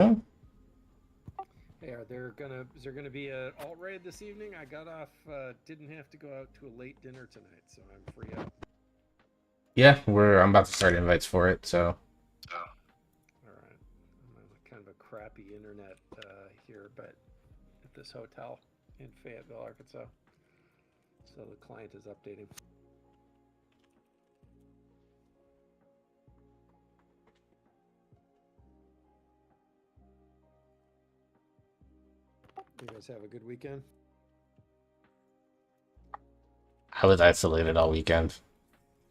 Oh, Hey, is there gonna be a alt raid this evening? I got off, didn't have to go out to a late dinner tonight, so I'm free up. yeah, I'm about to start invites for it, so All right, I'm on kind of a crappy internet here, but at this hotel in Fayetteville, Arkansas, so the client is updating. You guys have a good weekend? I was isolated all weekend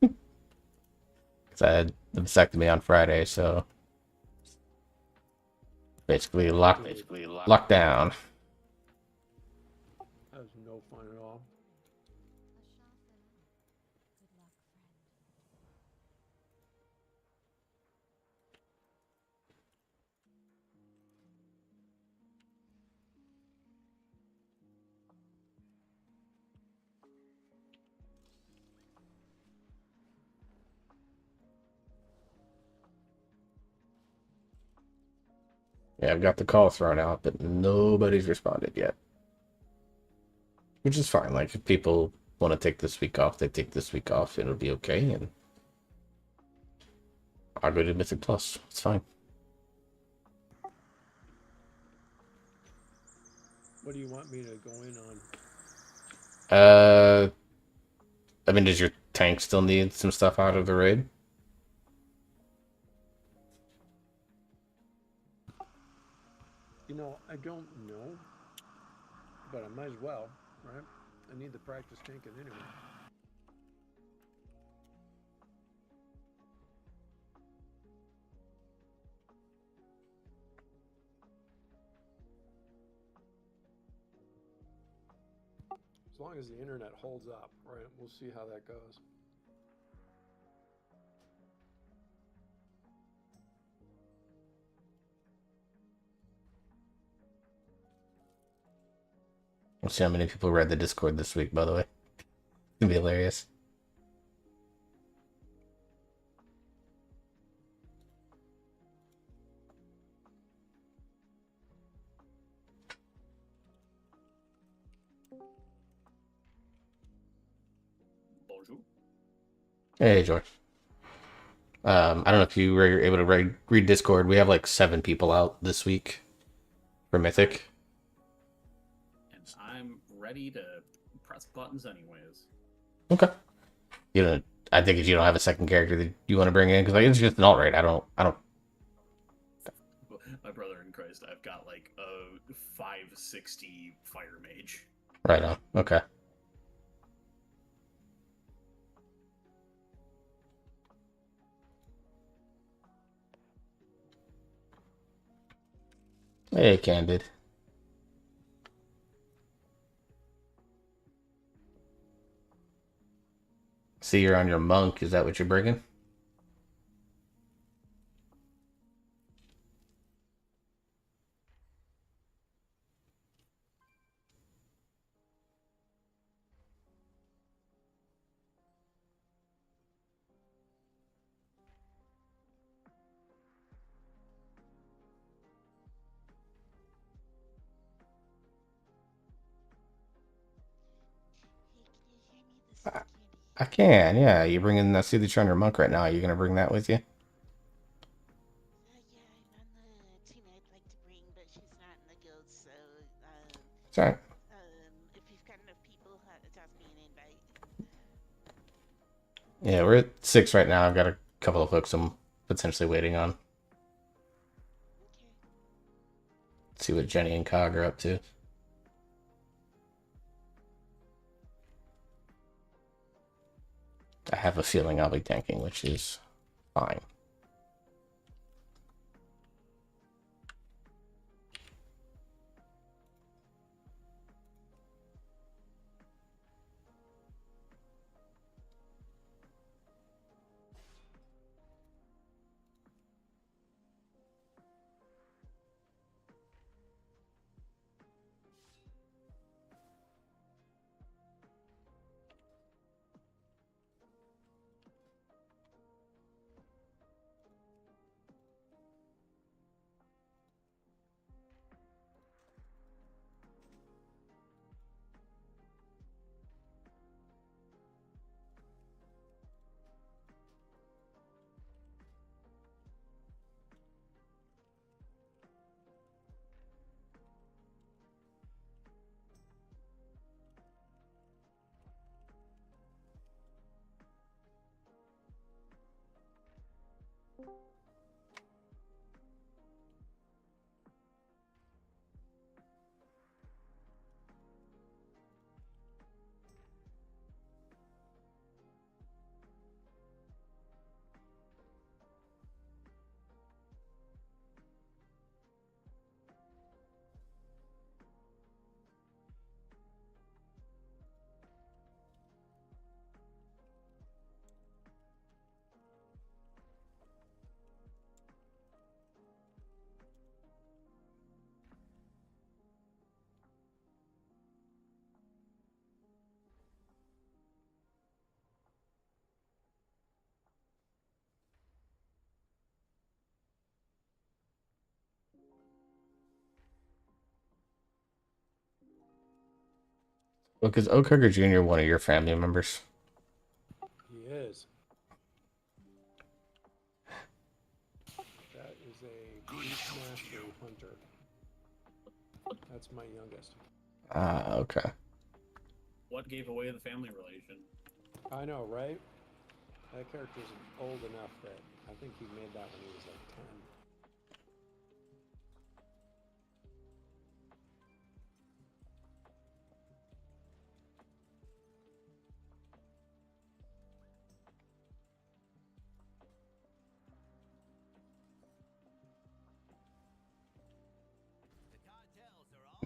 because I had the vasectomy on Friday, so basically Good. locked down. That was no fun at all. Yeah, I've got the call thrown out, but nobody's responded yet, which is fine. Like if people want to take this week off, they take this week off. It'll be okay, and I'll go to Mythic Plus. It's fine. What do you want me to go in on? Uh, I mean, does your tank still need some stuff out of the raid? I don't know, but I might as well, right? I need the practice tanking anyway. As long as the internet holds up, right? We'll see how that goes. We'll see how many people read the Discord this week. By the way, it's gonna be hilarious. Bonjour. Hey, George. I don't know if you were able to read Discord. We have like 7 people out this week for Mythic. And I'm ready to press buttons anyways. Okay. You know, I think if you don't have a second character that you want to bring in, because like it's just an alt right. I don't. My brother in Christ, I've got like a 560 fire mage. Right on. Okay. Hey, Candid. See, you're on your monk. Is that what you're bringing? Hey, can you hear me? This is I, Candy. I can. Yeah, you're bringing. I see that you're on your monk right now. Are you gonna bring that with you? Yeah, I'm on the team I'd like to bring, but she's not in the guild, so It's all right. if you've got enough people, toss me an invite. Yeah, we're at 6 right now. I've got a couple of folks I'm potentially waiting on. Okay. See what Jenny and Cog are up to. I have a feeling I'll be tanking, which is fine. Well, because Oakhugger Jr. one of your family members. He is. That is a Beastmaster Hunter. That's my youngest. Ah, okay. What gave away the family relation? I know, right? That character's old enough that I think he made that when he was like 10.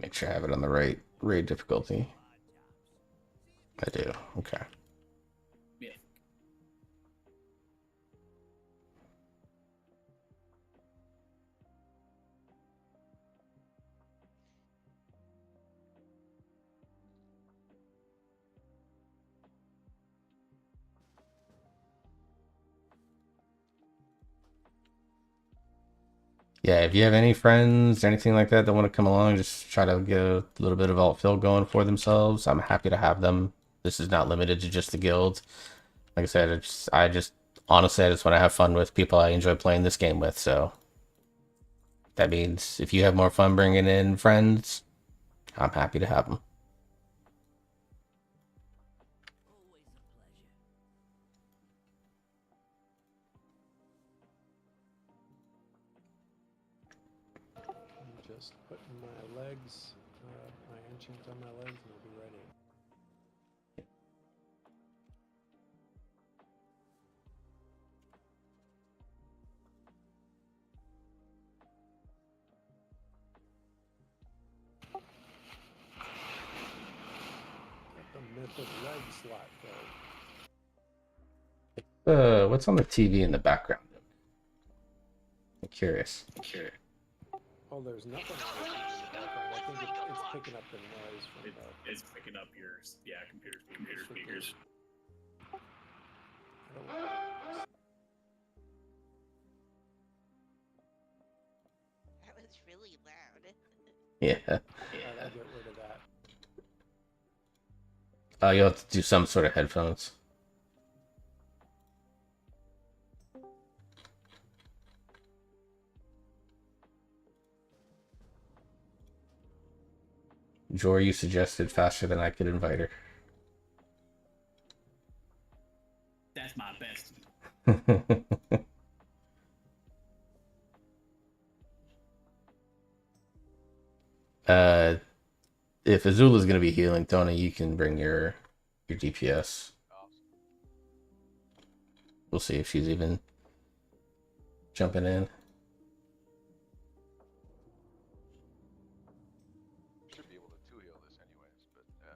Make sure I have it on the right raid difficulty. I do. Okay. Yeah. Yeah, if you have any friends, anything like that want to come along, just try to get a little bit of alt fill going for themselves. I'm happy to have them. This is not limited to just the guild. Like I said, I just honestly, I just want to have fun with people I enjoy playing this game with. So that means if you have more fun bringing in friends, I'm happy to have them. I'm just putting my legs, my enchant on my legs, and I'll be ready. Got the mythic leg slot filled. What's on the TV in the background? I'm curious. Oh, there's nothing on the TV in the background. I think it's picking up the noise from the. It's picking up your computer speakers. I don't know. That was really loud. Yeah. I'll get rid of that. You'll have to do some sort of headphones. Jory, you suggested faster than I could invite her. That's my best. If Azula's gonna be healing, Tony, you can bring your DPS. We'll see if she's even jumping in. Should be able to two heal this anyways, but yeah.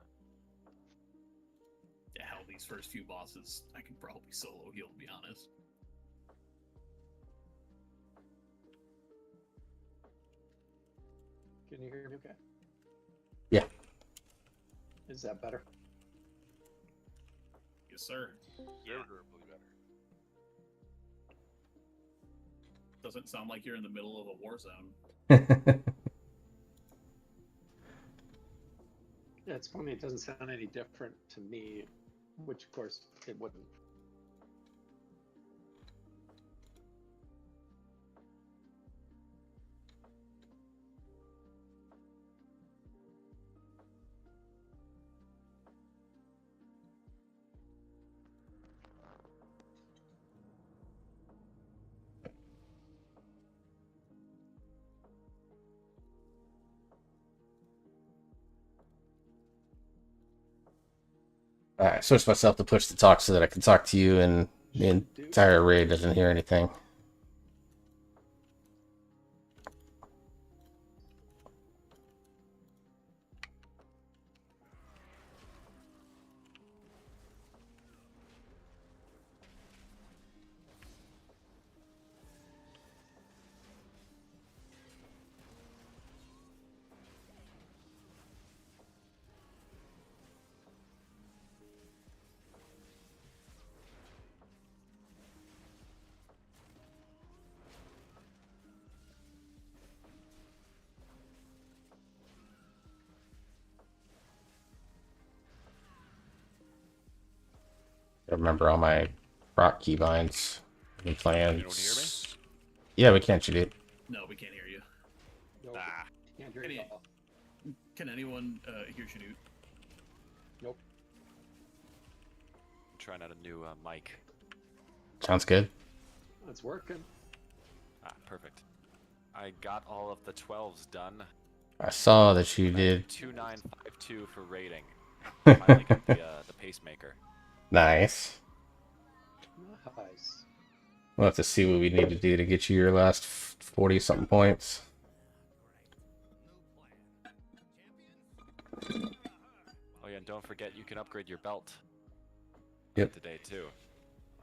Yeah, hell, these first few bosses, I could probably solo heal, to be honest. Can you hear me okay? Yeah. Is that better? Yes, sir. Considerably better. Doesn't sound like you're in the middle of a war zone. Yeah, it's funny. It doesn't sound any different to me, which of course it wouldn't. Alright, switch myself to push to talk so that I can talk to you and the entire raid doesn't hear anything. Remember all my rock keybinds and plans. You don't hear me? Yeah, we can't shoot it. No, we can't hear you. Nope. Ah, Can't hear you at all. Can anyone hear Chanute? Nope. I'm trying out a new mic. Sounds good. It's working. Ah, perfect. I got all of the 12s done. I saw that you did. 2952 for rating. Finally got the pacemaker. Nice. Nice. We'll have to see what we need to do to get you your last 40 something points. Oh yeah, and don't forget you can upgrade your belt. Yep. Today too.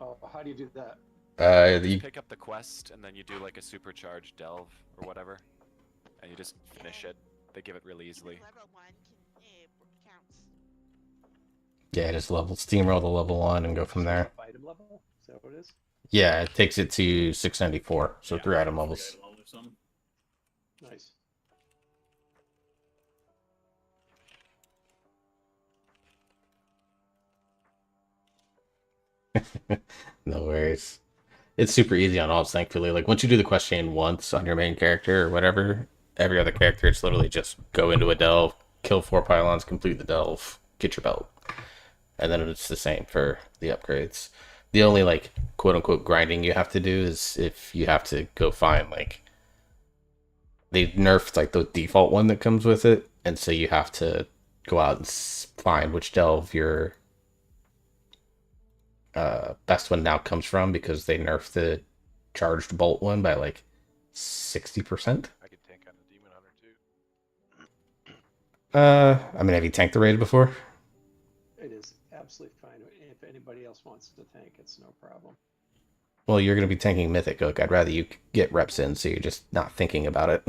Oh, how do you do that? You You, pick up the quest and then you do like a supercharged delve or whatever, and you just finish it. They give it really easily. Level 1 counts. yeah, just steamroll to level 1 and go from there. Item level? Is that what it is? Yeah, it takes it to 694, so Yeah, 3 item three levels. item level or something. Nice. No worries. It's super easy on alts, thankfully. Like, once you do the quest chain once on your main character or whatever, every other character, it's literally just go into a delve, kill 4 pylons, complete the delve, get your belt. And then it's the same for the upgrades. The only, like, quote-unquote grinding you have to do is if you have to go find, like... They nerfed, like, the default one that comes with it, and so you have to go out and find which delve your best one now comes from, because they nerfed the charged bolt one by like 60%. I could tank on the Demon Hunter too. I mean, have you tanked the raid before? It is absolutely fine. If anybody else wants to tank, it's no problem. Well, you're going to be tanking Mythic Oak. I'd rather you get reps in so you're just not thinking about it.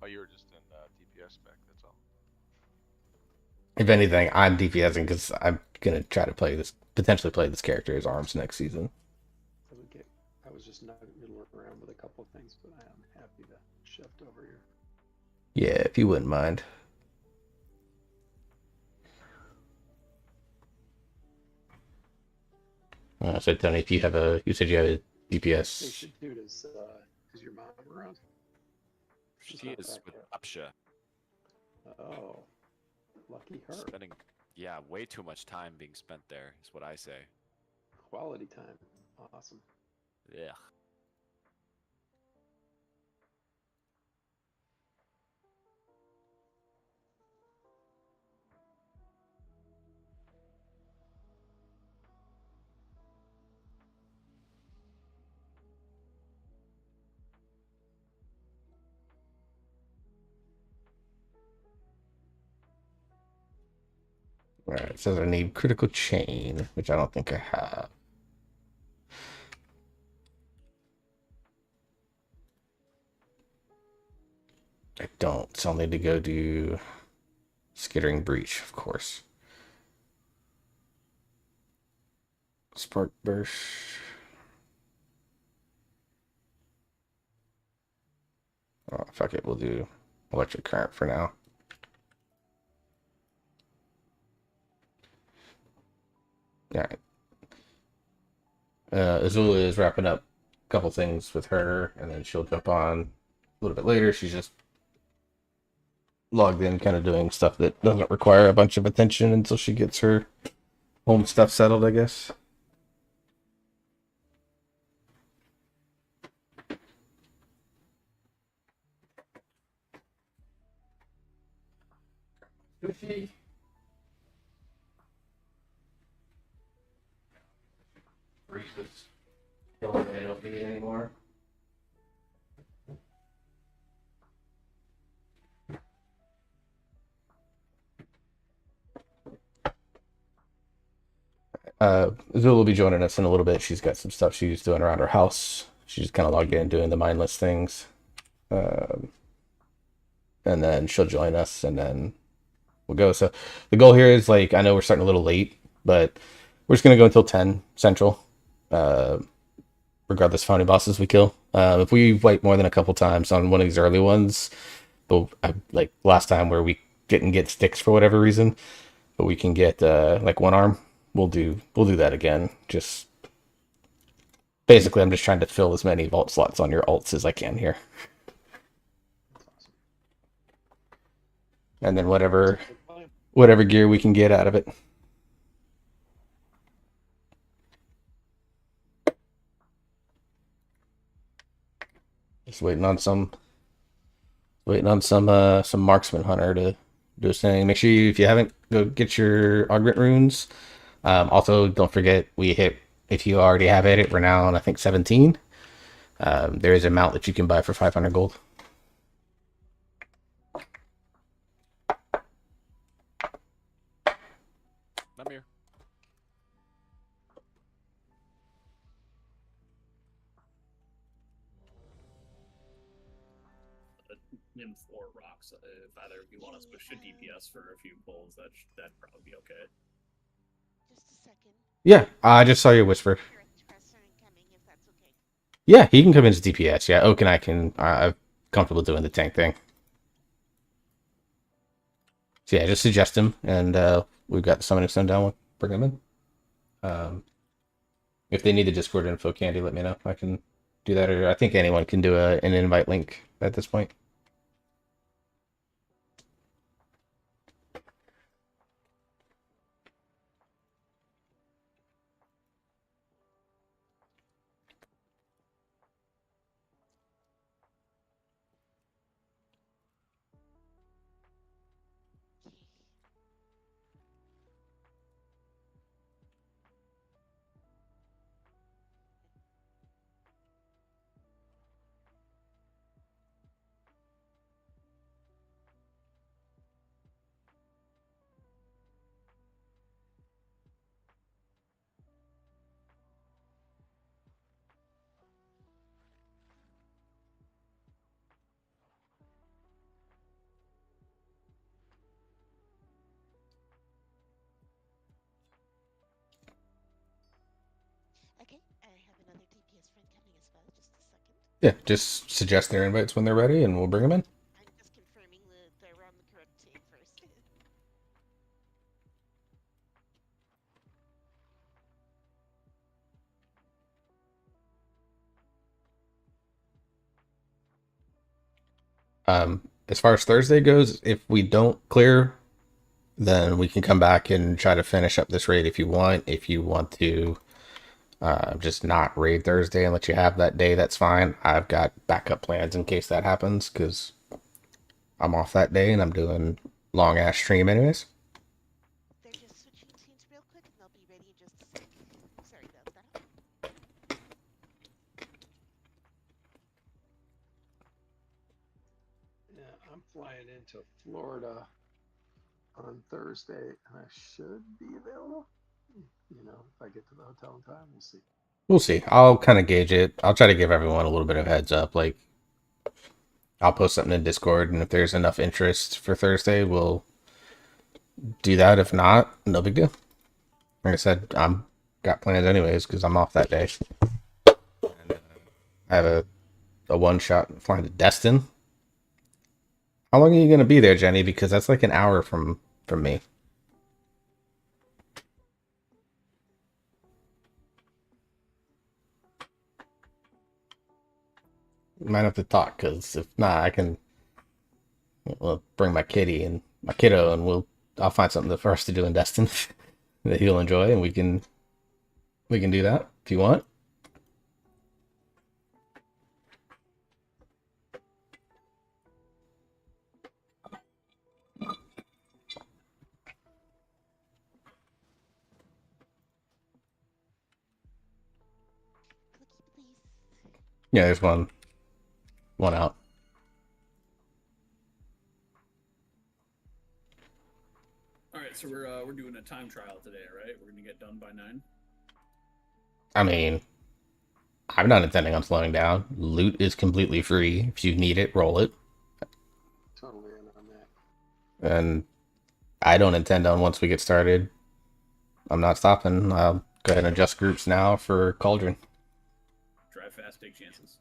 Oh, you were just in DPS spec, that's all. If anything, I'm DPSing because I'm going to try to potentially play this character as Arms next season. I was just noodling around with a couple of things, but I am happy to shift over here. Yeah, if you wouldn't mind. So Tony, if you said you have a They DPS. should do this. Is your mom around? She's She not is back with yet. Upsha, Oh, lucky her. spending way too much time being spent there. Is what I say. Quality time. Awesome. Yeah. Alright, it says I need critical chain, which I don't think I have. I don't, so I'll need to go do Skittering Breach, of course. Spark Burst. Oh, fuck it, we'll do Electric Current for now. Alright. Azula is wrapping up a couple things with her, and then she'll jump on a little bit later. She's just logged in, kind of doing stuff that doesn't require a bunch of attention until she gets her home stuff settled, I guess. Sushi. Reese's. Don't need it anymore. Azul will be joining us in a little bit. She's got some stuff she's doing around her house. She's kind of logged in doing the mindless things. And then she'll join us and then we'll go. So the goal here is, like, I know we're starting a little late, but we're just going to go until 10 Central. Regardless of how many bosses we kill. If we wipe more than a couple times on one of these early ones, but like last time where we didn't get sticks for whatever reason, but we can get like one arm we'll do that again. Just basically, I'm just trying to fill as many vault slots on your alts as I can here, That's awesome. and then Sounds like a plan. whatever gear we can get out of it. Just waiting on some marksman hunter to do his thing. Make sure you, if you haven't, go get your augment runes. Also, don't forget we hit, if you already have it, we're now on I think 17. There is a mount that you can buy for 500 gold. I'm here. Nymph or rocks. If either of you want to switch to DPS for a few pulls, that'd probably be okay. Just a second. Yeah, I just saw your whisper. Direct pressure incoming, if that's okay. Yeah, he can come into DPS. Yeah, Oak and I can. I'm comfortable doing the tank thing. So yeah, just suggest him, and we've got the summoning stone down. We'll bring him in. If they need the Discord info, Candy, let me know. I can do that, or I think anyone can do an invite link at this point. Okay, I have another DPS friend coming as well. Just a second. Yeah, just suggest their invites when they're ready, and we'll bring them in. I'm just confirming that they're on the correct team first. As far as Thursday goes, if we don't clear, then we can come back and try to finish up this raid if you want. If you want to just not raid Thursday and let you have that day, that's fine. I've got backup plans in case that happens because I'm off that day and I'm doing long ass stream anyways. They're just switching teams real quick and they'll be ready in just a sec. Sorry about that. Yeah, I'm flying into Florida on Thursday, and I should be available. You know, if I get to the hotel in time, we'll see. We'll see. I'll kind of gauge it. I'll try to give everyone a little bit of heads up. Like, I'll post something in Discord, and if there's enough interest for Thursday, we'll do that. If not, no big deal. Like I said, I'm got plans anyways because I'm off that day. And, I have a one shot flying to Destin. How long are you gonna be there, Jenny? Because that's like an hour from me. We might have to talk because if not, I can bring my kitty and my kiddo, and I'll find something for us to do in Destin that he'll enjoy, and we can do that if you want. Cookie, please. Yeah, there's one out. All right, so we're doing a time trial today, right? We're gonna get done by 9. I mean, I'm not intending on slowing down. Loot is completely free. If you need it, roll it. Totally in on that. And I don't intend on once we get started. I'm not stopping. I'll go ahead and adjust groups now for Cauldron. Drive fast, take chances.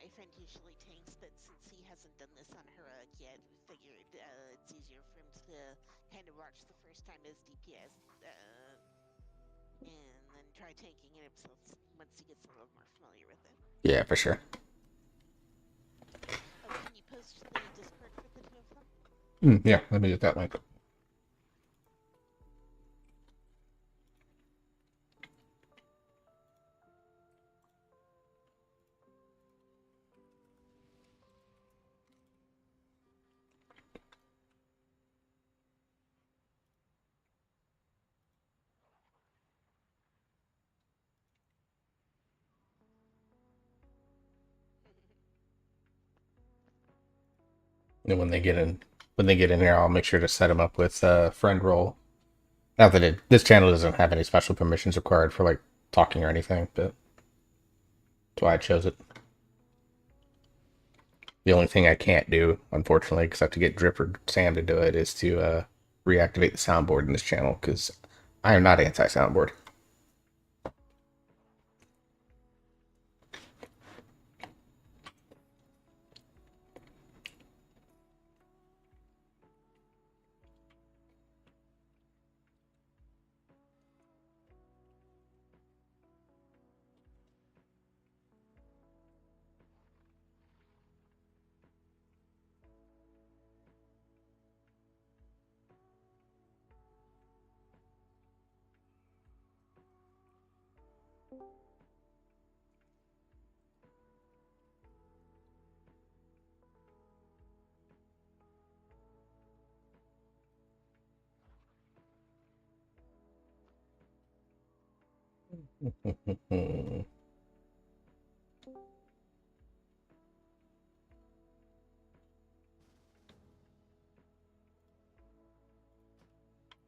my friend usually tanks, but since he hasn't done this on Heroic yet, we figured it's easier for him to kind of watch the first time as DPS, and then try tanking it himself once he gets a little more familiar with it. Yeah, for sure. Oh, can you post the Discord for the two of them? Yeah, let me get that link. And when they get in here, I'll make sure to set them up with friend role. Not that this channel doesn't have any special permissions required for like talking or anything, but that's why I chose it. The only thing I can't do, unfortunately, except to get Drip or Sam to do it, is to reactivate the soundboard in this channel, because I am not anti-soundboard.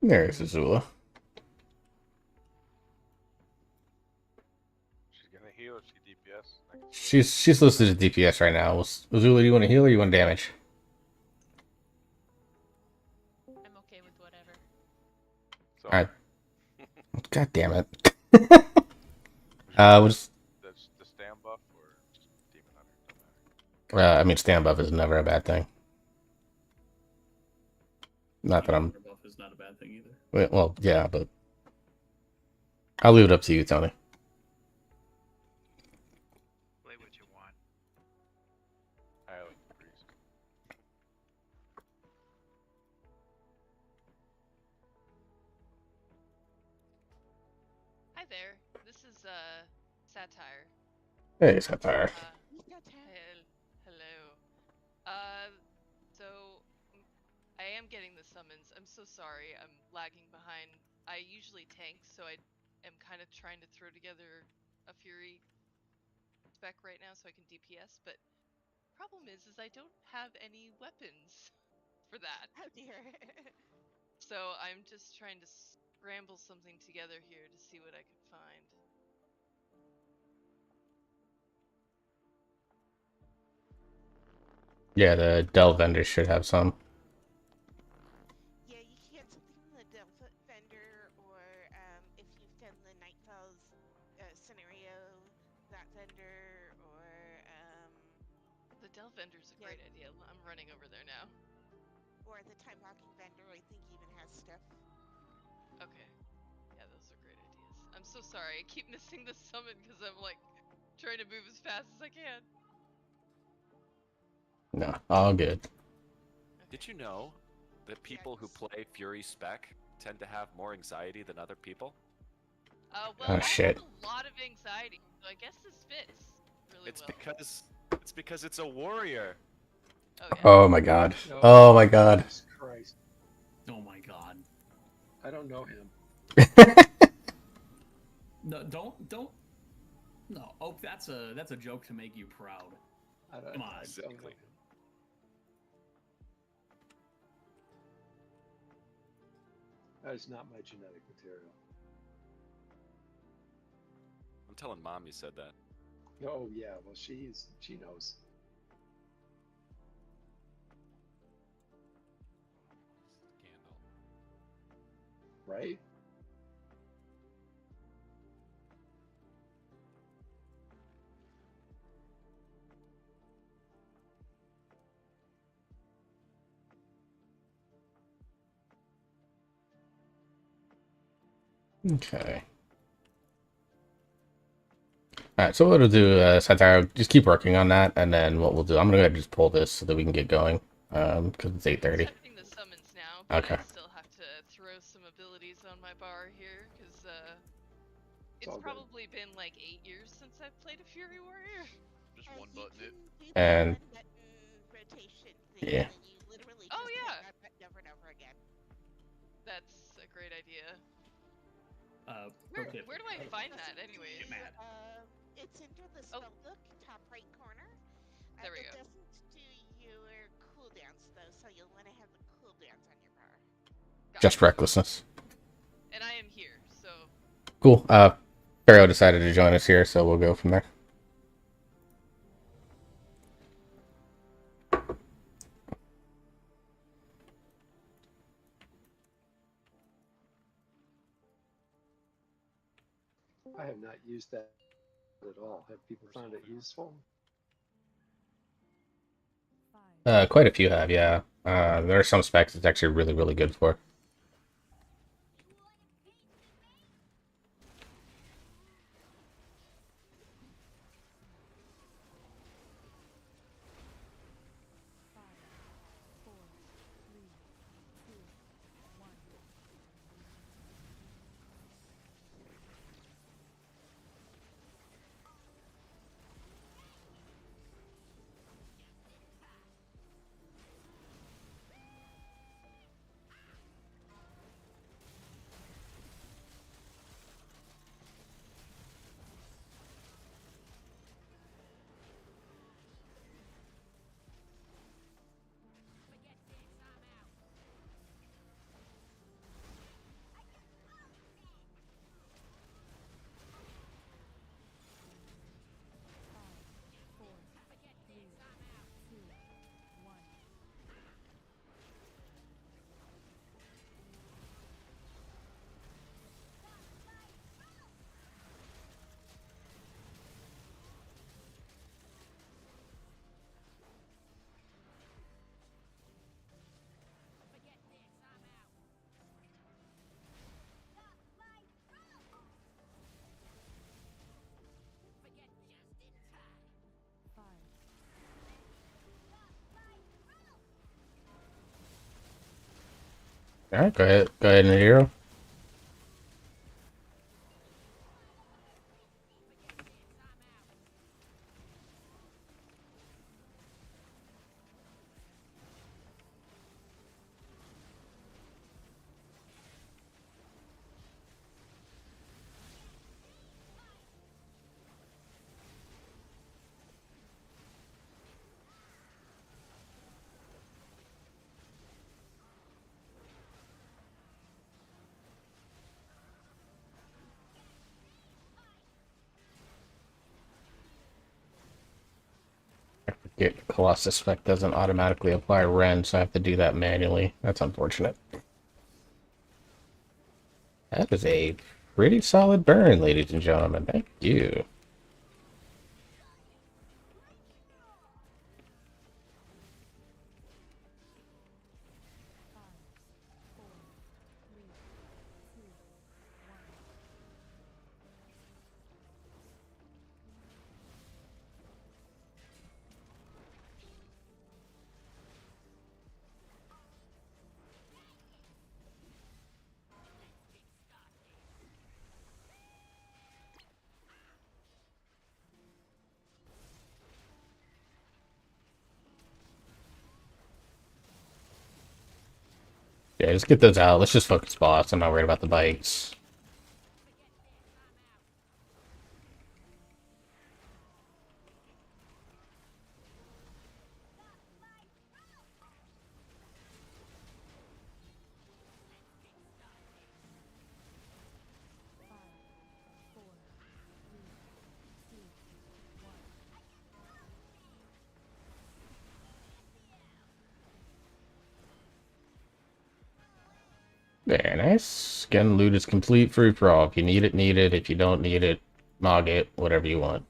There's Azula. She's gonna heal if she DPS. I can see She's listed as DPS right now. Azula, do you want to heal or you want damage? I'm okay with whatever. So, Alright. God damn it. was Was the stand buff or just Demon Hunter? Don't matter. I mean, stand buff is never a bad thing. Not that I'm. Buff is not a bad thing either. Well, yeah, but I'll leave it up to you, Tony. Play what you want. I like the breeze. Hi there. This is Satire. Hey, Satire. He's got time. Hello. So I am getting the summons. I'm so sorry. I'm lagging behind. I usually tank, so I am kind of trying to throw together a Fury spec right now so I can DPS, but problem is I don't have any weapons for that. Oh dear. So I'm just trying to scramble something together here to see what I could find. Yeah, the Dell vendor should have some. Yeah, you can get something from the Delta vendor, or if you've done the Nightfalls scenario, that vendor, or The Dell vendor's a great idea. I'm running over there now. the Time Walking vendor, I think even has stuff. Okay. Yeah, those are great ideas. I'm so sorry. I keep missing the summon because I'm like trying to move as fast as I can. No, all good. Did you know that people who play Fury Spec tend to have more anxiety than other people? Well, Oh, I shit. have a lot of anxiety, so I guess this fits really It's well. because it's a warrior. Oh, yeah. Oh my god. Oh my god. Jesus Christ. Oh my god. I don't know him. No, don't. No, Oak. That's a joke to make you proud. I don't, Come on. I don't know Exactly. him. That is not my genetic material. I'm telling Mom you said that. Oh yeah, well she knows. Scandal. Right? Okay. All right, so what we'll do, Satire, just keep working on that, and then what we'll do, I'm gonna go ahead and just pull this so that we can get going, because it's 8:30. Accepting the summons now, but Okay. I still have to throw some abilities on my bar here, because it's all good. probably been like 8 years since I've played a Fury Warrior. Just And one you button it. can do the And- one-button rotation thing, Yeah. and then you literally Oh, just hit yeah. that button over and over again. That's a great idea. Pro Where, tip. where do I Hey, find Listen that anyways? Get mad. It's into the Oh. spellbook, top right corner. There we it go. doesn't do your cooldowns though, so you'll want to have the cooldowns on your bar. Just Gotcha. recklessness. And I am here, so Cool. Pharaoh decided to join us here, so we'll go from there. I have not used that at all. Have people found it useful? Quite a few have, yeah. There are some specs it's actually really, really good for. Alright, go ahead and hero. Get Colossus spec doesn't automatically apply Ren, so I have to do that manually. That's unfortunate. That is a pretty solid burn, ladies and gentlemen. Thank you. Yeah, just get those out. Let's just focus boss. I'm not worried about the bites. Very nice. Again, loot is complete, free for all. If you need it, need it. If you don't need it, mog it, whatever you want.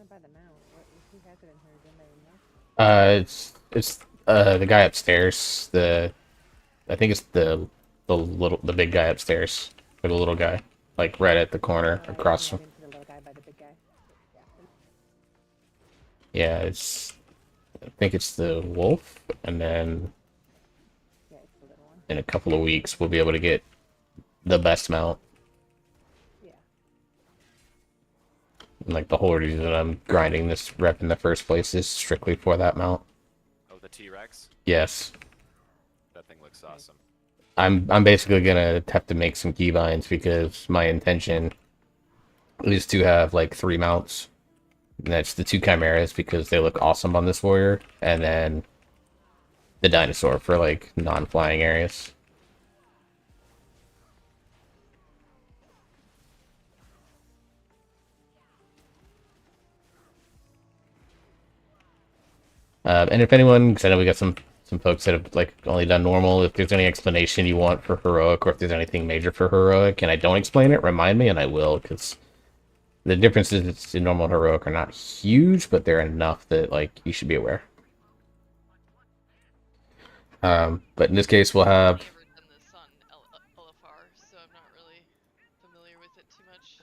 gonna buy the mount? Who has it in here? Is anybody know? It's the guy upstairs. I think it's the big guy upstairs, or the little guy, like right at the corner across from. The little guy by the big guy. Yeah, I think it's the wolf, and then Yeah, it's the little one. in a couple of weeks we'll be able to get the best mount. Yeah. And, like, the whole reason I'm grinding this rep in the first place is strictly for that mount. Oh, the T-Rex? Yes. That thing looks awesome. I'm basically gonna have to make some keybinds because my intention is to have like 3 mounts. And that's the 2 chimeras because they look awesome on this warrior, and then the dinosaur for like non-flying areas. And if anyone, because I know we got some folks that have like only done normal, if there's any explanation you want for heroic, or if there's anything major for heroic, and I don't explain it, remind me and I will, because the differences in normal and heroic are not huge, but they're enough that like you should be aware. But in this case, we'll have. I've never done this on LFR, so I'm not really familiar with it too much.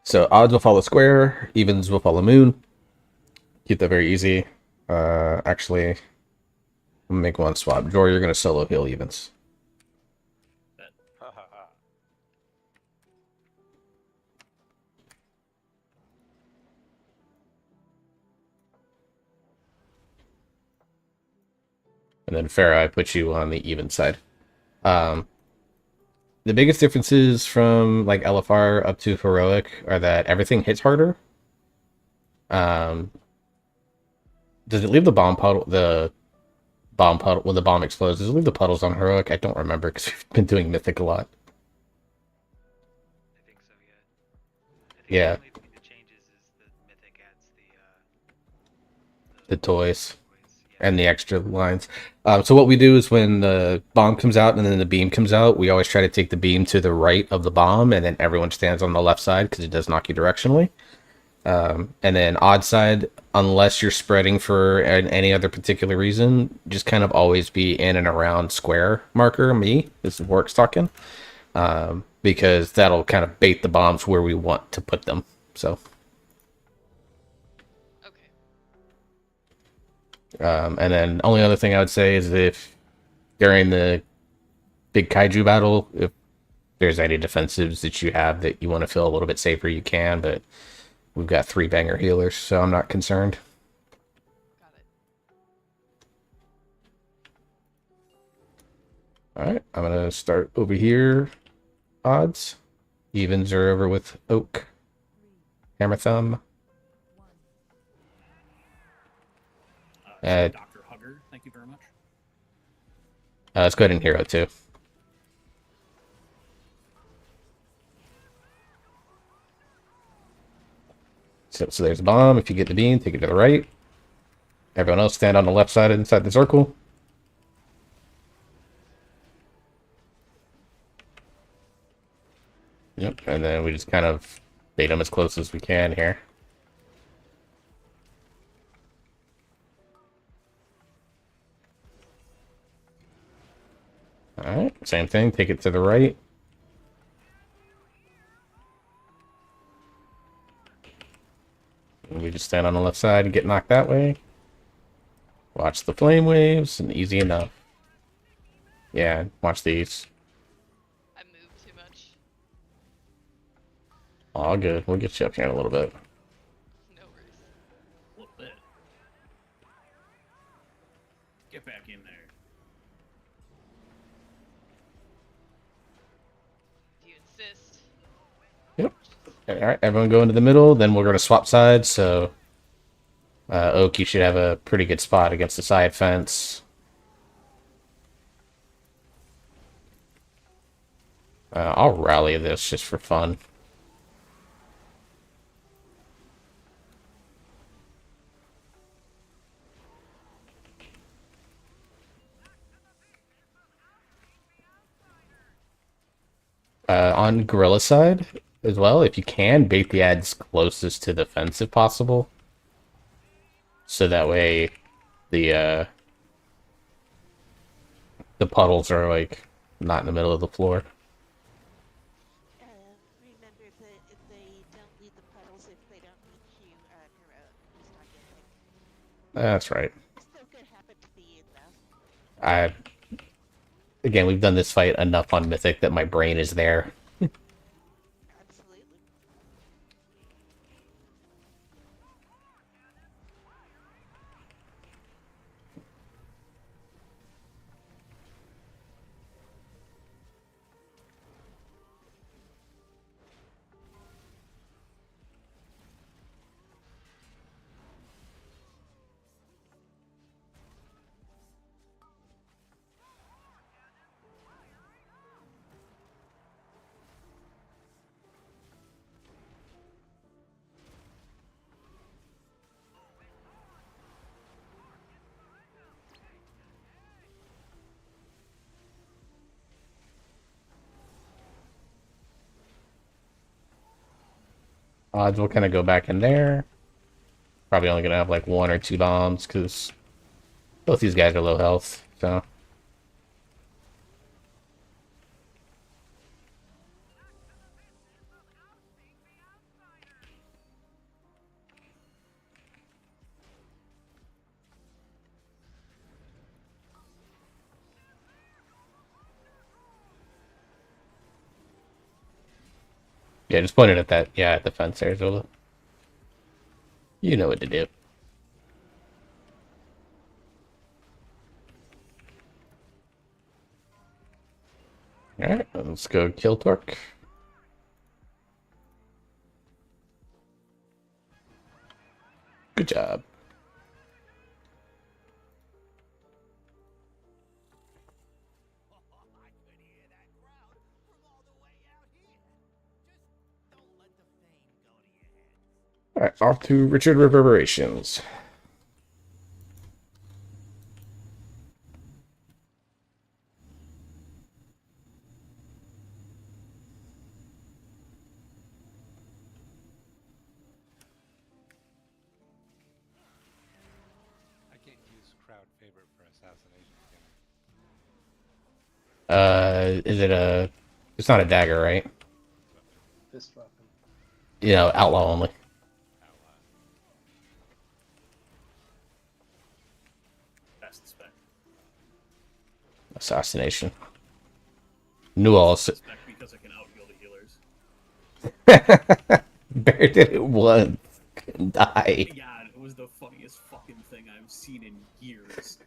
So odds will follow square, evens will follow moon. Keep that very easy. Actually, I'm gonna make one swap. Jor, you're gonna solo heal evens. Ha ha ha. And then Farah, I put you on the even side. The biggest differences from like LFR up to heroic are that everything hits harder. Does it leave the bomb puddle? The bomb puddle when the bomb explodes? Does it leave the puddles on heroic? I don't remember because we've been doing mythic a lot. I think so, yeah. I think Yeah. the only thing that changes is the mythic adds The toys. yeah. And the extra lines. So what we do is when the bomb comes out and then the beam comes out, we always try to take the beam to the right of the bomb, and then everyone stands on the left side because it does knock you directionally. And then odd side, unless you're spreading for any other particular reason, just kind of always be in and around square marker. Me, this is Work's talking, because that'll kind of bait the bombs where we want to put them. So. Okay. And then only other thing I would say is if during the big kaiju battle, if there's any defensives that you have that you want to feel a little bit safer, you can, but we've got 3 banger healers, so I'm not concerned. Got it. Alright, I'm gonna start over here. Odds. Evens are over with Oak. Hammer Thumb. Dr. Hugger, thank you very much. Let's go ahead and hero too. So there's a bomb. If you get the beam, take it to the right. Everyone else stand on the left side inside the circle. Yep, and then we just kind of bait them as close as we can here. Alright, same thing, take it to the right. And we just stand on the left side and get knocked that way. Watch the flame waves, and easy enough. Yeah, watch these. I moved too much. All good, we'll get you up here in a little bit. No worries. Look at that. Get back in there. Do you insist? Yep. Alright, everyone go into the middle, then we're going to swap sides, so... Oak, you should have a pretty good spot against the side fence. I'll rally this just for fun. On Gorilla side, as well. If you can, bait the ads closest to the fence if possible. So that way the puddles are like not in the middle of the floor. Remember that if they don't lead the puddles, if they don't reach you, Nero, you start getting. That's right. Still could happen to be in though. Again, we've done this fight enough on Mythic that my brain is there. Absolutely. Odds will kind of go back in there. Probably only gonna have like 1 or 2 bombs because both these guys are low health. So yeah, just point it at that. Yeah, at the fence there, Zola. You know what to do. Alright, let's go kill Torque. Good job. Alright, off to Richard Reverberations. I can't use crowd favorite for assassination, can I? Is it a... It's not a dagger, right? Fist weapon. You know, outlaw only. Outlaw. Best spec. Assassination. Newell. Spec because I can out-heal the healers. Bear did it once. Couldn't die. Yeah, it was the funniest fucking thing I've seen in years.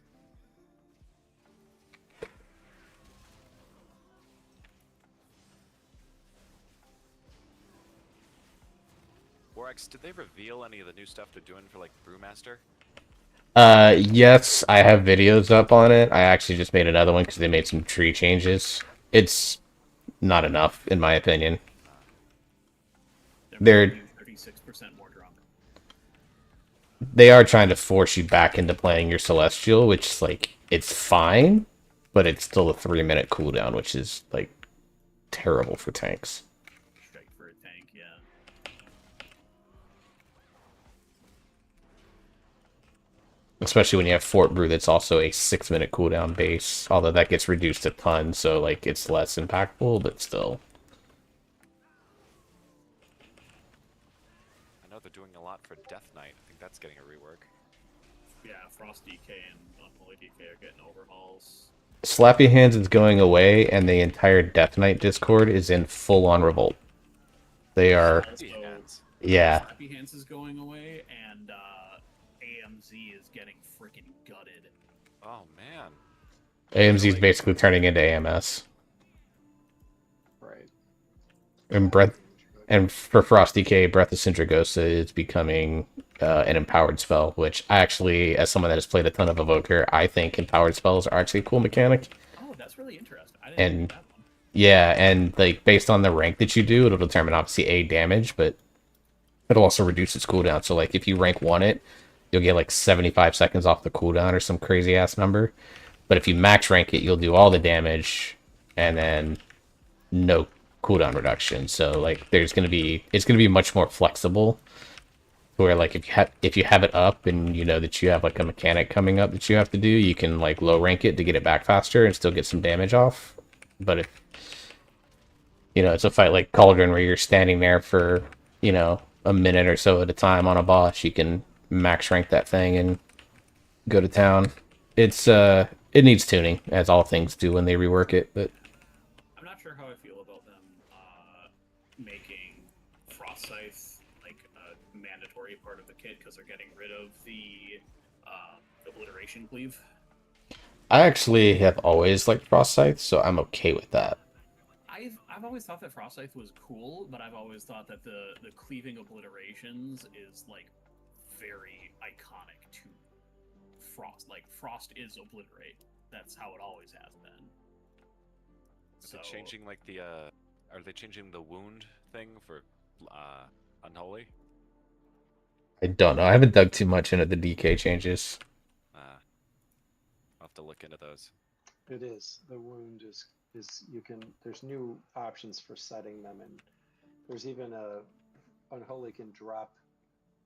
Warx, did they reveal any of the new stuff they're doing for like Brewmaster? Yes, I have videos up on it. I actually just made another one because they made some tree changes. It's not enough, in my opinion. They're 36% more drunk. they are trying to force you back into playing your Celestial, which like it's fine, but it's still a 3-minute cooldown, which is like terrible for tanks. Straight for a tank, yeah. Especially when you have Fort Brew, that's also a 6-minute cooldown base, although that gets reduced a ton, so like it's less impactful, but still. I know they're doing a lot for Death Knight. I think that's getting a rework. Yeah, Frost DK and Unholy DK are getting overhauls. Slappy Hands is going away, and the entire Death Knight Discord is in full-on revolt. They are, Also, yeah. Slappy Hands is going away, and AMZ is getting freaking gutted. Oh man. AMZ is basically turning into AMS. Right. And for Frost DK, Breath of Sindragosa is becoming an empowered spell, which I actually, as someone that has played a ton of Evoker, I think empowered spells are actually a cool mechanic. Oh, that's really interesting. I didn't know that one. Yeah, and like based on the rank that you do, it'll determine obviously A, damage, but it'll also reduce its cooldown. So like if you rank 1 it, you'll get like 75 seconds off the cooldown or some crazy ass number. But if you max rank it, you'll do all the damage and then no cooldown reduction. So like it's gonna be much more flexible. Where like if you have it up and you know that you have like a mechanic coming up that you have to do, you can like low rank it to get it back faster and still get some damage off. But if it's a fight like Cauldron where you're standing there for a minute or so at a time on a boss, you can max rank that thing and go to town. It needs tuning, as all things do when they rework it, but I'm not sure how I feel about them making Frost Scythe like a mandatory part of the kit because they're getting rid of the obliteration cleave. I actually have always liked Frost Scythe, so I'm okay with that. I've always thought that Frost Scythe was cool, but I've always thought that the cleaving obliterations is like very iconic to Frost. Like Frost is obliterate. That's how it always has been. Are they changing like the are they changing the wound thing for Unholy? I don't know. I haven't dug too much into the DK changes. I'll have to look into those. It is. The wound is you can, there's new options for setting them, and there's even Unholy can drop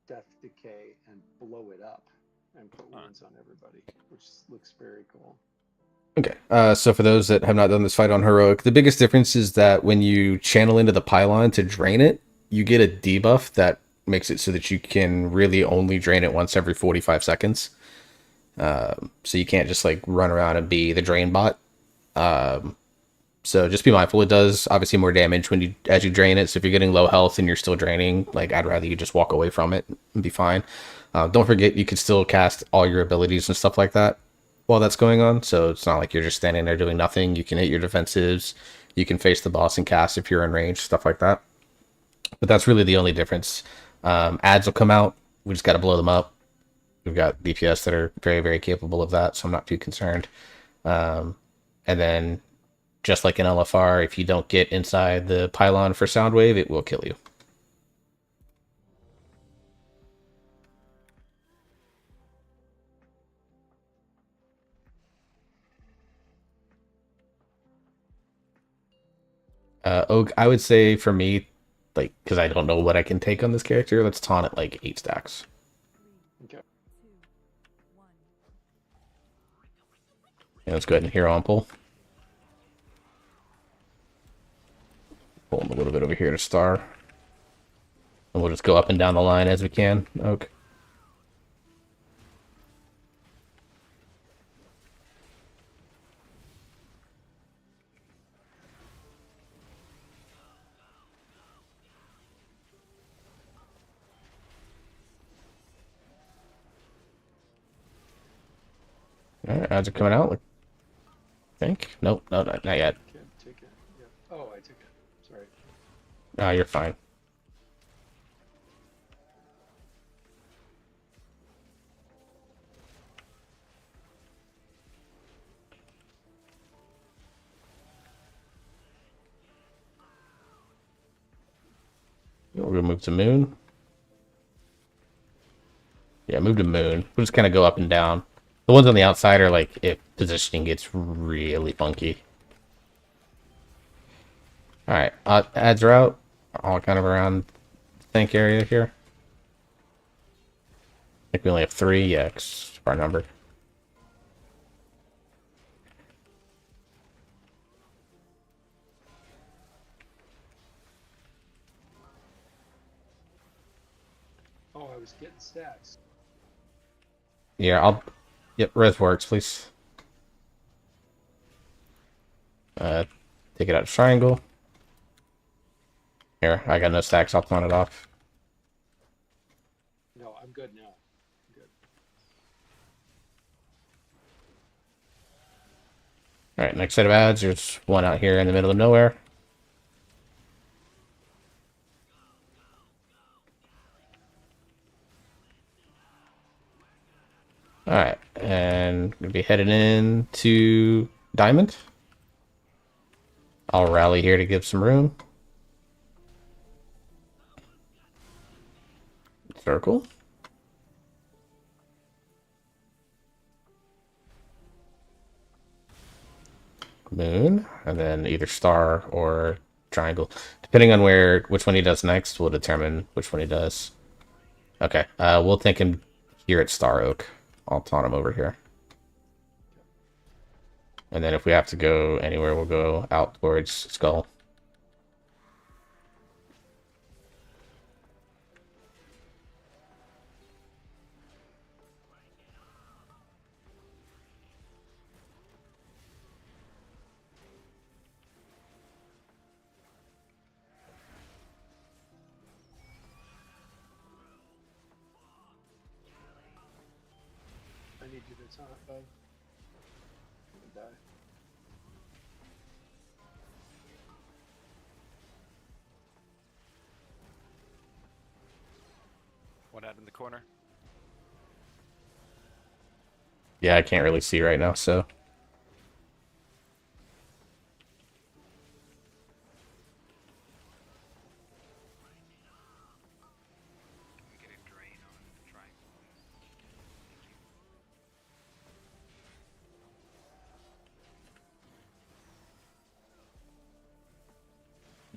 Death Decay and blow it up and put wounds on everybody, which looks very cool. Okay, so for those that have not done this fight on Heroic, the biggest difference is that when you channel into the pylon to drain it, you get a debuff that makes it so that you can really only drain it once every 45 seconds. So you can't just like run around and be the drain bot. So just be mindful. It does obviously more damage as you drain it. So if you're getting low health and you're still draining, like I'd rather you just walk away from it and be fine. Don't forget you can still cast all your abilities and stuff like that while that's going on. So it's not like you're just standing there doing nothing. You can hit your defensives. You can face the boss and cast if you're in range, stuff like that. But that's really the only difference. Ads will come out. We just got to blow them up. We've got DPS that are very, very capable of that, so I'm not too concerned. And then, just like in LFR, if you don't get inside the pylon for Soundwave, it will kill you. Oak, I would say for me, like, because I don't know what I can take on this character, let's taunt at like 8 stacks. Okay. And let's go ahead and hero on pull. Pull him a little bit over here to star. And we'll just go up and down the line as we can, Oak. Alright, ads are coming out. I think. Nope, no, not yet. Can't take it. Yeah. Oh, I took it. Sorry. Ah, you're fine. We're gonna move to Moon. Yeah, move to Moon. We'll just kind of go up and down. The ones on the outside are like if positioning gets really funky. Alright, ads are out. All kind of around the tank area here. I think we only have 3. Yeah, 'cause our number. Oh, I was getting stats. Yeah, Yep, res works, please. Take it out to triangle. Here, I got no stacks, I'll pawn it off. No, I'm good now. I'm good. Alright, next set of ads. There's one out here in the middle of nowhere. Alright, and gonna be headed in to Diamond. I'll rally here to give some room. Circle. Moon, and then either star or triangle. Depending on which one he does next, will determine which one he does. Okay, we'll think him here at Star Oak. I'll taunt him over here. And then if we have to go anywhere, we'll go out towards Skull. I need you to taunt, bud. Die. One out in the corner. Yeah, I can't really see right now, so. Can we get a drain on the triangle, please? Thank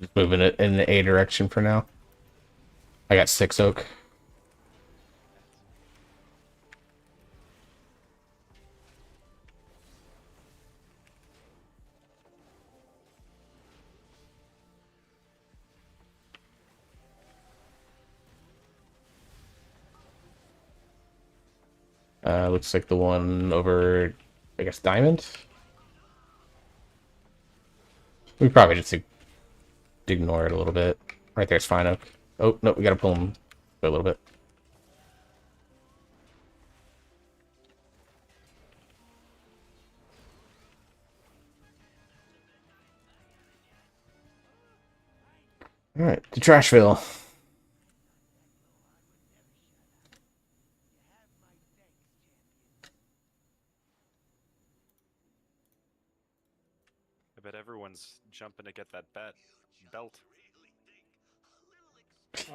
you. Just moving it in the A direction for now. I got 6 Oak. Looks like the one over, I guess, Diamond. We probably just ignore it a little bit. Right there's Fine Oak. Oh, no, we gotta pull him a little bit. Alright, to Trashville. I bet everyone's jumping to get that belt.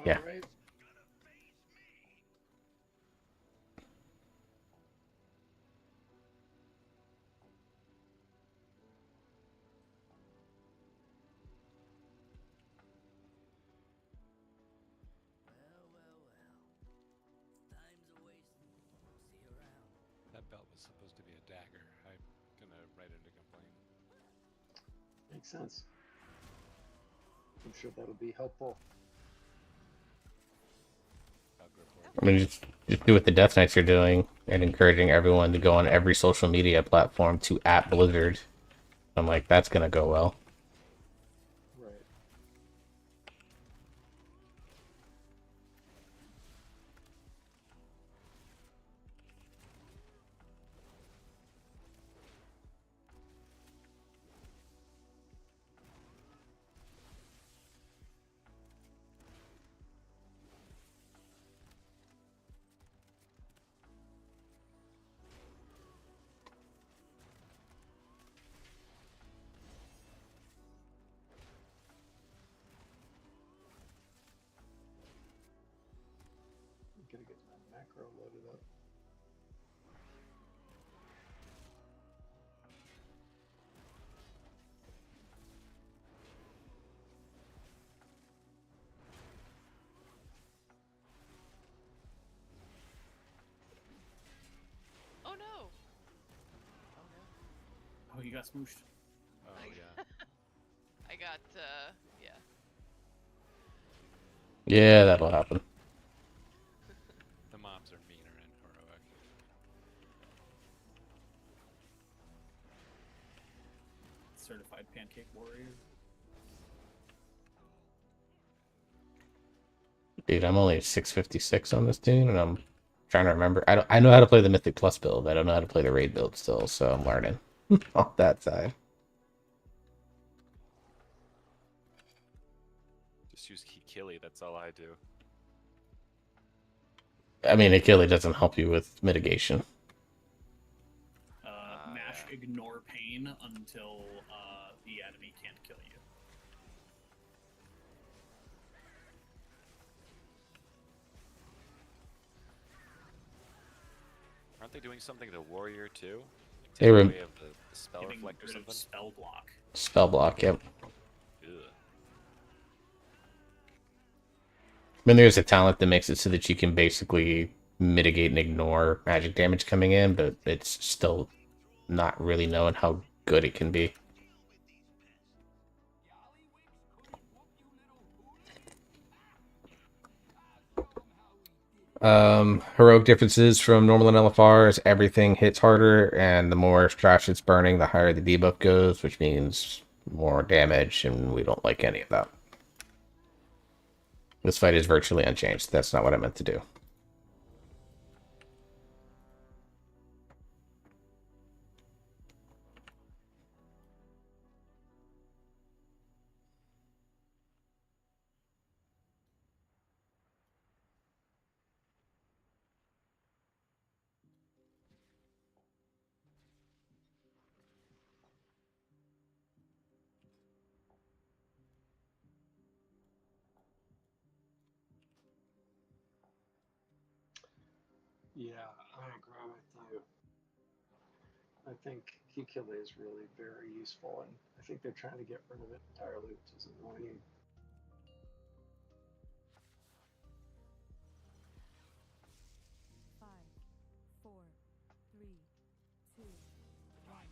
Yeah. Alright. That belt was supposed to be a dagger. I'm gonna write it a complaint. Makes sense. I'm sure that'll be helpful. I'll go for it. I mean, just do what the Death Knights are doing and encouraging everyone to go on every social media platform to @Blizzard. I'm like, that's gonna go well. Right. I'm gonna get my macro loaded up. Oh no! Oh, you got smooshed. Oh yeah. I got, yeah. Yeah, that'll happen. The mobs are meaner in heroic. Certified pancake warrior. Dude, I'm only at 656 on this tune, and I'm trying to remember. I know how to play the Mythic Plus build. I don't know how to play the raid build still, so I'm learning on that side. Just use Kikili, that's all I do. I mean, Achille doesn't help you with mitigation. Mash yeah. ignore pain until the enemy can't kill you. Aren't they doing something to Warrior too? They were Away of the spell Getting reflect or rid of something? spell block. spell block. Yep. Ugh. mean, there's a talent that makes it so that you can basically mitigate and ignore magic damage coming in, but it's still not really knowing how good it can be. Heroic differences from normal and LFR is everything hits harder, and the more trash it's burning, the higher the debuff goes, which means more damage, and we don't like any of that. This fight is virtually unchanged. That's not what I meant to do. Yeah, I agree with you. I think Kikile is really very useful, and I think they're trying to get rid of it entirely, which is annoying. Five, four, three, two, one.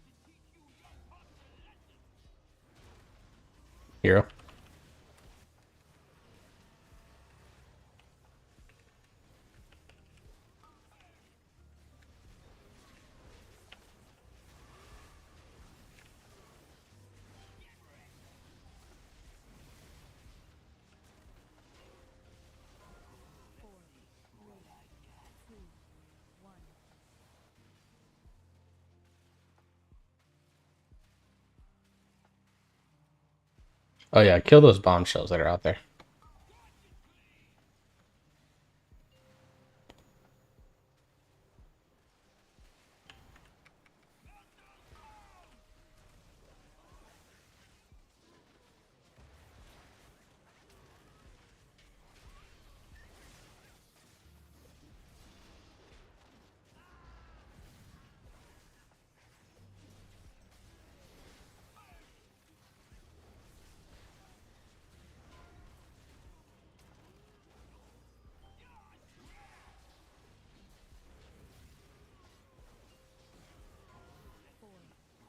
Hero. Four, three, two, one. Oh yeah, kill those bombshells that are out there.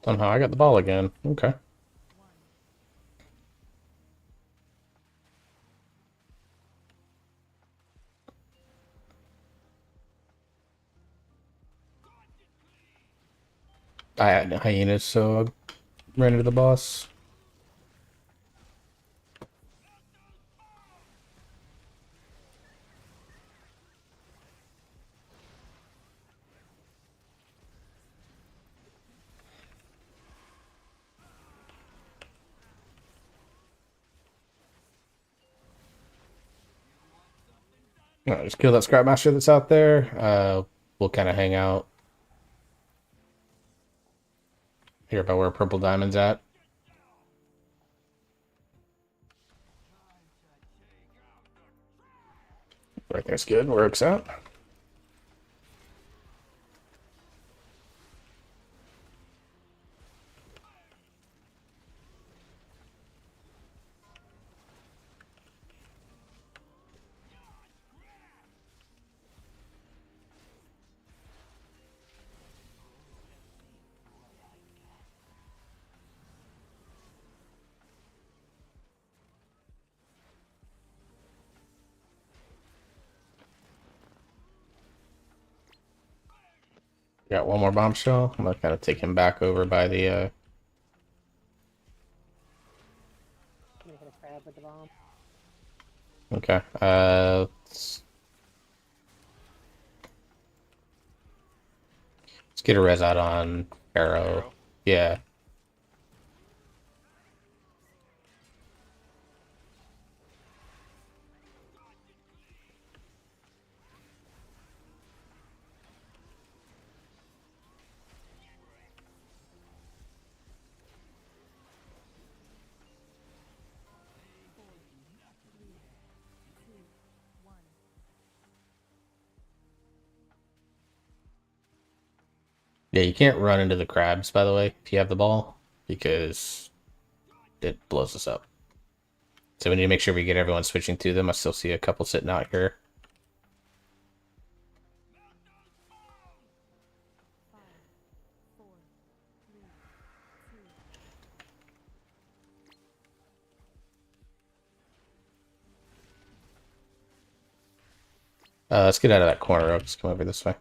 Somehow I got the ball again. Okay. I had hyenas, so I ran into the boss. Alright, just kill that Scrapmaster that's out there. We'll kind of hang out here by where Purple Diamond's at. Right there's good. Works out. Got one more bombshell. I'm gonna kind of take him back over by the I'm gonna hit a crab with the bomb. okay. Let's get a res out on Arrow. Yeah. Yeah, you can't run into the crabs, by the way, if you have the ball, because it blows us up. So we need to make sure we get everyone switching to them. I still see a couple sitting out here. Let's get out of that corner. Let's come over this way.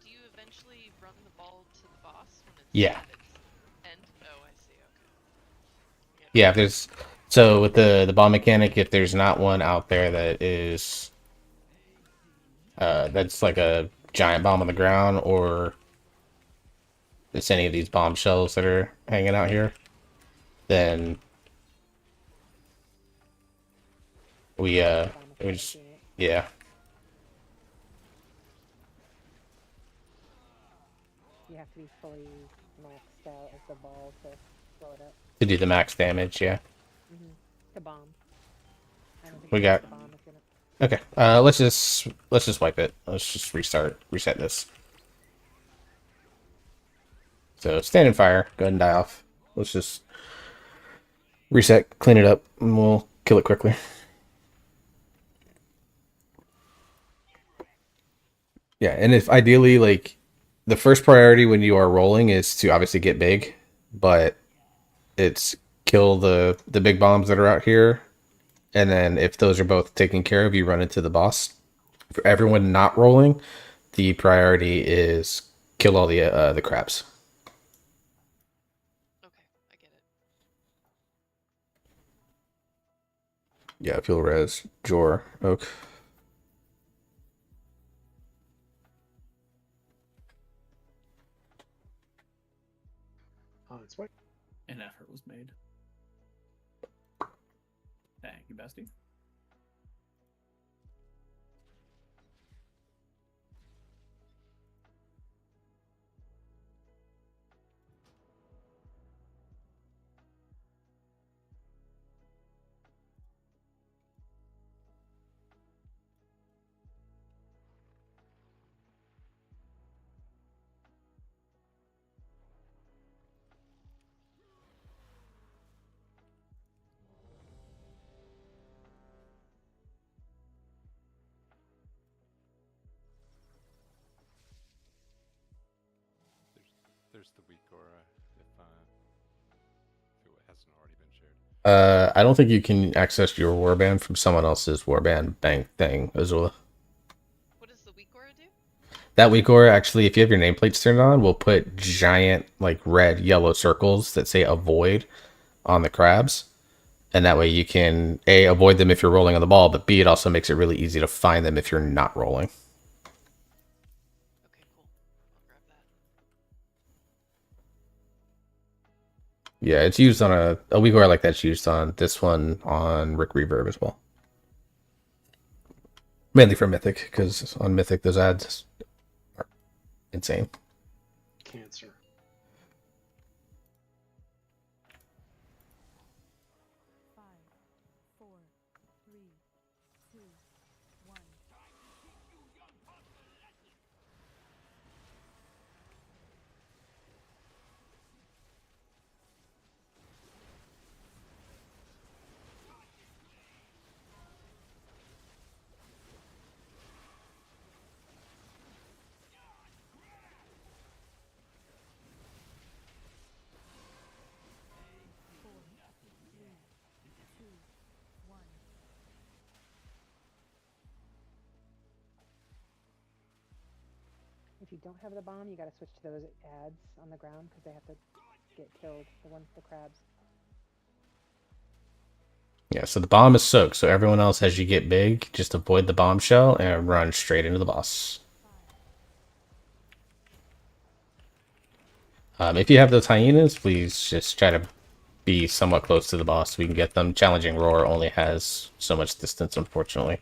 Do you eventually run the ball to the boss when it's Yeah. at its end? Oh, I see. Okay. Yeah, if there's so with the bomb mechanic, if there's not one out there that is that's like a giant bomb on the ground, or it's any of these bombshells that are hanging out here, then we Bomb we mechanic just unit. yeah. You have to be fully maxed out as the ball to blow it up. To do the max damage, yeah. To bomb. I don't think We you got- have to bomb if you're not- Okay. Let's just wipe it. Let's just reset this. So stand and fire. Go ahead and die off. Let's just reset, clean it up, and we'll kill it quickly. Yeah, and if ideally, like, the first priority when you are rolling is to obviously get big, but it's kill the big bombs that are out here, and then if those are both taken care of, you run into the boss. For everyone not rolling, the priority is kill all the crabs. Okay, I get it. Yeah, if you'll res Jor Oak. On its way. An effort was made. Thank you, bestie. There's the weak aura if it hasn't already been shared. I don't think you can access your warband from someone else's warband bank thing, Azula. What does the weak aura do? That weak aura, actually, if you have your nameplates turned on, will put giant, like, red, yellow circles that say avoid on the crabs. And that way you can, A, avoid them if you're rolling on the ball, but B, it also makes it really easy to find them if you're not rolling. Okay, cool. I'll grab that. Yeah, it's used on a weak aura like that's used on this one on Rick Reverb as well. Mainly for Mythic, because on Mythic those ads are insane. Cancer. If you don't have the bomb, you gotta switch to those ads on the ground because they have to get killed. The crabs. Yeah, so the bomb is soaked, so everyone else, as you get big, just avoid the bombshell and run straight into the boss. If you have those hyenas, please just try to be somewhat close to the boss so we can get them. Challenging Roar only has so much distance, unfortunately.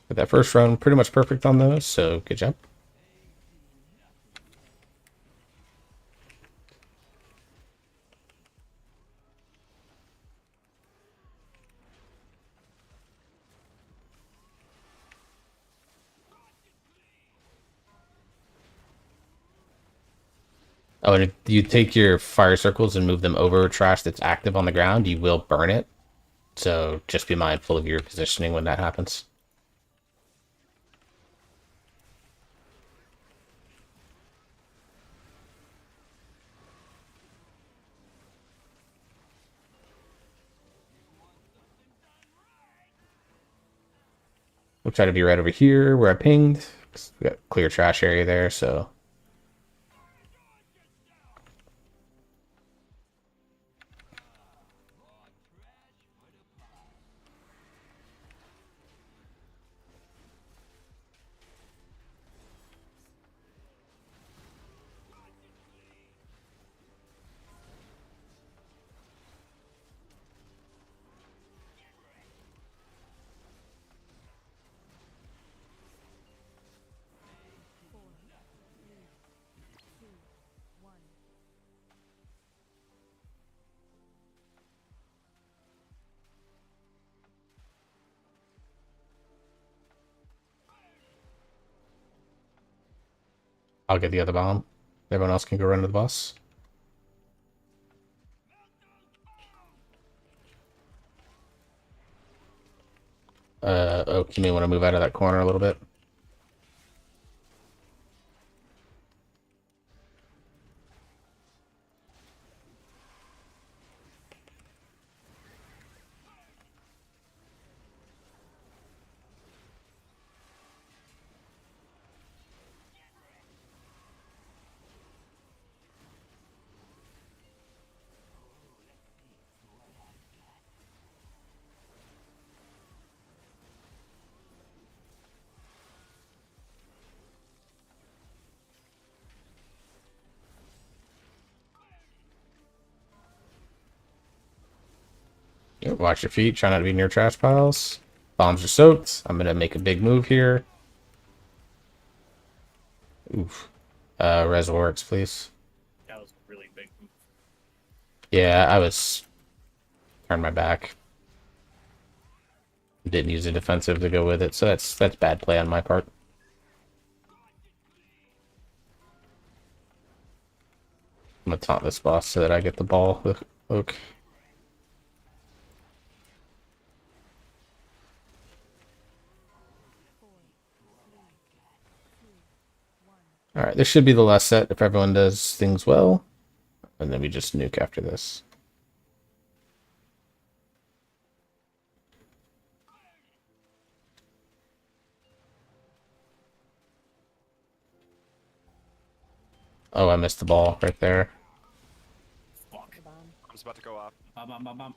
But that first run, pretty much perfect on those, so good job. Oh, and if you take your fire circles and move them over trash that's active on the ground, you will burn it. So just be mindful of your positioning when that happens. We'll try to be right over here where I pinged. We got clear trash area there, so. I'll get the other bomb. Everyone else can go run to the bus. Oh, you may want to move out of that corner a little bit. Yeah, watch your feet. Try not to be near trash piles. Bombs are soaked. I'm gonna make a big move here. Oof. Res works, please. That was a really big move. Yeah, I was turned my back. Didn't use a defensive to go with it, so that's bad play on my part. I'm gonna taunt this boss so that I get the ball with Oak. Alright, this should be the last set if everyone does things well. And then we just nuke after this. Oh, I missed the ball right there. Fuck. The bomb. I'm just about to go off. Bum.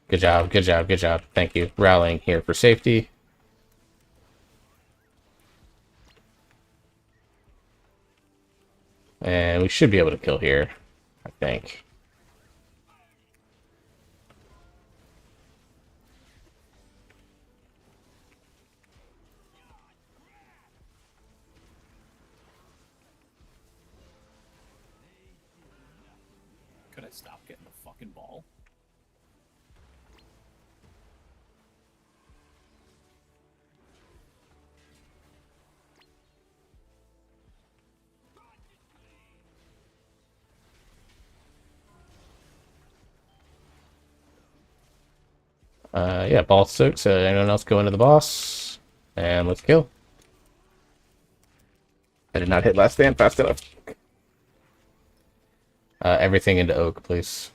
Good job, good job, good job. Thank you. Rallying here for safety. And we should be able to kill here, I think. Could I stop getting the fucking ball? Yeah, ball soaked, so anyone else go into the boss. And let's kill. I did not hit last stand fast enough. Everything into Oak, please.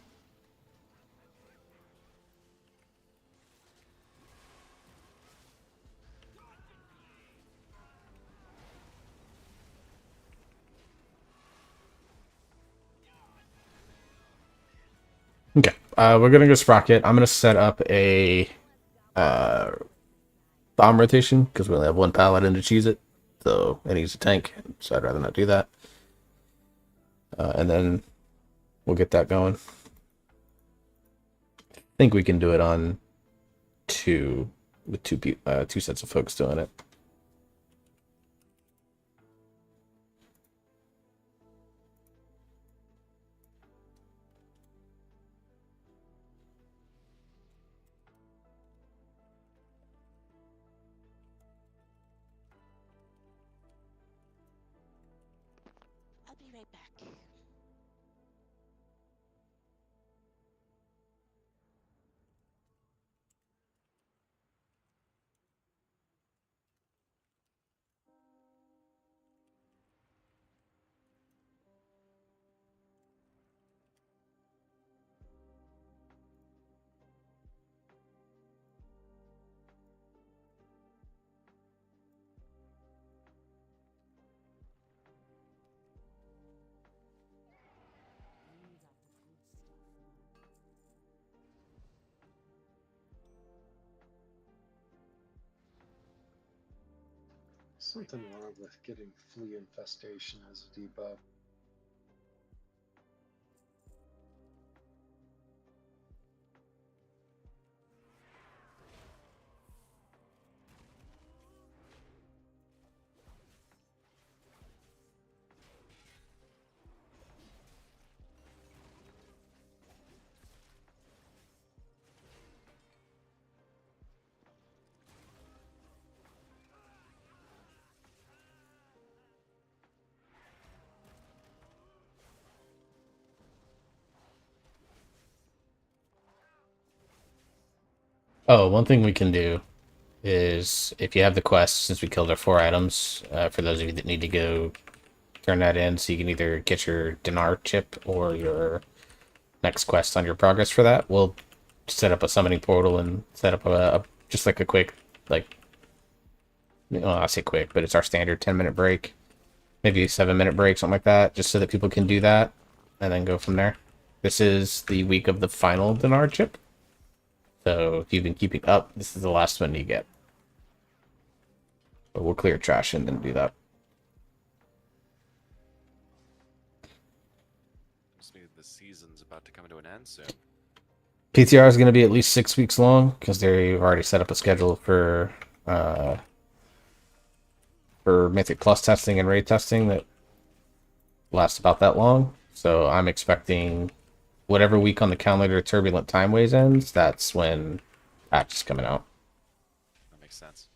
Okay, we're gonna go Sprocket. I'm gonna set up a bomb rotation because we only have one paladin to choose it, so it needs a tank. So I'd rather not do that. And then we'll get that going. I think we can do it on two with two sets of folks doing it. I'll be right back. Something wrong with getting flea infestation as a debuff. Oh, one thing we can do is if you have the quest, since we killed our 4 items, for those of you that need to go turn that in, so you can either get your dinar chip or your next quest on your progress for that. We'll set up a summoning portal and set up a just like a quick, like, well, I say quick, but it's our standard 10-minute break, maybe a 7-minute break, something like that, just so that people can do that and then go from there. This is the week of the final dinar chip. So if you've been keeping up, this is the last one you get. But we'll clear trash and then do that. The season's about to come to an end soon. PTR is going to be at least 6 weeks long because they've already set up a schedule for Mythic Plus testing and raid testing that lasts about that long. So I'm expecting whatever week on the calendar Turbulent Timeways ends, that's when patch is coming out. That makes sense.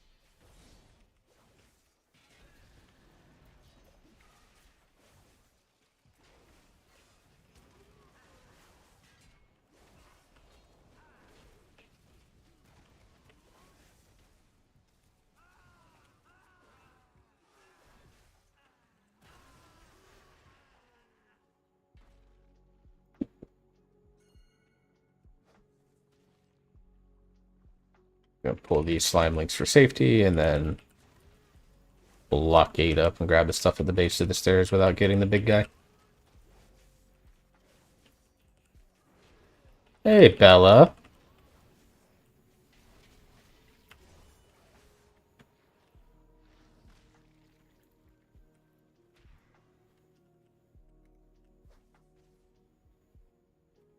Gonna pull these slime links for safety, and then we'll lock gate up and grab the stuff at the base of the stairs without getting the big guy. Hey, Bella.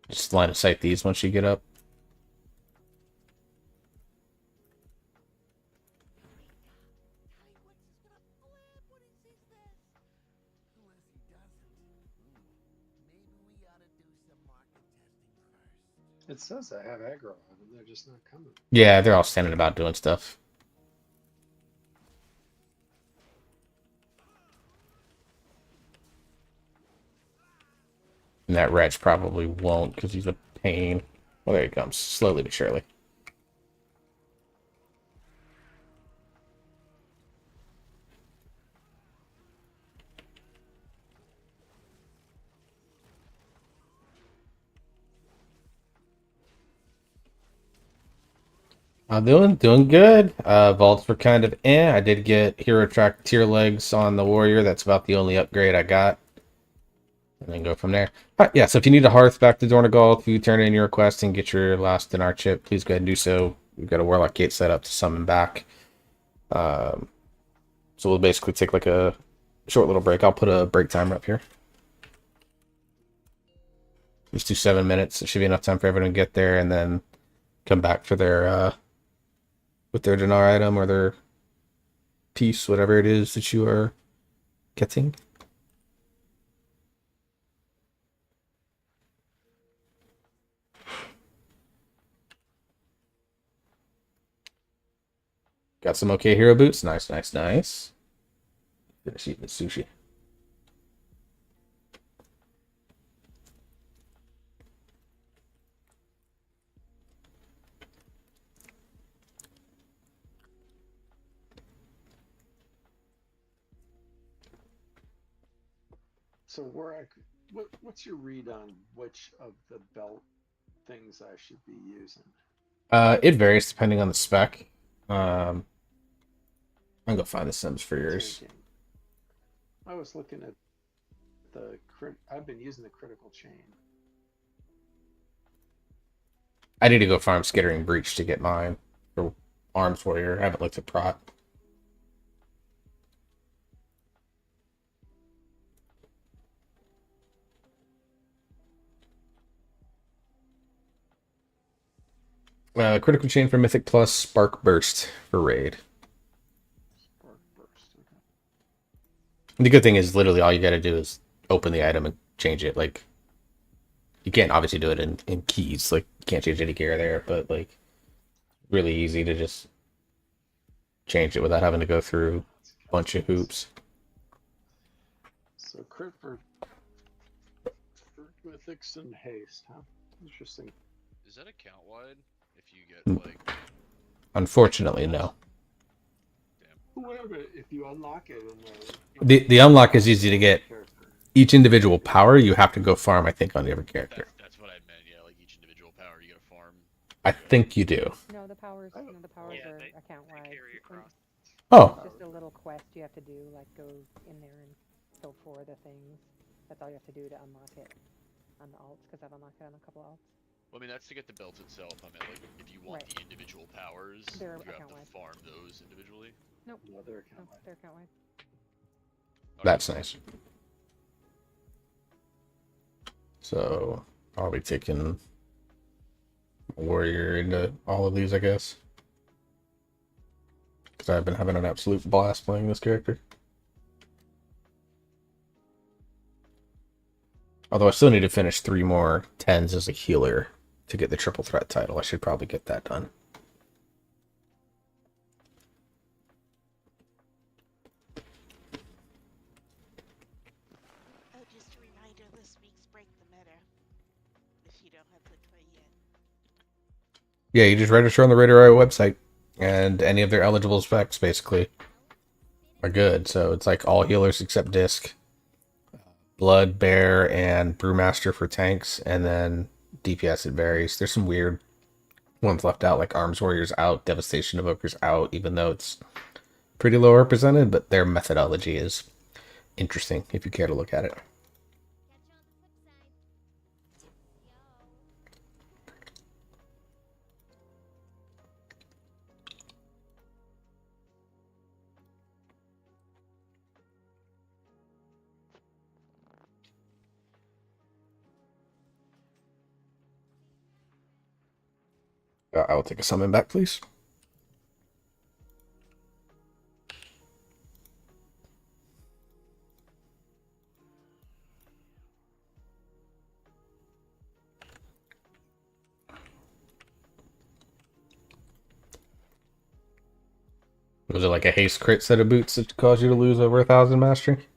Just line of sight these once you get up. It says I have aggro on them, they're just not coming. Yeah, they're all standing about doing stuff. And that wretch probably won't because he's a pain. Well, there he comes, slowly but surely. I'm doing good. Vaults were kind of I did get Hero Track tier legs on the Warrior. That's about the only upgrade I got. And then go from there. All right, yeah, so if you need a Hearth back to Dornogal, if you turn in your request and get your last Dinar chip, please go ahead and do so. We've got a Warlock Gate set up to summon back. So we'll basically take like a short little break. I'll put a break timer up here. Just do 7 minutes. It should be enough time for everyone to get there and then come back for their with their dinar item or their piece, whatever it is that you are getting. Got some okay hero boots. Nice, nice, nice. Finish eating the sushi. So what's your read on which of the belt things I should be using? It varies depending on the spec. I'm gonna go find the Sims for yours. I was looking at I've been using the critical chain. I need to go farm Skittering Breach to get mine for Arms Warrior. I haven't looked at Prot. Critical chain for Mythic Plus, Spark Burst for Raid. Spark burst. Okay. The good thing is literally all you gotta do is open the item and change it. Like, you can't obviously do it in keys. Like, you can't change any gear there, but like, really easy to just change it without having to go through a bunch of hoops. So crit for mythics and haste, huh? Interesting. Is that account wide? If you get like Unfortunately, no. Whatever, if you unlock it in The unlock is easy to get. character. Each individual power you have to go farm, I think, on every character. that's what I meant. Yeah, like each individual power you gotta farm. I think you do. No, the powers. No, the powers Yeah, are they account wide. carry across. Oh, It's just a little quest you have to do, like go in there and kill 4 of the things. That's all you have to do to unlock it on the alts, because I've unlocked it on a couple alts. Well, I mean, that's to get the belt itself. I mean, like, if you want Right. the individual powers, They're you have account to wide. farm those individually. No, they're No, account wide. they're account wide. that's nice. So, I'll be taking Warrior into all of these, I guess. Because I've been having an absolute blast playing this character. Although I still need to finish 3 more 10s as a healer to get the triple threat title. I should probably get that done. Oh, just a reminder, this week's Break the Meta. If you don't have the toy yet. Yeah, you just register on the Raider.io website, and any of their eligible specs basically are good. So it's like all healers except Disc, Blood, Bear, and Brewmaster for tanks, and then DPS it varies. There's some weird ones left out, like Arms Warriors out, Devastation Evokers out, even though it's pretty low represented, but their methodology is interesting if you care to look at it. I will take a summon back, please. Was it like a haste crit set of boots that caused you to lose over 1,000 mastery?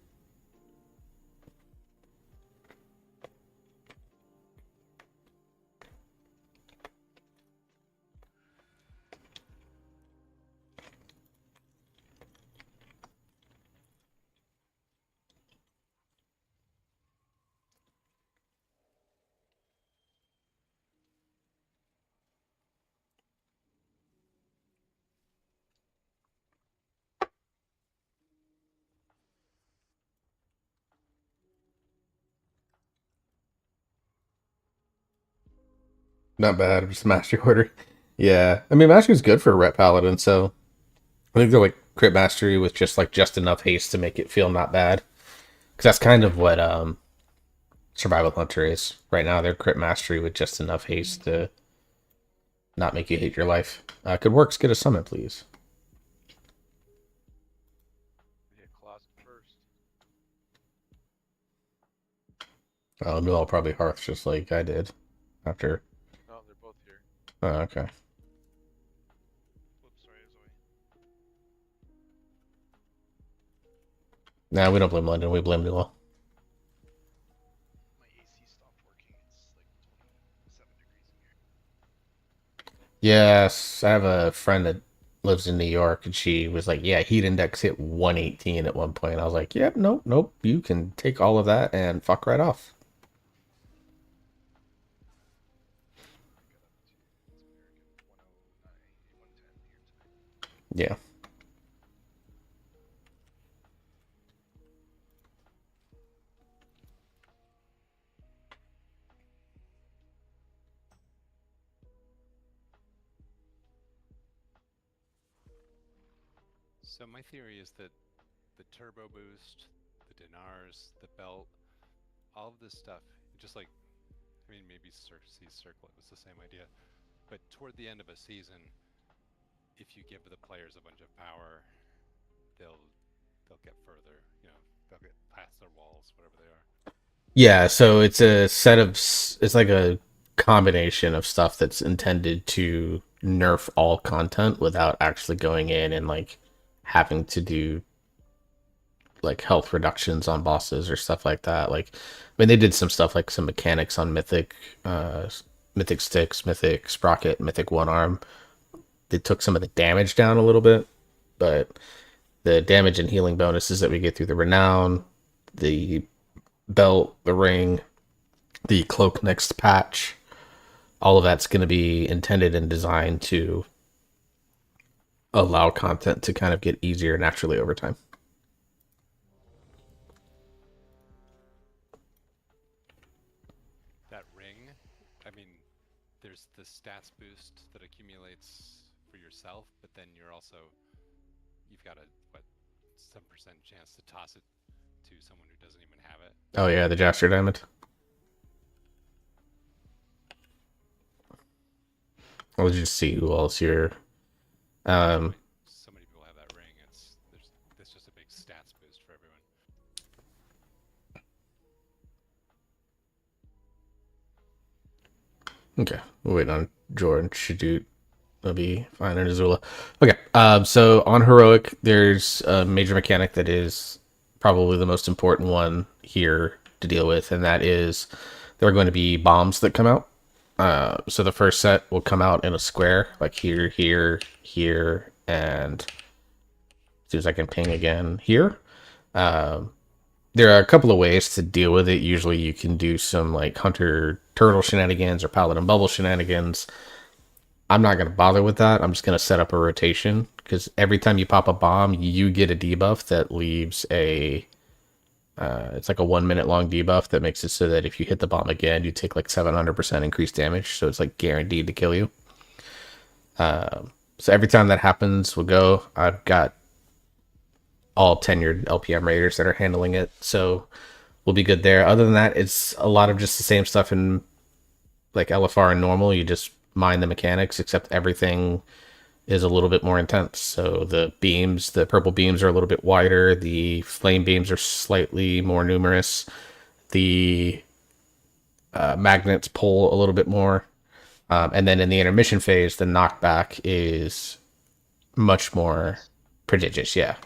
Not bad, just mastery order. Yeah, I mean mastery's good for a rep paladin, so I think they're like crit mastery with just enough haste to make it feel not bad. Because that's kind of what survival hunter is right now. They're crit mastery with just enough haste to not make you hate your life. Could works get a summon, please. Yeah, closet first. Oh, no, I'll probably hearth just like I did after. No, they're both here. Oh, okay. Whoops, sorry, Zoe. Nah, we don't blame London. We blame Newell. My AC stopped working. It's like 27 degrees in here. Yes, I have a friend that lives in New York, and she was like, "Yeah, heat index hit 118 at one point." I was like, "Yep, nope, nope. You can take all of that and fuck right off." Yeah. So my theory is that the turbo boost, the dinars, the belt, all of this stuff, just like, I mean, maybe Circe's circlet was the same idea. But toward the end of a season, if you give the players a bunch of power, they'll get further. You know, they'll get past their walls, whatever they are. Yeah, so it's a set of it's like a combination of stuff that's intended to nerf all content without actually going in and like having to do like health reductions on bosses or stuff like that. Like, I mean, they did some stuff like some mechanics on Mythic, Mythic Sticks, Mythic Sprocket, Mythic One Arm. They took some of the damage down a little bit, but the damage and healing bonuses that we get through the Renown, the belt, the ring, the cloak next patch, all of that's going to be intended and designed to allow content to kind of get easier naturally over time. That ring, I mean, there's the stats boost that accumulates for yourself, but then you've got a, what, some percent chance to toss it to someone who doesn't even have it. Oh yeah, the Jaster Diamond. Let's just see who else here. So many people have that ring. It's just a big stats boost for everyone. Okay, we'll wait on Jordan. Shadut. That'll be fine. And Azula. Okay, so on Heroic, there's a major mechanic that is probably the most important one here to deal with, and that is there are going to be bombs that come out. So the first set will come out in a square, like here, here, here, and as soon as I can ping again, here. There are a couple of ways to deal with it. Usually you can do some like Hunter Turtle shenanigans or Paladin Bubble shenanigans. I'm not going to bother with that. I'm just going to set up a rotation, because every time you pop a bomb, you get a debuff that leaves a... it's like a 1 minute long debuff that makes it so that if you hit the bomb again, you take like 700% increased damage. So it's like guaranteed to kill you. So every time that happens, we'll go. I've got all tenured LPM raiders that are handling it, so we'll be good there. Other than that, it's a lot of just the same stuff in like LFR and normal. You just mine the mechanics, except everything is a little bit more intense. So the beams, the purple beams are a little bit wider. The flame beams are slightly more numerous. The magnets pull a little bit more. And then in the intermission phase, the knockback is much more prodigious. Yeah.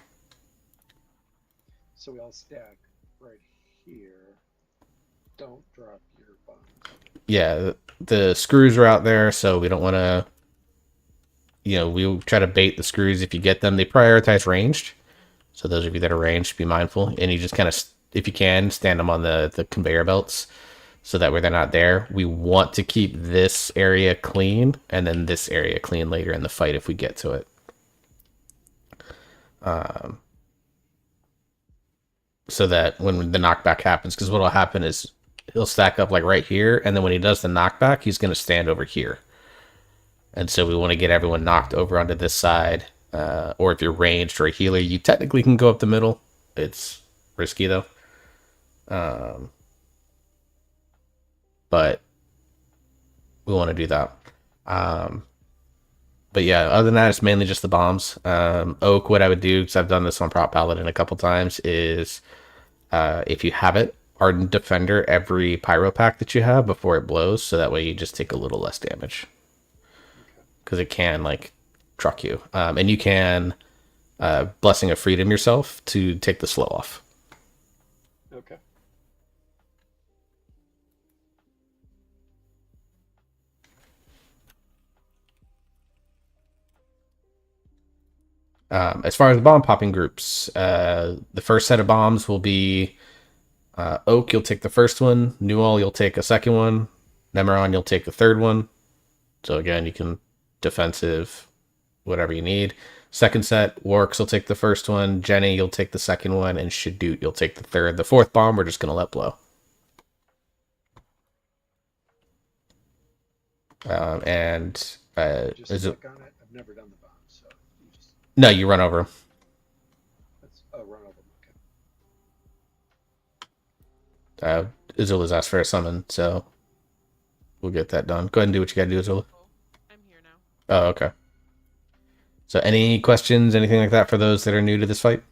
So we all stack right here. Don't drop your bombs. Yeah, the screws are out there, so we don't want to... You know, we'll try to bait the screws if you get them. They prioritize ranged. So those of you that are ranged, be mindful. And you just kind of, if you can, stand them on the conveyor belts, so that way they're not there. We want to keep this area clean, and then this area clean later in the fight if we get to it. So that when the knockback happens, because what will happen is he'll stack up like right here, and then when he does the knockback, he's going to stand over here. And so we want to get everyone knocked over onto this side. Or if you're ranged or a healer, you technically can go up the middle. It's risky, though. But we want to do that. But yeah, other than that, it's mainly just the bombs. Oak, what I would do, because I've done this on Prop Paladin a couple times, is if you have it, Ardent Defender every Pyro pack that you have before it blows, so that way you just take a little less damage. Because it can, like, truck you. And you can Blessing of Freedom yourself to take the slow off. Okay. As far as the bomb popping groups, the first set of bombs will be Oak, you'll take the first one. Newall, you'll take a second one. Nemeron, you'll take the third one. So again, you can defensive, whatever you need. Second set, Works will take the first one. Jenny, you'll take the second one. And Shadut, you'll take the third. The fourth bomb, we're just going to let blow. Just is it... click on it. I've never done the bomb, so you just... No, you run over them. Run over them. Okay. Azula's asked for a summon, so we'll get that done. Go ahead and do what you gotta do, Azula. I'm Oh, okay. So any questions, anything like that for those that are new to this fight?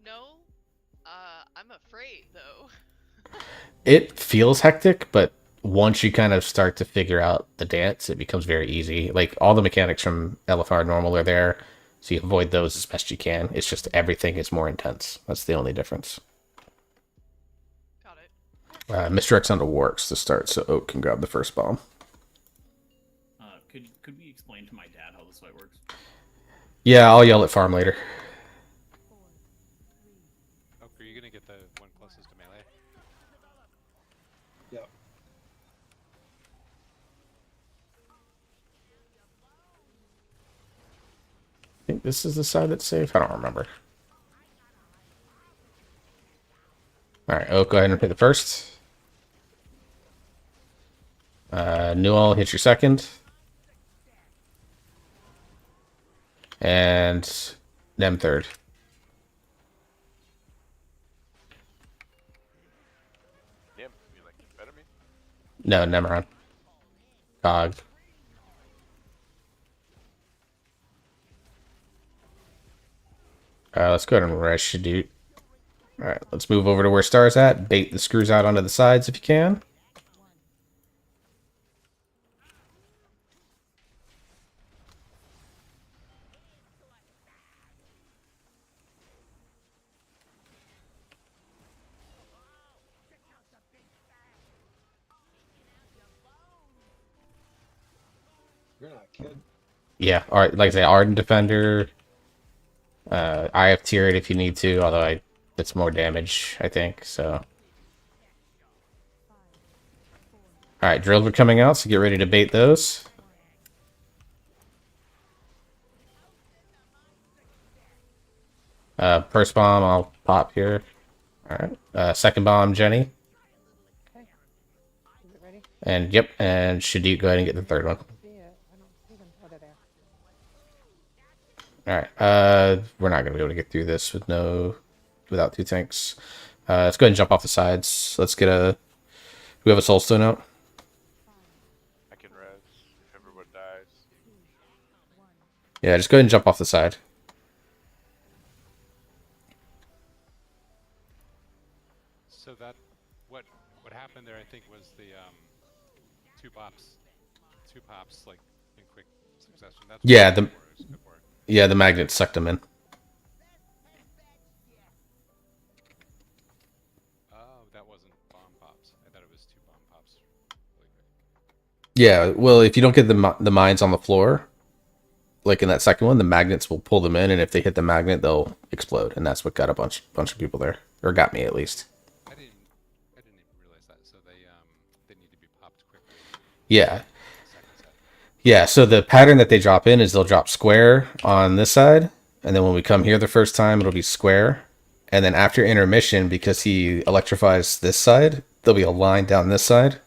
No, I'm afraid though. It feels hectic, but once you kind of start to figure out the dance, it becomes very easy. Like all the mechanics from LFR normal are there, so you avoid those as best you can. It's just everything is more intense. That's the only difference. Got it. Mr. X on the works to start, so Oak can grab the first bomb. Could we explain to my dad how this fight works? Yeah, I'll yell at farm later. Oh, are you gonna get the one closest to melee? Yep. I think this is the side that's safe. I don't remember. Alright, Oak, go ahead and hit the first. Newell, hit your second. And Nem third. Yep, you like better me? No, Nemeron. Cog. Let's go ahead and rush Shadut. Alright, let's move over to where Star's at. Bait the screws out onto the sides if you can. You're not kidding. Yeah, like I say, Arden Defender. I have tier it if you need to, although it's more damage, I think, so. Alright, drills are coming out, so get ready to bait those. First bomb, I'll pop here. Alright, second bomb, Jenny. Okay. Is it ready? And yep, and Shadut, go ahead and get the third one. See it. I don't see them. Oh, they're there. Alright, we're not gonna be able to get through this without two tanks. Let's go ahead and jump off the sides. Let's get do we have a soulstone out? I can res if everyone dies. Yeah, just go ahead and jump off the side. So that what happened there, I think, was the two pops like in quick succession. That's Yeah, what it was good for. Yeah, the magnet sucked them in. Oh, that wasn't bomb pops. I thought it was two bomb pops. Really quick. Yeah, well, if you don't get the mines on the floor, like in that second one, the magnets will pull them in, and if they hit the magnet, they'll explode, and that's what got a bunch of people there, or got me at least. I didn't even realize that. So they need to be popped quickly. Yeah, Second set. yeah. So the pattern that they drop in is they'll drop square on this side, and then when we come here the first time, it'll be square, and then after intermission, because he electrifies this side, there'll be a line down this side,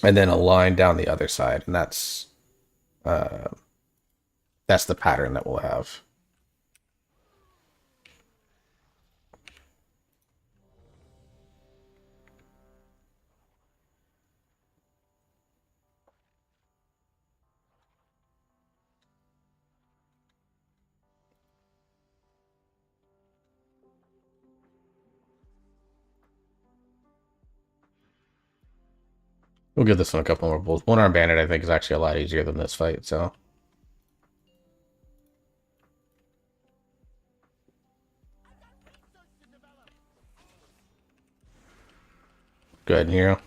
and then a line down the other side, and that's the pattern that we'll have. We'll give this one a couple more bulls. One arm bandit, I think, is actually a lot easier than this fight, so. Go ahead, Hero.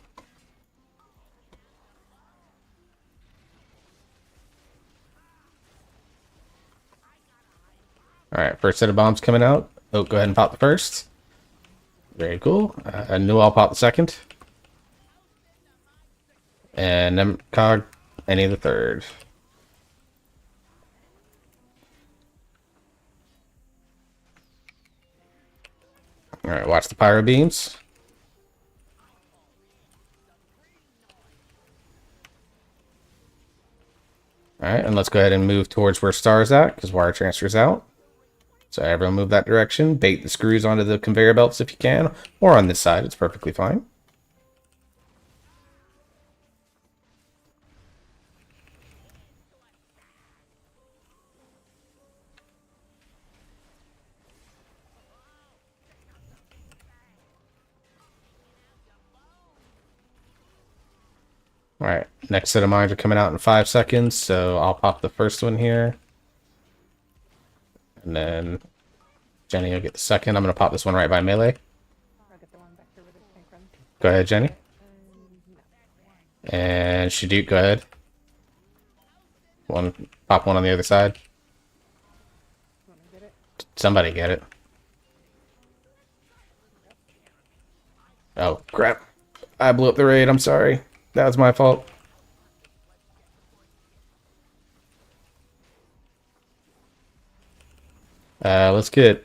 Alright, first set of bombs coming out. Oh, go ahead and pop the first. Very cool. I knew I'll pop the second. And then Cog, any of the third. Alright, watch the pyro beams. Alright, and let's go ahead and move towards where Star's at, because wire transfer's out. So everyone move that direction. Bait the screws onto the conveyor belts if you can, or on this side, it's perfectly fine. All right, next set of mines are coming out in 5 seconds, so I'll pop the first one here. And then Jenny will get the second. I'm going to pop this one right by melee. I'll get the one back here with its tank run. Go ahead, Jenny. No. And Shaduk, go ahead. Pop one on the other side. Want to get it? Somebody get it. Oh, crap. I blew up the raid. I'm sorry. That was my fault. Let's get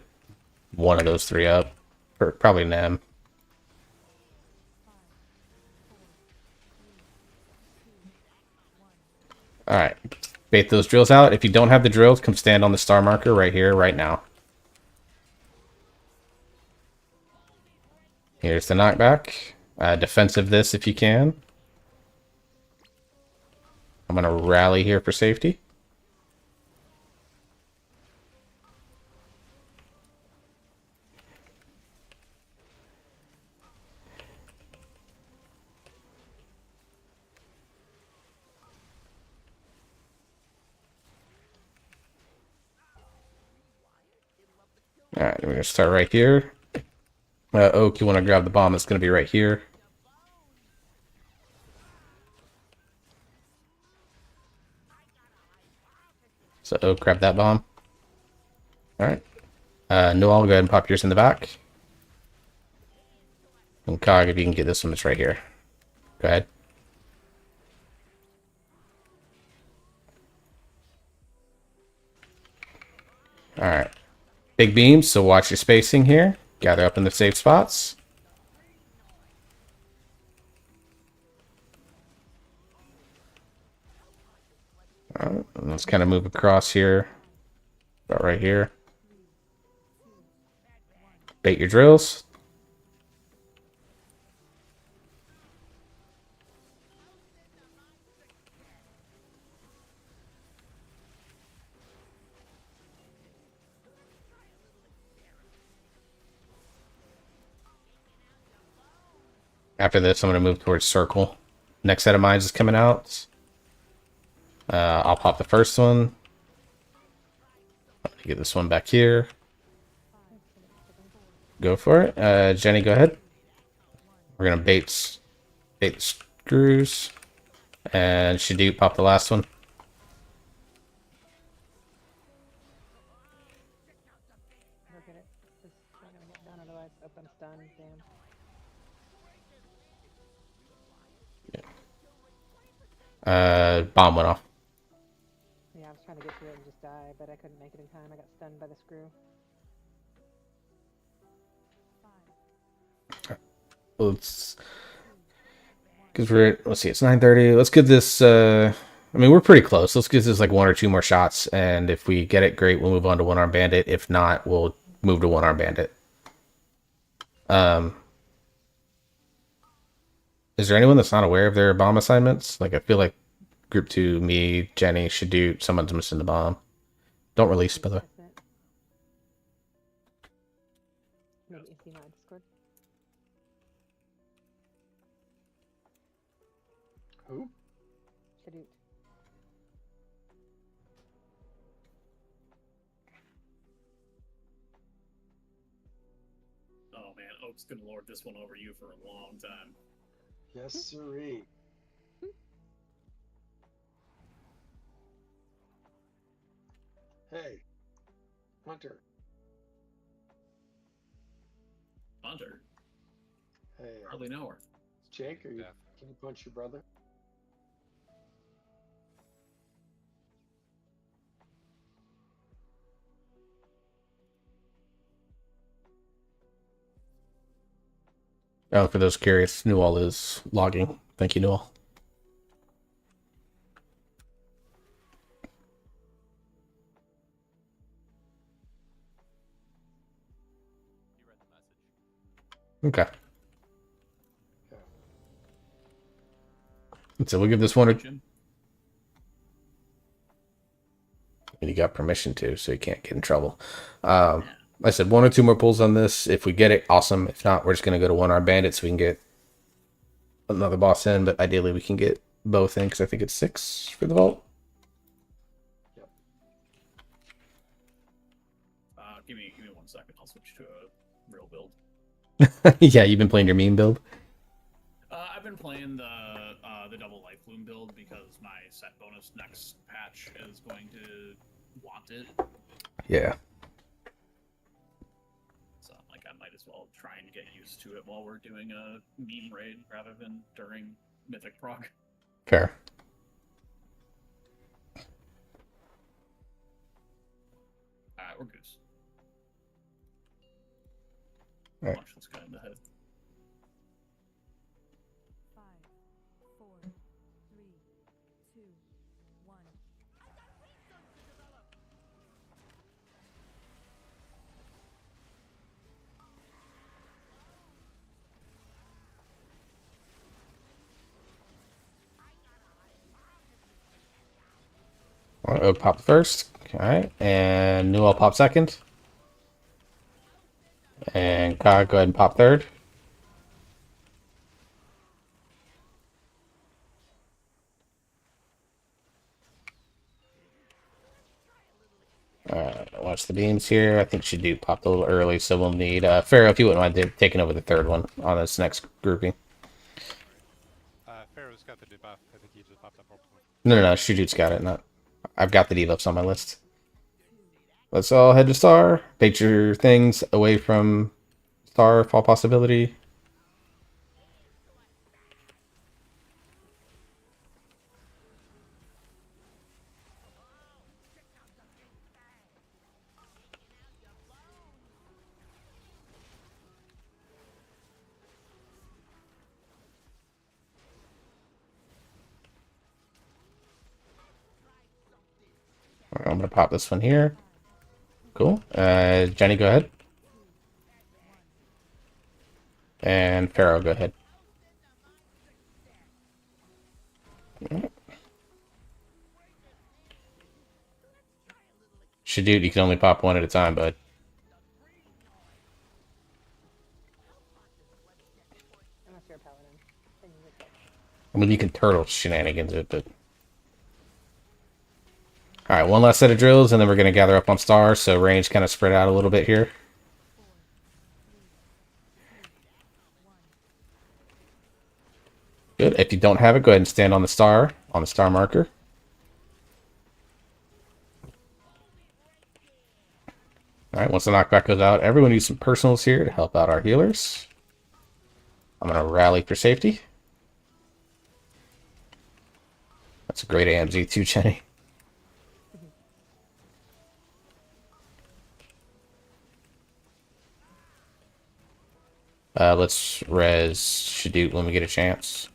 one of those 3 up. Or probably Nem. Alright. Bait those drills out. If you don't have the drills, come stand on the star marker right here, right now. Here's the knockback. Defensive this if you can. I'm going to rally here for safety. Alright, we're going to start right here. Oak, you want to grab the bomb that's going to be right here. So Oak, grab that bomb. Alright. Noel, go ahead and pop yours in the back. And Cog, if you can get this one, it's right here. Go ahead. Alright. Big beams, so watch your spacing here. Gather up in the safe spots. Alright, let's kind of move across here. About right here. Bait your drills. After this, I'm going to move towards circle. Next set of mines is coming out. I'll pop the first one. Get this one back here. Go for it. Jenny, go ahead. We're going to bait the screws. And Shaduk, pop the last one. Go get it. Just not gonna get done, otherwise open stun. Damn. Bomb went off. Yeah, I was trying to get to it and just die, but I couldn't make it in time. I got stunned by the screw. Let's, because let's see, it's 9:30. Let's get this. I mean, we're pretty close. Let's get this like 1 or 2 more shots, and if we get it, great. We'll move on to One Arm Bandit. If not, we'll move to One Arm Bandit. Is there anyone that's not aware of their bomb assignments? Like, I feel like Group 2, me, Jenny, Shaduk, someone's missing the bomb. Don't release, by the way. Maybe you see my Discord. Who? Shadut. Oh man, Oak's gonna lord this one over you for a long time. Yes, sirree. Hey, Hunter. Hunter, Hey, hardly know her. Jake, are you? Yeah. Can you punch your brother? Oh, for those curious, Newell is logging. Thank you, Newell. Okay. So we'll give this one a... Jim? And you got permission to, so you can't get in trouble. I said 1 or 2 more pulls on this. If we get it, awesome. If not, we're just going to go to One Arm Bandit so we can get another boss in. But ideally, we can get both in because I think it's 6 for the vault. Give me 1 second. I'll switch to a real build. Yeah, you've been playing your meme build. I've been playing the double life bloom build because my set bonus next patch is going to want it. Yeah. So like I might as well try and get used to it while we're doing a meme raid rather than during Mythic Prog. Fair. Alright, we're goose. Alright. Punch this guy in the head. 5, 4, 3, 2, 1. Oak pop first. Alright. And Newell pop second. And Kyle, go ahead and pop third. Watch the beams here. I think Shadut popped a little early, so we'll need Pharaoh if you wouldn't mind taking over the third one on this next grouping. Pharaoh's got the debuff. I think he just popped up multiple. No, Shadut's got it. Not, I've got the debuffs on my list. Let's all head to Star. Bait your things away from Star, fall possibility. I'm gonna pop this one here. Cool. Jenny, go ahead. And Pharaoh, go ahead. Shadut, you can only pop one at a time, bud. Unless you're a paladin. Then you get I mean, you can turtle shenanigans it, but... Alright, one last set of drills, and then we're going to gather up on Star, so range kind of spread out a little bit here. Good. If you don't have it, go ahead and stand on the star marker. Alright, once the knockback goes out, everyone needs some personals here to help out our healers. I'm going to rally for safety. That's a great AMZ too, Jenny. Let's res Shadut when we get a chance.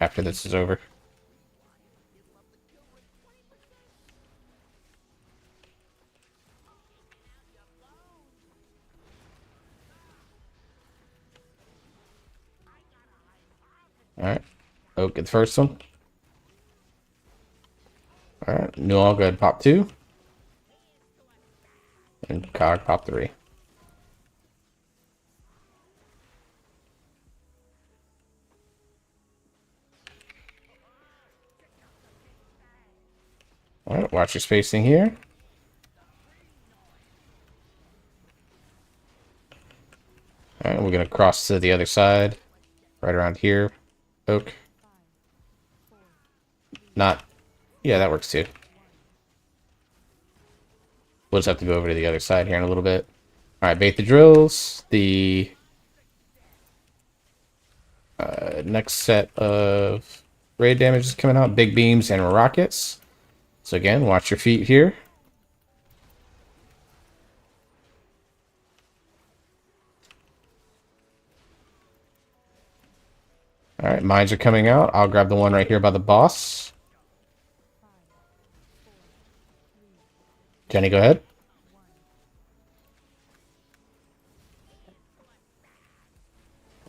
After this is over. Alright. Oh, get the first one. Alright. Newell, go ahead and pop 2. And Cog, pop 3. Alright, watch your spacing here. Alright, we're going to cross to the other side. Right around here. Oak. Not... Yeah, that works too. We'll just have to go over to the other side here in a little bit. Alright, bait the drills. The... next set of raid damage is coming out. Big beams and rockets. So again, watch your feet here. Alright, mines are coming out. I'll grab the one right here by the boss. Jenny, go ahead.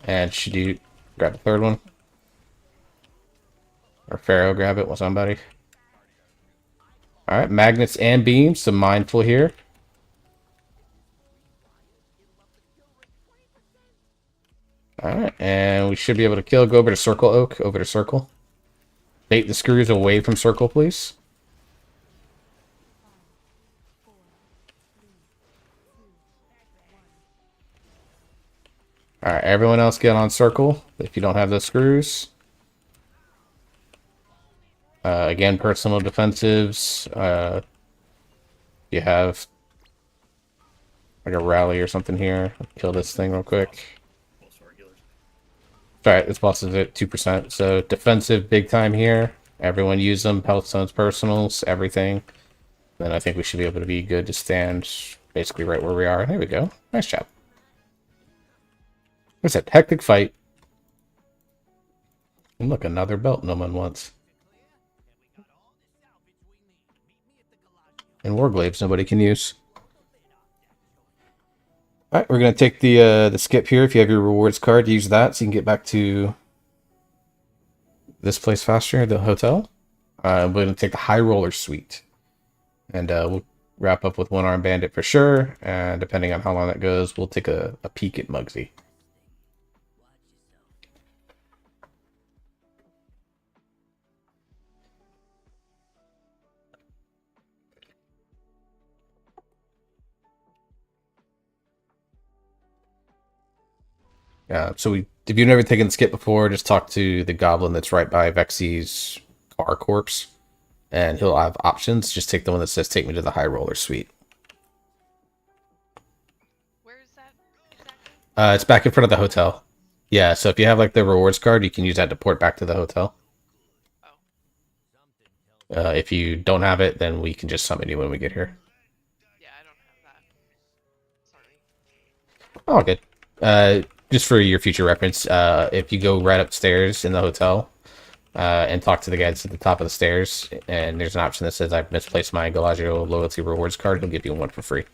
And Shadut, grab the third one. Or Pharaoh, grab it with somebody. Alright, magnets and beams, so mindful here. Alright, and we should be able to kill. Go over to Circle, Oak. Over to Circle. bait the screws away from circle, please. Alright, everyone else get on circle if you don't have the screws. Again, personal defensives. You have like a rally or something here. Kill this thing real quick. Most regulars. Alright, this boss is at 2%. So defensive big time here. Everyone use them. Health zones, personals, everything. Then I think we should be able to be good to stand basically right where we are. There we go. Nice job. What's that? Hectic fight. And look, another belt no one wants. And Warglaives nobody can use. Alright, we're going to take the skip here. If you have your rewards card, use that so you can get back to this place faster, the hotel. We're going to take the High Roller Suite. And we'll wrap up with One Arm Bandit for sure. And depending on how long that goes, we'll take a peek at Muggsy. So if you've never taken the skip before, just talk to the goblin that's right by Vexy's car corpse, and he'll have options. Just take the one that says "Take me to the High Roller Suite." Where is that exactly? It's back in front of the hotel. Yeah, so if you have like the rewards card, you can use that to port back to the hotel. If you don't have it, then we can just summon you when we get here. Yeah, I don't have that. Sorry. Oh, good. Just for your future reference, if you go right upstairs in the hotel and talk to the guys at the top of the stairs, and there's an option that says I've misplaced my Galagio loyalty rewards card, he'll give you one for free.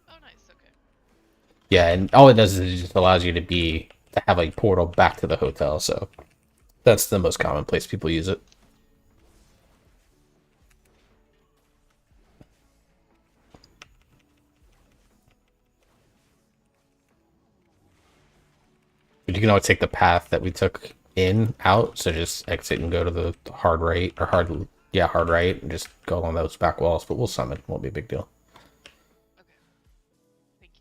Oh, nice. Okay. Yeah, and all it does is it just allows you to have a portal back to the hotel, so that's the most common place people use it. But you can always take the path that we took out, so just exit and go to the hard right, and just go along those back walls, but we'll summon, won't be a big deal. Okay. Thank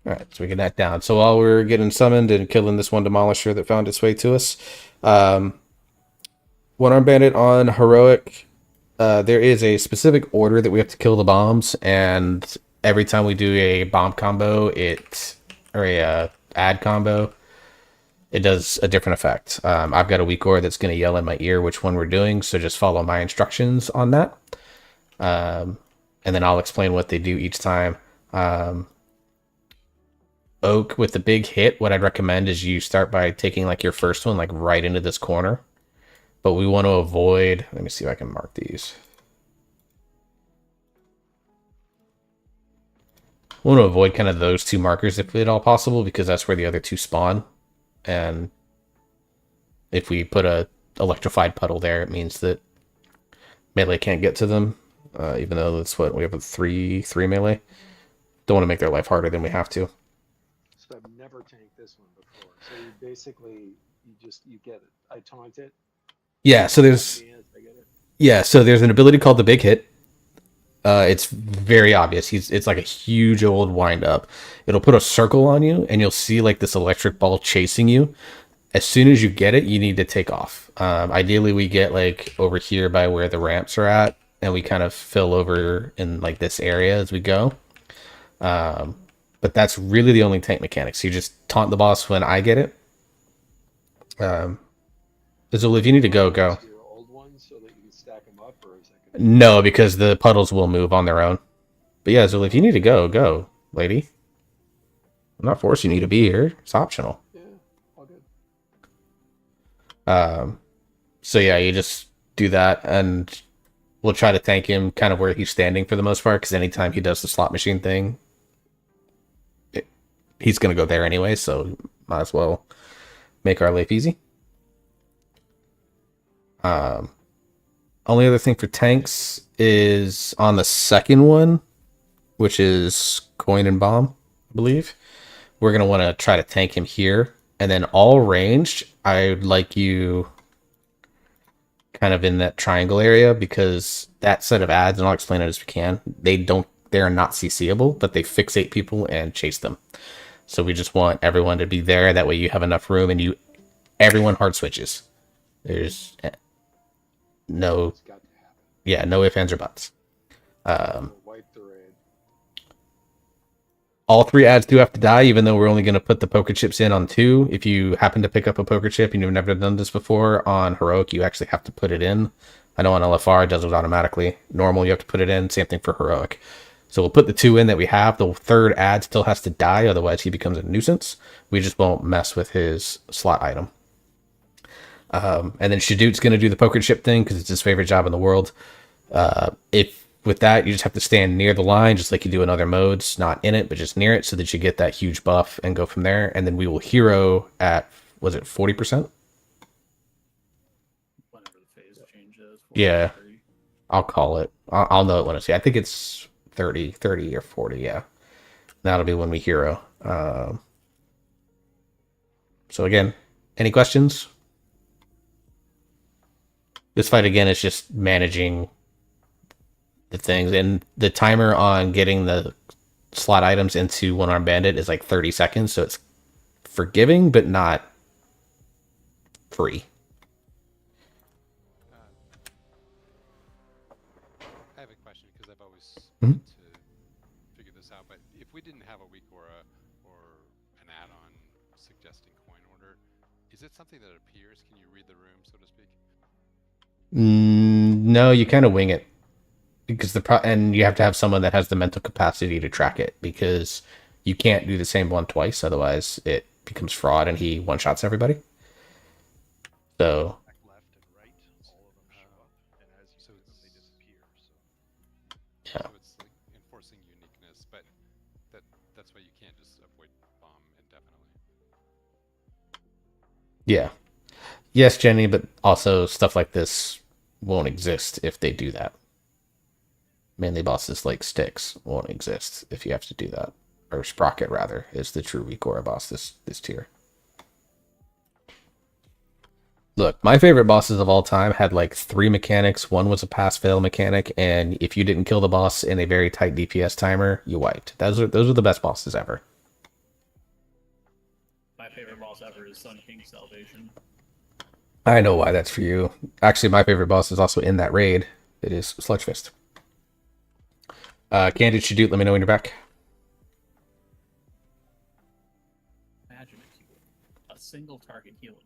you. Alright, so we get that down. So while we're getting summoned and killing this one demolisher that found its way to us, One Arm Bandit on Heroic, there is a specific order that we have to kill the bombs, and every time we do a bomb combo, or a add combo, it does a different effect. I've got a weak aura that's going to yell in my ear which one we're doing, so just follow my instructions on that. And then I'll explain what they do each time. Oak, with the big hit, what I'd recommend is you start by taking like your first one like right into this corner. But we want to avoid, let me see if I can mark these. We want to avoid kind of those two markers if at all possible, because that's where the other two spawn. And if we put a electrified puddle there, it means that melee can't get to them, even though that's what we have a three melee. Don't want to make their life harder than we have to. So I've never tanked this one before. So you basically, you get it. I taunt it. Yeah, so there's an ability called the Big Hit. It's very obvious. It's like a huge old wind up. It'll put a circle on you, and you'll see like this electric ball chasing you. As soon as you get it, you need to take off. Ideally, we get like over here by where the ramps are at, and we kind of fill over in like this area as we go. But that's really the only tank mechanics. You just taunt the boss when I get it. Azul, if you need to go. Your old ones so that you can stack them up, or is that gonna... No, because the puddles will move on their own. But yeah, Azul, if you need to go, lady. I'm not forcing you to be here. It's optional. Yeah, all good. So yeah, you just do that, and we'll try to tank him kind of where he's standing for the most part, because anytime he does the slot machine thing, he's going to go there anyway, so might as well make our life easy. Only other thing for tanks is on the second one, which is Coin and Bomb, I believe. we're gonna want to try to tank him here, and then all ranged. I'd like you kind of in that triangle area because that set of ads, and I'll explain it as we can. They are not CCable, but they fixate people and chase them. So we just want everyone to be there. That way you have enough room, and everyone hard switches. There's no, It's got to happen. no ifs, ands, or buts. We'll wipe the raid. All 3 ads do have to die, even though we're only going to put the poker chips in on 2. If you happen to pick up a poker chip and you've never done this before, on Heroic, you actually have to put it in. I know on LFR it does it automatically. Normal, you have to put it in. Same thing for Heroic. So we'll put the 2 in that we have. The 3rd ad still has to die, otherwise he becomes a nuisance. We just won't mess with his slot item. And then Shadut's going to do the poker chip thing because it's his favorite job in the world. If with that, you just have to stand near the line, just like you do in other modes, not in it, but just near it, so that you get that huge buff and go from there. And then we will hero at, was it 40%? Whenever the phase changes. Yeah. 30. I'll call it. I'll know it when I see. I think it's 30 or 40. Yeah, that'll be when we hero. So again, any questions? This fight again is just managing the things, and the timer on getting the slot items into One Arm Bandit is like 30 seconds, so it's forgiving but not free. I have a question because I've always Mhm. wanted to figure this out. But if we didn't have a weak aura or an add-on suggesting coin order, is it something that appears? Can you read the room, so to speak? No, you kind of wing it because and you have to have someone that has the mental capacity to track it, because you can't do the same one twice, otherwise it becomes fraud and he one-shots everybody. So Back left and right, all of them show up, and as you So do them, they disappear. So yeah. So it's like enforcing uniqueness, but that's why you can't just avoid bomb indefinitely. Yeah. Yes, Jenny, but also stuff like this won't exist if they do that. Mainly bosses like Styx won't exist if you have to do that. Or Sprocket, rather, is the true Recora boss this tier. Look, my favorite bosses of all time had like 3 mechanics. One was a pass-fail mechanic, and if you didn't kill the boss in a very tight DPS timer, you wiped. Those are the best bosses ever. My favorite boss ever is Sun King Salvation. I know why that's for you. Actually, my favorite boss is also in that raid. It is Sludgefist. Candid Shadut, let me know when you're back. Imagine if you a single target healing.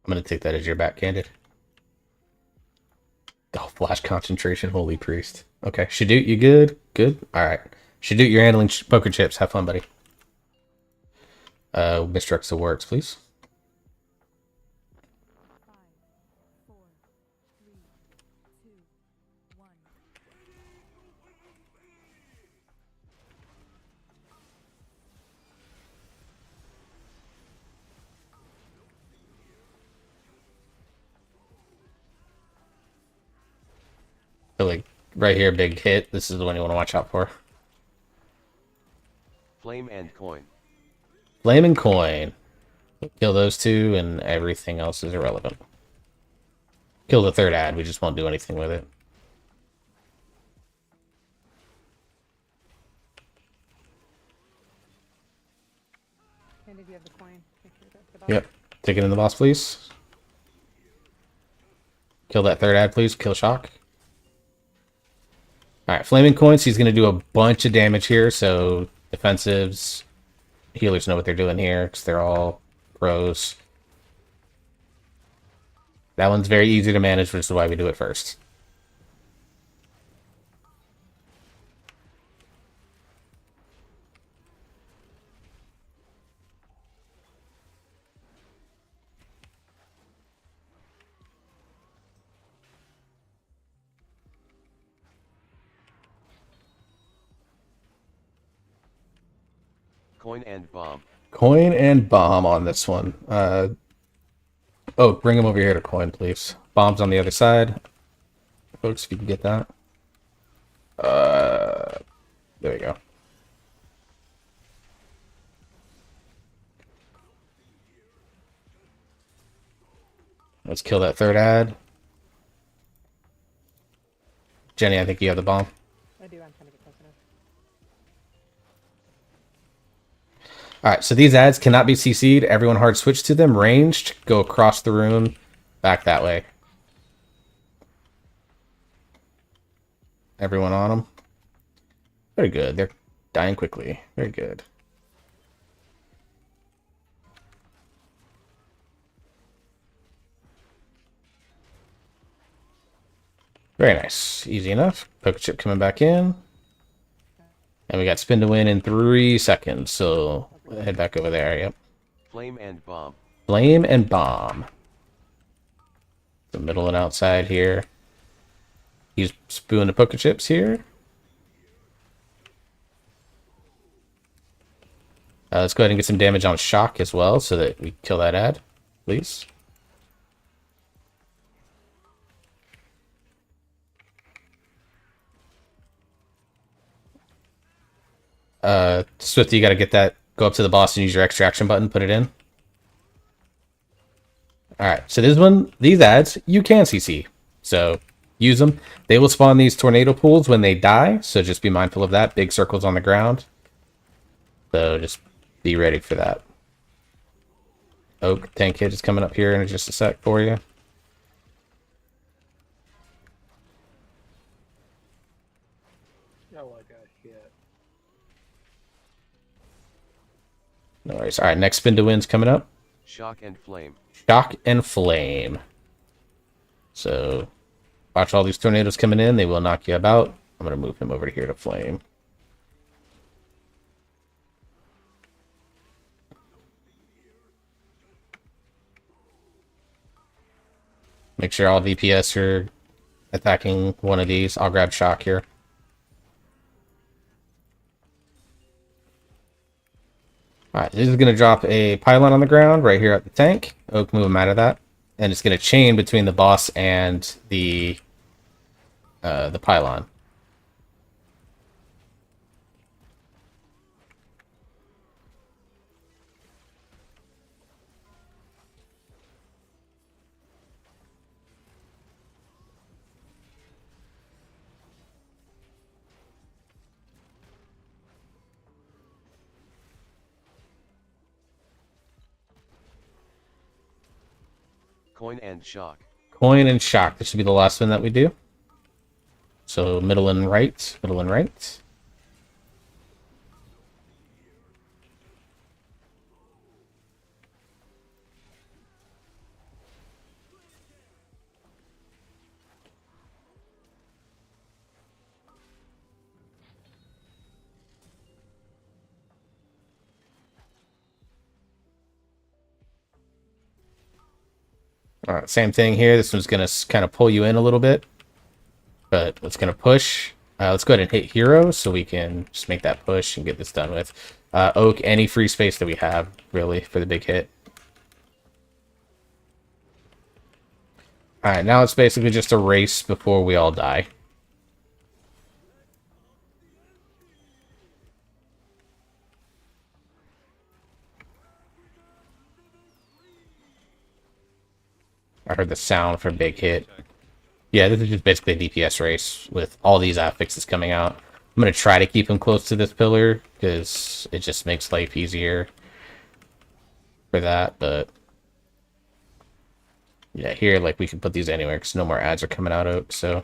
I'm going to take that as your back, Candid. Oh, flash concentration, holy priest. Okay, Shadut, you good? Good? Alright. Shadut, you're handling poker chips. Have fun, buddy. Mr. X works, please. 5, 4, 3, 2, 1. So, like, right here, big hit. This is the one you want to watch out for. Flame and coin. Flame and coin. Kill those 2, and everything else is irrelevant. Kill the 3rd ad, we just won't do anything with it. And did you have the coin? Make sure that's the bottom. Yep. Take it in the boss, please. Kill that 3rd ad, please. Kill Shock. Alright, Flaming Coins, he's going to do a bunch of damage here, so defensives, healers know what they're doing here, because they're all pros. That one's very easy to manage, which is why we do it first. Coin and bomb. Coin and bomb on this one. Oh, bring him over here to coin, please. Bomb's on the other side. Folks, if you can get that. There we go. Let's kill that third ad. Jenny, I think you have the bomb. I do. I'm trying to get close enough. Alright, so these ads cannot be CC'd. Everyone hard switch to them. Ranged, go across the room, back that way. Everyone on them. Very good. They're dying quickly. Very good. Very nice. Easy enough. Poker chip coming back in. And we got spin to win in 3 seconds. So head back over there. Yep. Flame and bomb. Flame and bomb. The middle and outside here. He's spewing the poker chips here. Let's go ahead and get some damage on shock as well so that we kill that ad, please. Swifty, you gotta get that. Go up to the boss and use your extraction button, put it in. Alright, so this one, these ads, you can CC. So use them. They will spawn these tornado pools when they die, so just be mindful of that. Big circles on the ground. So just be ready for that. Oak tank hit is coming up here in just a sec for you. Oh, I got hit. No worries. Alright, next spin to win's coming up. Shock and flame. Shock and flame. So watch all these tornadoes coming in. They will knock you about. I'm going to move him over here to flame. Make sure all DPS are attacking one of these. I'll grab shock here. Alright, this is going to drop a pylon on the ground right here at the tank. Oak, move him out of that. And it's going to chain between the boss and the pylon. Coin and shock. Coin and shock. This should be the last one that we do. So middle and right. Middle and right. All right, same thing here. This one's going to kind of pull you in a little bit, but it's going to push. Let's go ahead and hit hero so we can just make that push and get this done with. Oak, any free space that we have, really, for the big hit. All right, now it's basically just a race before we all die. I heard the sound for big hit. Yeah, this is just basically a DPS race with all these affixes coming out. I'm going to try to keep him close to this pillar because it just makes life easier for that. But yeah, here, like, we can put these anywhere because no more ads are coming out, Oak, so.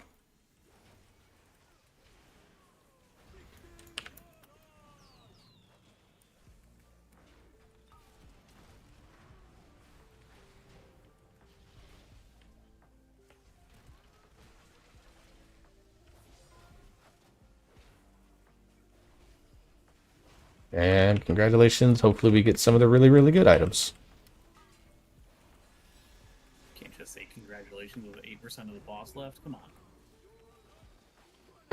And congratulations. Hopefully we get some of the really, really good items. Can't just say congratulations with 8% of the boss left. Come on.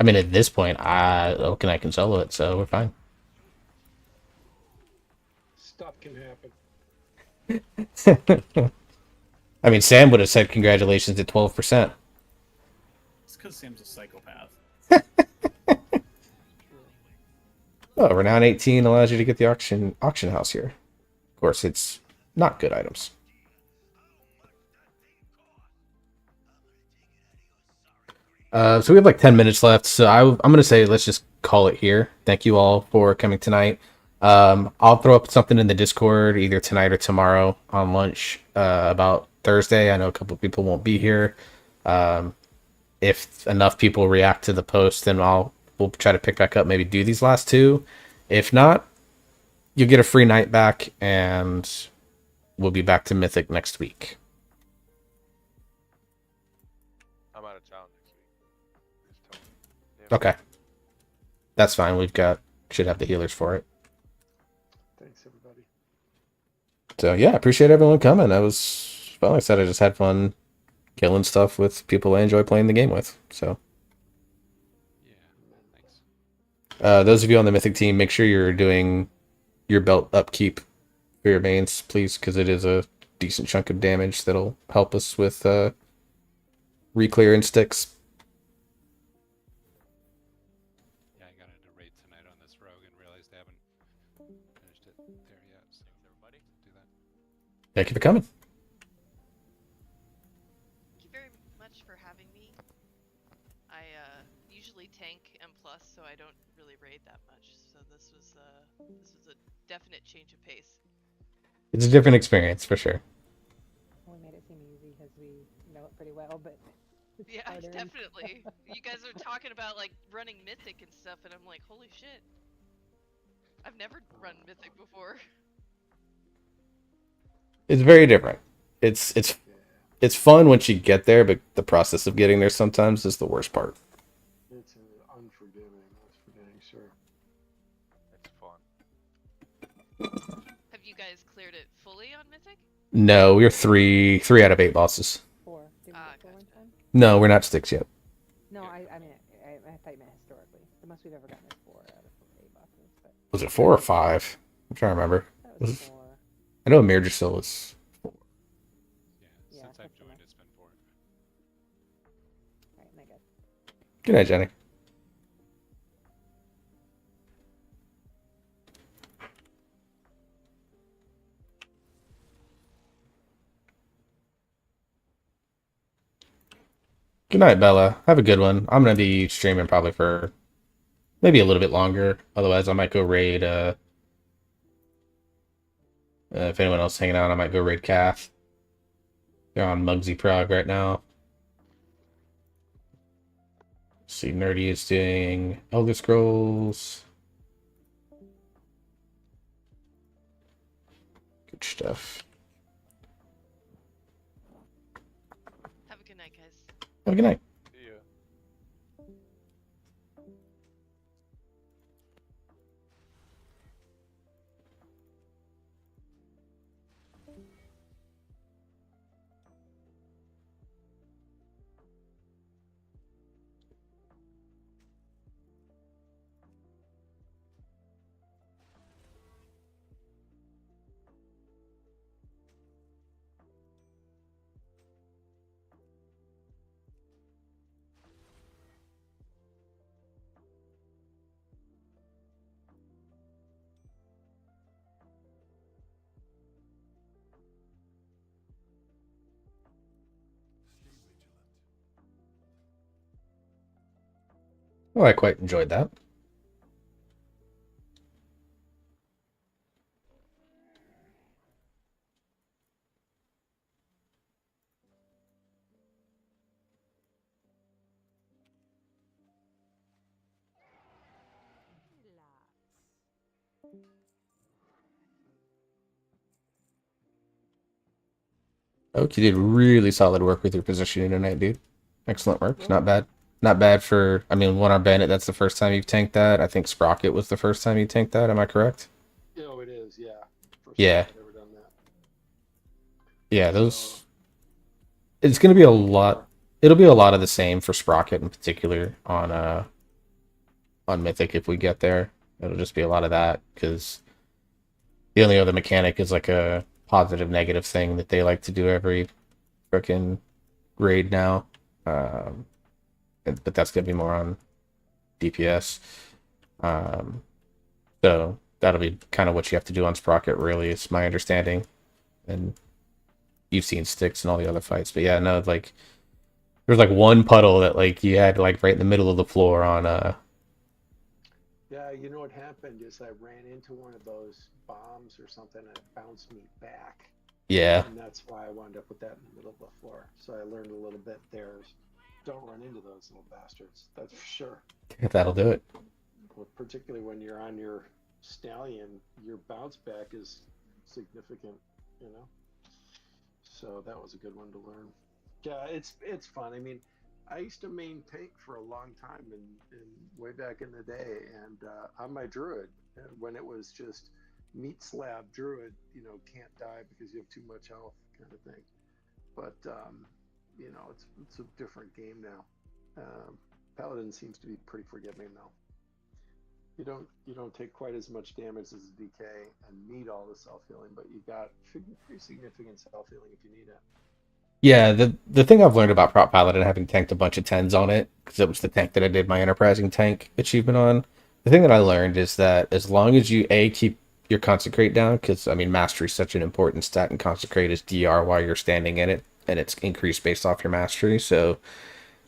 I mean, at this point, Oak and I can solo it, so we're fine. Stuff can happen. I mean, Sam would have said congratulations at 12%. It's because Sam's a psychopath. Oh, Renown 18 allows you to get the auction house here. Of course, it's not good items. So we have like 10 minutes left. So I'm going to say let's just call it here. Thank you all for coming tonight. I'll throw up something in the Discord either tonight or tomorrow on lunch about Thursday. I know a couple of people won't be here. If enough people react to the post, then we'll try to pick back up, maybe do these last two. If not, you'll get a free night back, and we'll be back to Mythic next week. I'm out of town next week. Just tell me. Okay. That's fine. Should have the healers for it. Thanks, everybody. So yeah, I appreciate everyone coming. Like I said, I just had fun killing stuff with people I enjoy playing the game with. So Yeah, thanks. those of you on the Mythic team, make sure you're doing your belt upkeep for your mains, please, because it is a decent chunk of damage that'll help us with reclearing sticks. Yeah, I got into raid tonight on this rogue and realized I haven't finished it there yet. So everybody do that. Thank you for coming. Thank you very much for having me. I usually tank M+, so I don't really raid that much. So this was a definite change of pace. It's a different experience for sure. We made it seem easy because we know it pretty well, but it's Yeah, harder. definitely. You guys are talking about like running Mythic and stuff, and I'm like, holy shit. I've never run Mythic before. It's very different. It's fun once you get there, but the process of getting there sometimes is the worst part. It's unforgiving, that's for dang sure. It's fun. Have you guys cleared it fully on Mythic? No, we're three out of 8 bosses. 4. Did we Ah, get 4 one time? No, we're not sticks yet. No, I mean, I thought you meant historically. The most we've ever gotten is 4 out of 8 bosses, but Was it 4 or 5? I'm trying to remember. that was 4. I know Mirgersil was. Yeah, Yeah, since I've that's joined, enough. it's been 4. Right, I guess. Good night, Jenny. Good night, Bella. Have a good one. I'm gonna be streaming probably for maybe a little bit longer. Otherwise, I might go raid. If anyone else hanging out, I might go raid Cath. They're on Mugsy Prague right now. See, Nerdy is doing Elder Scrolls. Good stuff. Have a good night, guys. Have a good night. See ya. Oh, I quite enjoyed that. Oak, you did really solid work with your positioning tonight, dude. Excellent work. Not bad. Not bad for, I mean, One Arm Bandit, that's the first time you've tanked that. I think Sprocket was the first time you tanked that. Am I correct? No, it is, yeah. First Yeah. time I've ever done that. Yeah, those. It's going to be a lot. It'll be a lot of the same for Sprocket in particular on Mythic if we get there. It'll just be a lot of that because The only other mechanic is like a positive negative thing that they like to do every freaking raid now. But that's gonna be more on DPS. So that'll be kind of what you have to do on Sprocket, really, is my understanding. And you've seen Styx and all the other fights, but yeah, no, like there's like one puddle that like you had like right in the middle of the floor on Yeah, you know what happened is I ran into one of those bombs or something and it bounced me back. yeah. And that's why I wound up with that in the middle of the floor. So I learned a little bit there. Don't run into those little bastards. That's for sure. That'll do it. Well, particularly when you're on your stallion, your bounce back is significant, you know? So that was a good one to learn. Yeah, it's fun. I mean, I used to main tank for a long time in way back in the day, and on my druid, when it was just meat slab druid, you know, can't die because you have too much health kind of thing. But you know, it's a different game now. Paladin seems to be pretty forgiving though. You don't take quite as much damage as a DK and need all the self healing, but you got pretty significant self healing if you need it. Yeah, the thing I've learned about Prop Paladin, having tanked a bunch of 10s on it, because it was the tank that I did my Enterprising tank achievement on, the thing that I learned is that as long as you, keep your Consecrate down, because, I mean, Mastery is such an important stat, and Consecrate is DR while you're standing in it, and it's increased based off your Mastery, so,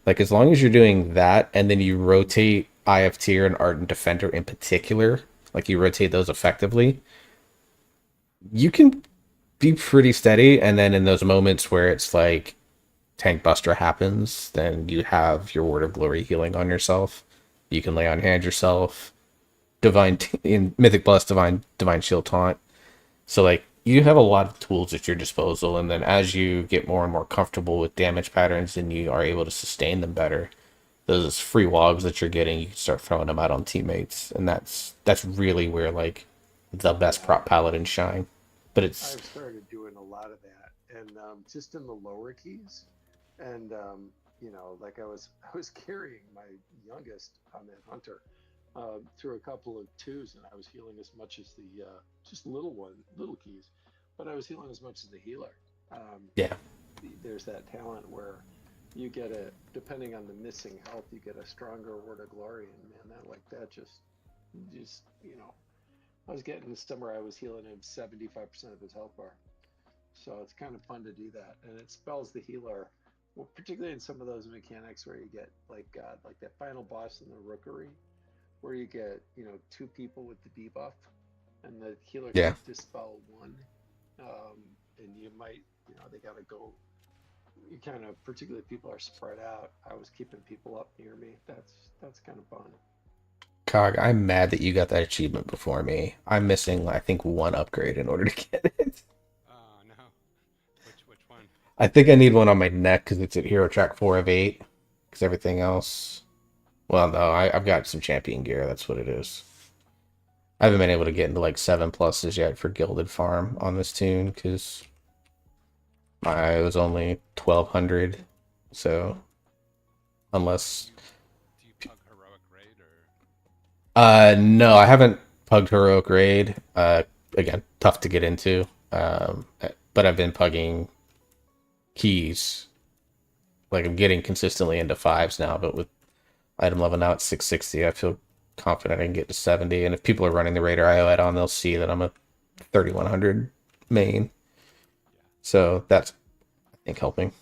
like, as long as you're doing that, and then you rotate IF Tier and Ardent Defender in particular, like, you rotate those effectively, you can be pretty steady, and then in those moments where it's like Tank Buster happens, then you have your Word of Glory healing on yourself. You can lay on hand yourself, in Mythic Plus, Divine Shield Taunt. So like you have a lot of tools at your disposal, and then as you get more and more comfortable with damage patterns and you are able to sustain them better, those free wogs that you're getting, you can start throwing them out on teammates, and that's really where like the best prop paladins shine. But I've started doing a lot of that, and just in the lower keys, and you know, like I was carrying my youngest on that hunter through a couple of twos, and I was healing as much as the just little keys, but I was healing as much as the healer. Yeah, there's that talent where you get a, depending on the missing health, you get a stronger Word of Glory, and man, that just you know. I was getting somewhere I was healing him 75% of his health bar. So it's kind of fun to do that. And it spells the healer, well, particularly in some of those mechanics where you get like that final boss in the Rookery, where you get, you know, 2 people with the debuff and the healer can dispel 1. And you might, you know, they got to go, you kind of, particularly if people are spread out, I was keeping people up near me. That's kind of fun. Cog, I'm mad that you got that achievement before me. I'm missing, I think, 1 upgrade in order to get it. Oh, no. Which one? I think I need one on my neck because it's at Hero Track 4 of 8. Because everything else... Well, no, I've got some champion gear. That's what it is. I haven't been able to get into, like, 7 pluses yet for Gilded Farm on this tune because I was only 1200. So, unless... No, I haven't pugged Heroic Raid. Again, tough to get into. But I've been pugging keys. Like, I'm getting consistently into 5s now, but with item level now at 660, I feel confident I can get to 70. And if people are running the Raider IO add-on, they'll see that I'm a 3100 main. So that's, I think, helping.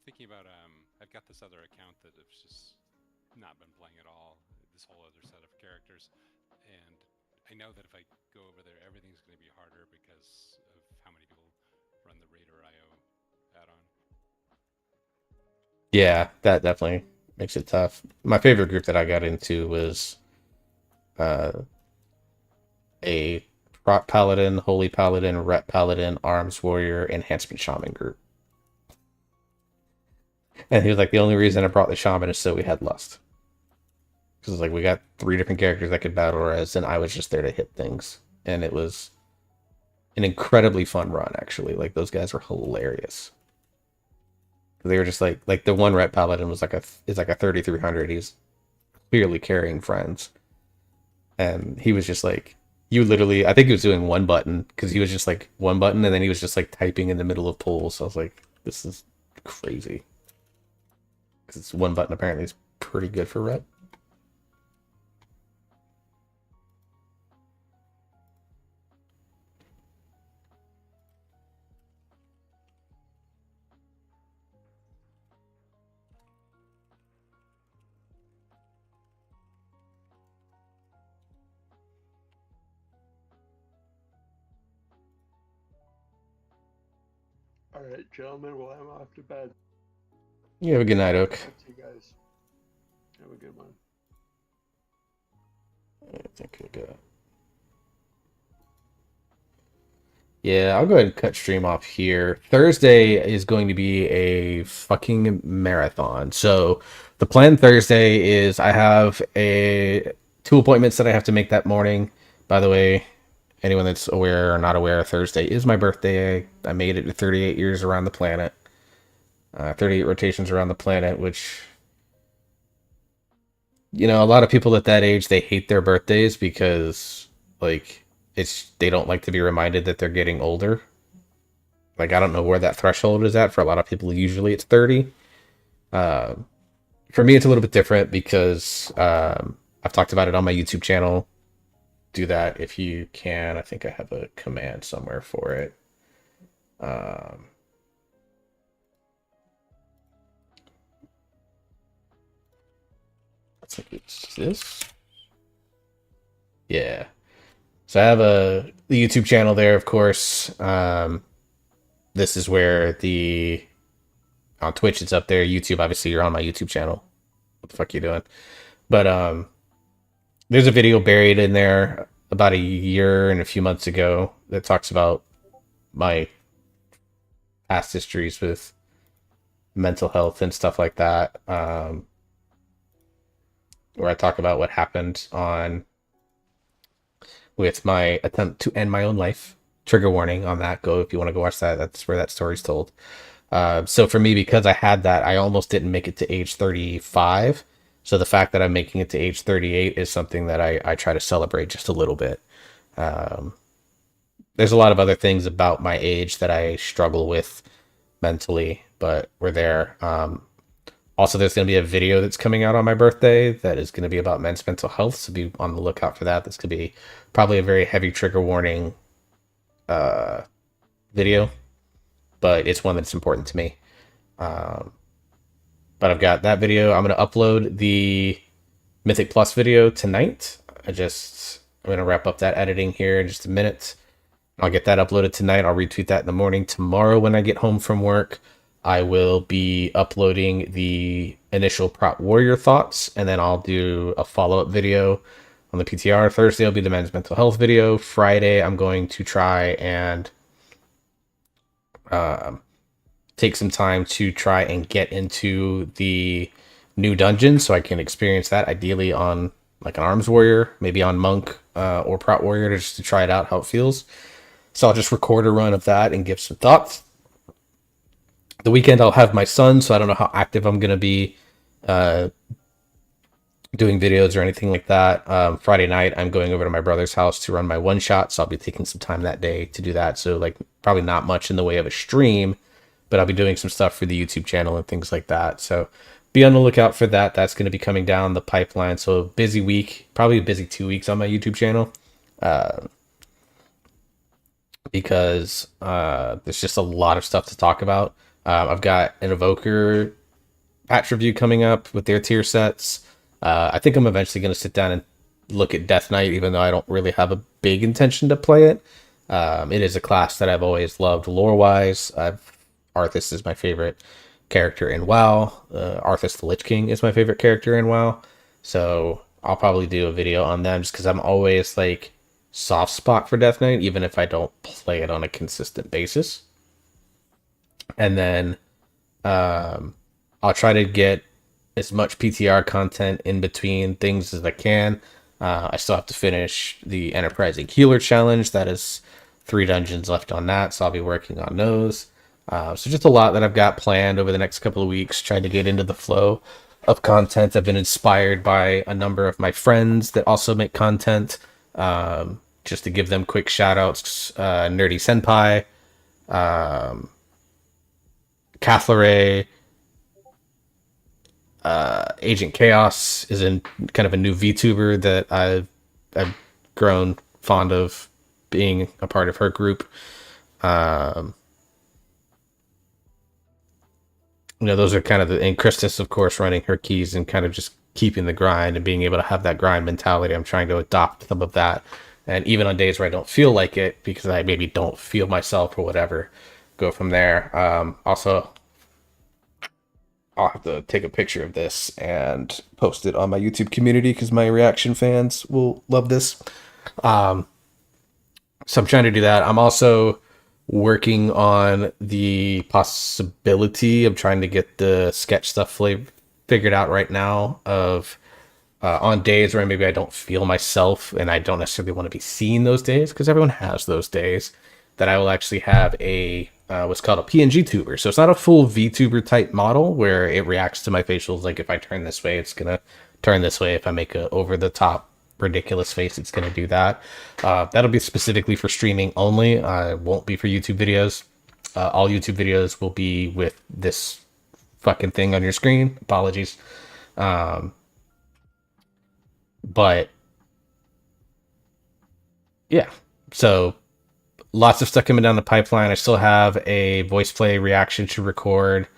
Thinking about I've got this other account that I've just not been playing at all, this whole other set of characters, and I know that if I go over there everything's going to be harder because of how many people run the Raider IO add-on. Yeah, that definitely makes it tough. My favorite group that I got into was a Prop Paladin, Holy Paladin, Rep Paladin, Arms Warrior, Enhancement Shaman group. And he was like, the only reason I brought the Shaman is so we had Lust. Because like we got 3 different characters that could battle res, and I was just there to hit things. And it was an incredibly fun run, actually. Like, those guys were hilarious. They were just like the one Rep Paladin was like is like a 3300. He's clearly carrying friends. and he was just like, you literally, I think he was doing one button because he was just like one button, and then he was just like typing in the middle of polls. So I was like, this is crazy. Because it's one button apparently is pretty good for rep. All right, gentlemen. Well, I'm off to bed. You have a good night, Oak. Talk to you guys. Have a good one. I think we'll go. Yeah, I'll go ahead and cut stream off here. Thursday is going to be a fucking marathon. So the plan Thursday is I have two appointments that I have to make that morning. By the way, anyone that's aware or not aware, Thursday is my birthday. I made it to 38 years around the planet. 38 rotations around the planet, which, you know, a lot of people at that age, they hate their birthdays because, like, they don't like to be reminded that they're getting older. Like, I don't know where that threshold is at. For a lot of people, usually it's 30. For me, it's a little bit different because I've talked about it on my YouTube channel. Do that if you can. I think I have a command somewhere for it. I think it's this. Yeah. So I have the YouTube channel there, of course. This is where on Twitch it's up there. YouTube, obviously, you're on my YouTube channel. What the fuck are you doing? But there's a video buried in there about a year and a few months ago that talks about my past histories with mental health and stuff like that. Where I talk about what happened with my attempt to end my own life. Trigger warning on that. Go if you want to go watch that. That's where that story's told. So for me, because I had that, I almost didn't make it to age 35. So the fact that I'm making it to age 38 is something that I try to celebrate just a little bit. There's a lot of other things about my age that I struggle with mentally, but we're there. Also, there's going to be a video that's coming out on my birthday that is going to be about men's mental health, so be on the lookout for that. This could be probably a very heavy trigger warning video, but it's one that's important to me. But I've got that video. I'm going to upload the Mythic Plus video tonight. I'm going to wrap up that editing here in just a minute. I'll get that uploaded tonight. I'll retweet that in the morning. Tomorrow when I get home from work, I will be uploading the initial Prot Warrior thoughts, and then I'll do a follow-up video on the PTR. Thursday will be the men's mental health video. Friday, I'm going to try and take some time to try and get into the new dungeon so I can experience that, ideally on like an Arms Warrior, maybe on Monk or Prot Warrior, just to try it out, how it feels. So I'll just record a run of that and give some thoughts. The weekend I'll have my son, so I don't know how active I'm going to be doing videos or anything like that. Friday night, I'm going over to my brother's house to run my one-shot, so I'll be taking some time that day to do that. So, like, probably not much in the way of a stream, but I'll be doing some stuff for the YouTube channel and things like that. So be on the lookout for that. That's going to be coming down the pipeline. So a busy week, probably a busy 2 weeks on my YouTube channel. Because there's just a lot of stuff to talk about. I've got an Evoker patch review coming up with their tier sets. I think I'm eventually going to sit down and look at Death Knight, even though I don't really have a big intention to play it. It is a class that I've always loved lore-wise. Arthas is my favorite character in WoW. Arthas the Lich King is my favorite character in WoW. So I'll probably do a video on them just because I'm always like soft spot for Death Knight, even if I don't play it on a consistent basis. And then I'll try to get as much PTR content in between things as I can. I still have to finish the Enterprising Healer Challenge. That is 3 dungeons left on that, so I'll be working on those. So just a lot that I've got planned over the next couple of weeks, trying to get into the flow of content. I've been inspired by a number of my friends that also make content. Just to give them quick shout outs, Nerdy Senpai, Cathlere, Agent Chaos is kind of a new VTuber that I've grown fond of being a part of her group. Those are kind of and Christus, of course, running her keys and kind of just keeping the grind and being able to have that grind mentality. I'm trying to adopt some of that. And even on days where I don't feel like it, because I maybe don't feel myself or whatever, go from there. Also, I'll have to take a picture of this and post it on my YouTube community because my reaction fans will love this. So I'm trying to do that. I'm also working on the possibility of trying to get the sketch stuff figured out right now of on days where maybe I don't feel myself and I don't necessarily want to be seen those days, because everyone has those days, that I will actually have a what's called a PNG tuber. So it's not a full VTuber type model where it reacts to my facials. Like if I turn this way, it's gonna turn this way. If I make a over the top ridiculous face, it's gonna do that. That'll be specifically for streaming only. It won't be for YouTube videos. All YouTube videos will be with this fucking thing on your screen. Apologies. But yeah, so lots of stuff coming down the pipeline. I still have a voice play reaction to record.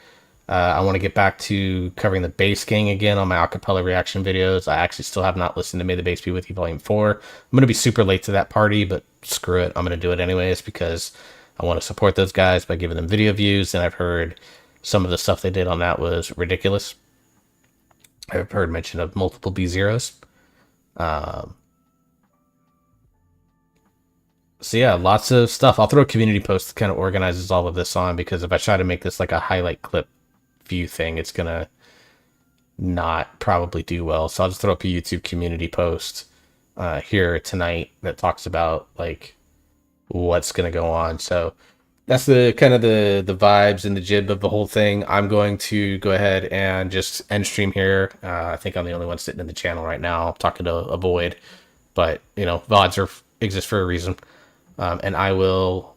I want to get back to covering the Bass Gang again on my acapella reaction videos. I actually still have not listened to May the Bass Be With You Volume 4. I'm going to be super late to that party, but screw it. I'm going to do it anyways because I want to support those guys by giving them video views, and I've heard some of the stuff they did on that was ridiculous. I've heard mention of multiple B0s. So yeah, lots of stuff. I'll throw a community post that kind of organizes all of this on, because if I try to make this like a highlight clip view thing, it's gonna not probably do well. So I'll just throw up a YouTube community post here tonight that talks about like what's gonna go on. So that's the kind of the vibes and the jib of the whole thing. I'm going to go ahead and just end stream here. I think I'm the only one sitting in the channel right now talking to a void, but VODs exist for a reason. And I will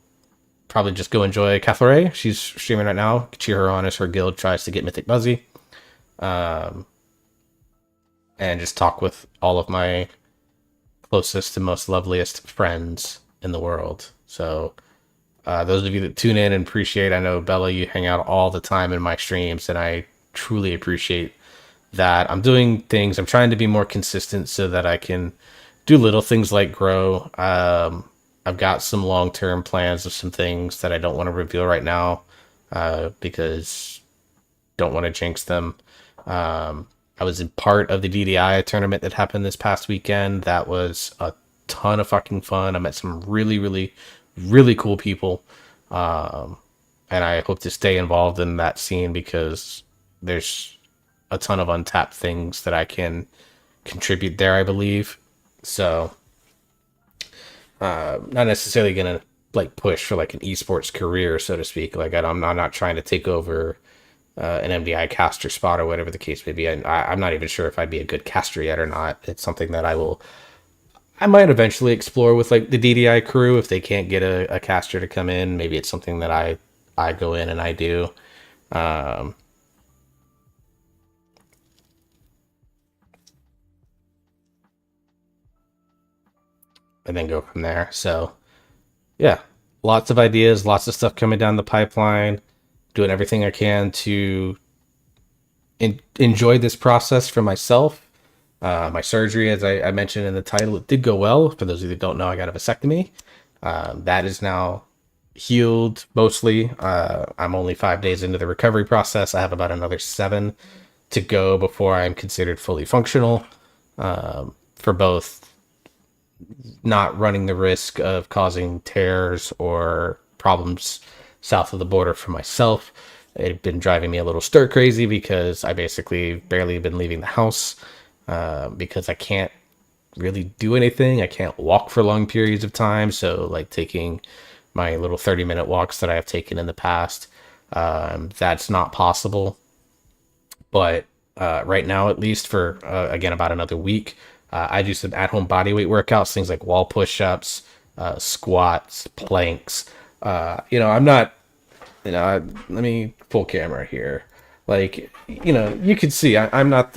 probably just go enjoy Cathlere. She's streaming right now. Cheer her on as her guild tries to get Mythic Buzzy. And just talk with all of my closest and most loveliest friends in the world. So those of you that tune in and appreciate, I know Bella, you hang out all the time in my streams, and I truly appreciate that. I'm doing things, I'm trying to be more consistent so that I can do little things like grow. I've got some long-term plans of some things that I don't want to reveal right now because don't want to jinx them. I was in part of the DDI tournament that happened this past weekend. That was a ton of fucking fun. I met some really, really, really cool people. And I hope to stay involved in that scene because there's a ton of untapped things that I can contribute there, I believe. So not necessarily gonna like push for like an esports career, so to speak. Like I'm not trying to take over an MDI caster spot or whatever the case may be. I'm not even sure if I'd be a good caster yet or not. It's something that I might eventually explore with like the DDI crew if they can't get a caster to come in. Maybe it's something that I go in and I do. And then go from there. So yeah, lots of ideas, lots of stuff coming down the pipeline, doing everything I can to enjoy this process for myself. My surgery, as I mentioned in the title, it did go well. For those of you that don't know, I got a vasectomy. That is now healed mostly. I'm only 5 days into the recovery process. I have about another 7 to go before I'm considered fully functional, for both not running the risk of causing tears or problems south of the border for myself. It had been driving me a little stir crazy because I basically barely been leaving the house because I can't really do anything. I can't walk for long periods of time. So like taking my little 30-minute walks that I have taken in the past, that's not possible. But right now, at least for again about another week. I do some at-home bodyweight workouts, things like wall push-ups, squats, planks. I'm not, let me full camera here. Like, you can see I'm not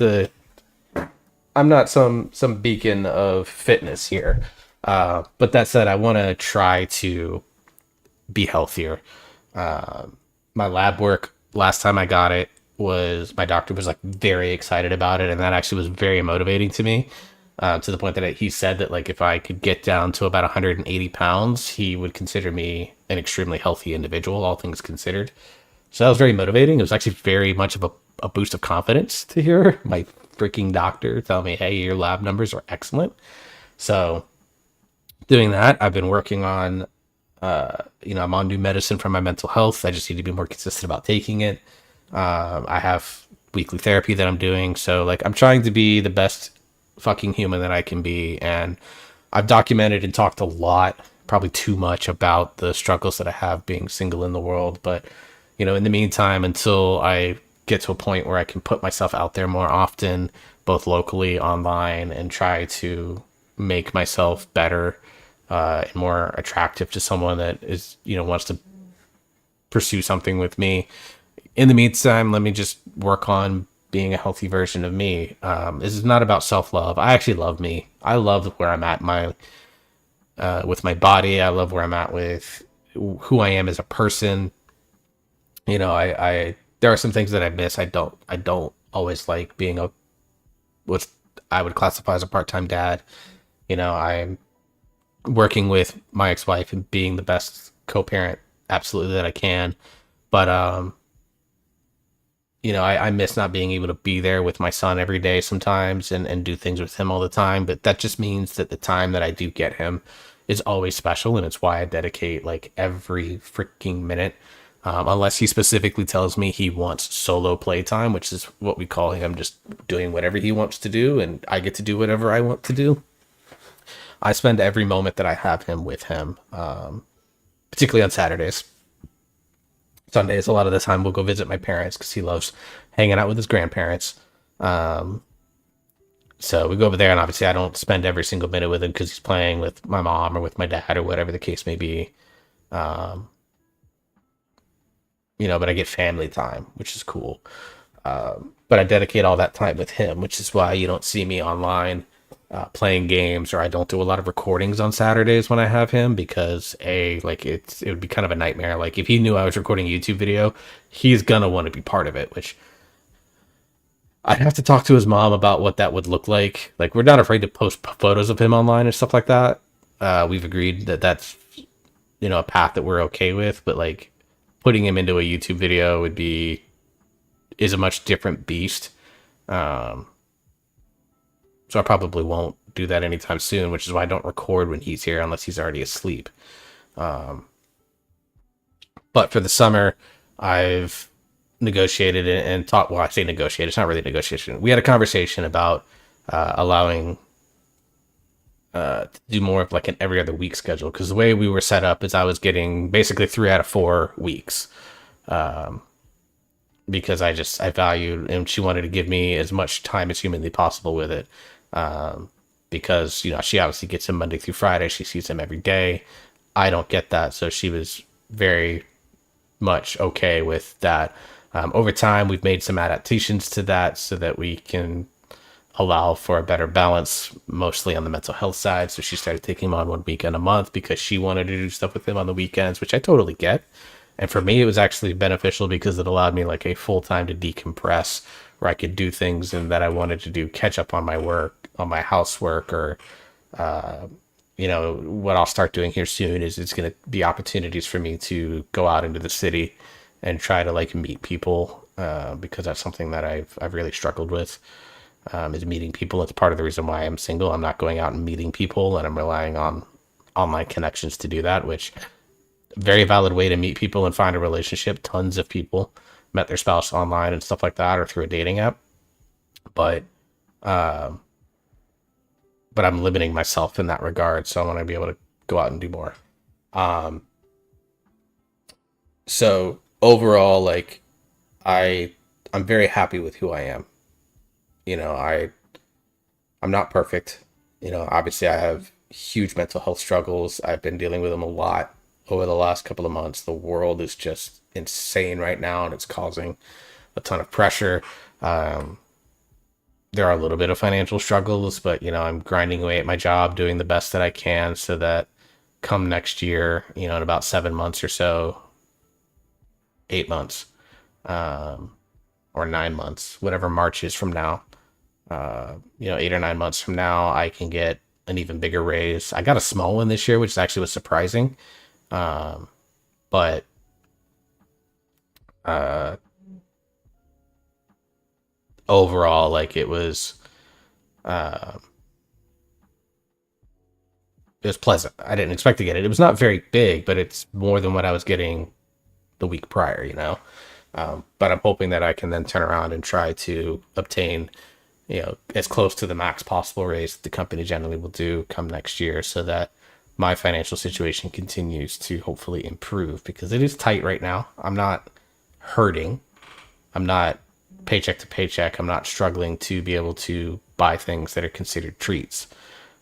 some beacon of fitness here. But that said, I want to try to be healthier. My lab work last time I got it was my doctor was like very excited about it, and that actually was very motivating to me. To the point that he said that like if I could get down to about 180 pounds, he would consider me an extremely healthy individual, all things considered. So that was very motivating. It was actually very much of a boost of confidence to hear my freaking doctor tell me, hey, your lab numbers are excellent. So doing that, I've been working on, I'm on new medicine for my mental health. I just need to be more consistent about taking it. I have weekly therapy that I'm doing. So like, I'm trying to be the best fucking human that I can be. And I've documented and talked a lot, probably too much, about the struggles that I have being single in the world. But, in the meantime, until I get to a point where I can put myself out there more often, both locally, online, and try to make myself better and more attractive to someone that is, wants to pursue something with me. In the meantime, let me just work on being a healthy version of me. This is not about self-love. I actually love me. I love where I'm at with my body. I love where I'm at with who I am as a person. I there are some things that I miss. I don't always like being what I would classify as a part-time dad. I'm working with my ex-wife and being the best co-parent absolutely that I can. But I miss not being able to be there with my son every day sometimes and do things with him all the time. But that just means that the time that I do get him is always special. And it's why I dedicate like every freaking minute. Unless he specifically tells me he wants solo playtime, which is what we call him just doing whatever he wants to do. And I get to do whatever I want to do. I spend every moment that I have him with him, particularly on Saturdays. Sundays, a lot of the time we'll go visit my parents because he loves hanging out with his grandparents. So we go over there, and obviously I don't spend every single minute with him because he's playing with my mom or with my dad or whatever the case may be. But I get family time, which is cool. But I dedicate all that time with him, which is why you don't see me online playing games, or I don't do a lot of recordings on Saturdays when I have him, because it would be kind of a nightmare. Like if he knew I was recording a YouTube video, he's gonna want to be part of it, which I'd have to talk to his mom about what that would look like. Like, we're not afraid to post photos of him online and stuff like that. We've agreed that that's, a path that we're okay with, but like putting him into a YouTube video is a much different beast. So I probably won't do that anytime soon, which is why I don't record when he's here unless he's already asleep. But for the summer, I've negotiated and talked. Well, I say negotiate. It's not really negotiation. We had a conversation about allowing to do more of like an every other week schedule, because the way we were set up is I was getting basically 3 out of 4 weeks. Because I valued, and she wanted to give me as much time as humanly possible with it. Because, she obviously gets him Monday through Friday. She sees him every day. I don't get that. So she was very much okay with that. Over time, we've made some adaptations to that so that we can allow for a better balance, mostly on the mental health side. So she started taking him on 1 weekend a month because she wanted to do stuff with him on the weekends, which I totally get. And for me, it was actually beneficial because it allowed me like a full time to decompress, where I could do things and that I wanted to do, catch up on my work, on my housework, or, what I'll start doing here soon is it's going to be opportunities for me to go out into the city and try to like meet people, because that's something that I've really struggled with, is meeting people. It's part of the reason why I'm single. I'm not going out and meeting people, and I'm relying on online connections to do that, which very valid way to meet people and find a relationship. Tons of people met their spouse online and stuff like that, or through a dating app. But I'm limiting myself in that regard. So I want to be able to go out and do more. So overall, like I'm very happy with who I am. you know, I'm not perfect. You know, obviously I have huge mental health struggles. I've been dealing with them a lot over the last couple of months. The world is just insane right now, and it's causing a ton of pressure. There are a little bit of financial struggles, but you know, I'm grinding away at my job, doing the best that I can so that come next year, you know, in about 7 months or so, 8 months, or 9 months, whatever March is from now, you know, 8 or 9 months from now, I can get an even bigger raise. I got a small one this year, which actually was surprising. But overall, like it was pleasant. I didn't expect to get it. It was not very big, but it's more than what I was getting the week prior, you know. But I'm hoping that I can then turn around and try to obtain, you know, as close to the max possible raise that the company generally will do come next year, so that my financial situation continues to hopefully improve, because it is tight right now. I'm not hurting. I'm not paycheck to paycheck. I'm not struggling to be able to buy things that are considered treats.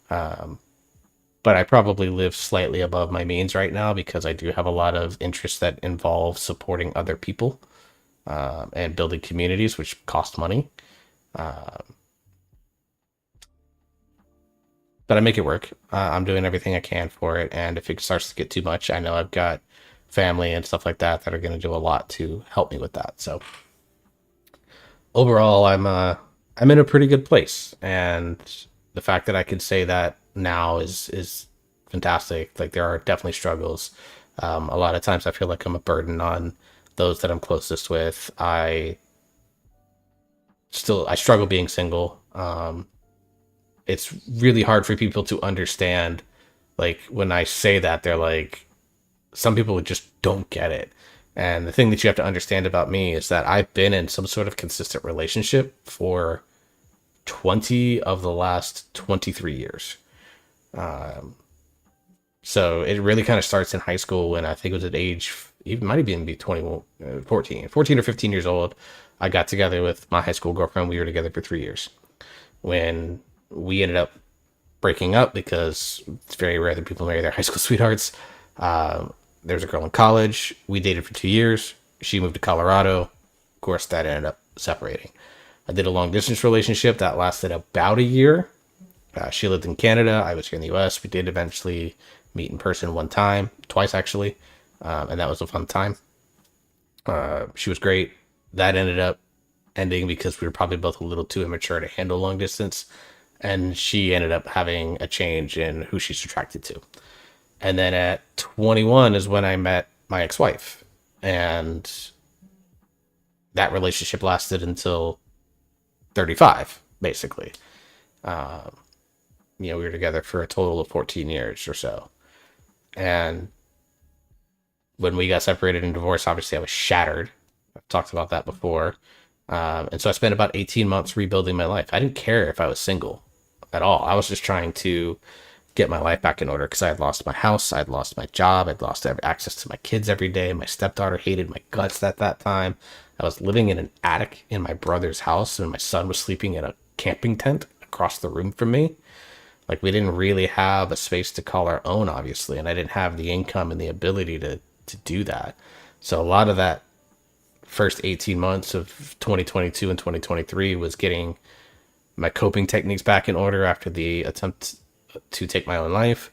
But I probably live slightly above my means right now because I do have a lot of interests that involve supporting other people, and building communities, which cost money. But I make it work. I'm doing everything I can for it, and if it starts to get too much, I know I've got family and stuff like that that are going to do a lot to help me with that. So overall, I'm in a pretty good place, and the fact that I can say that now is fantastic. Like, there are definitely struggles. A lot of times I feel like I'm a burden on those that I'm closest with. I struggle being single. It's really hard for people to understand. Like, when I say that, they're like, some people just don't get it. And the thing that you have to understand about me is that I've been in some sort of consistent relationship for 20 of the last 23 years. So it really kind of starts in high school, when I think it was at age, even might even be 14 or 15 years old. I got together with my high school girlfriend. We were together for 3 years. When we ended up breaking up, because it's very rare that people marry their high school sweethearts. There was a girl in college. We dated for 2 years. She moved to Colorado. Of course, that ended up separating. I did a long distance relationship that lasted about a year. She lived in Canada. I was here in the US. We did eventually meet in person twice actually. And that was a fun time. She was great. That ended up ending because we were probably both a little too immature to handle long distance. And she ended up having a change in who she's attracted to. And then at 21 is when I met my ex-wife. And that relationship lasted until 35, basically. You know, we were together for a total of 14 years or so. And when we got separated and divorced, obviously I was shattered. I've talked about that before. And so I spent about 18 months rebuilding my life. I didn't care if I was single at all. I was just trying to get my life back in order, because I had lost my house, I'd lost my job, I'd lost access to my kids every day. My stepdaughter hated my guts at that time. I was living in an attic in my brother's house, and my son was sleeping in a camping tent across the room from me. Like, we didn't really have a space to call our own, obviously, and I didn't have the income and the ability to do that. So a lot of that first 18 months of 2022 and 2023 was getting my coping techniques back in order after the attempt to take my own life,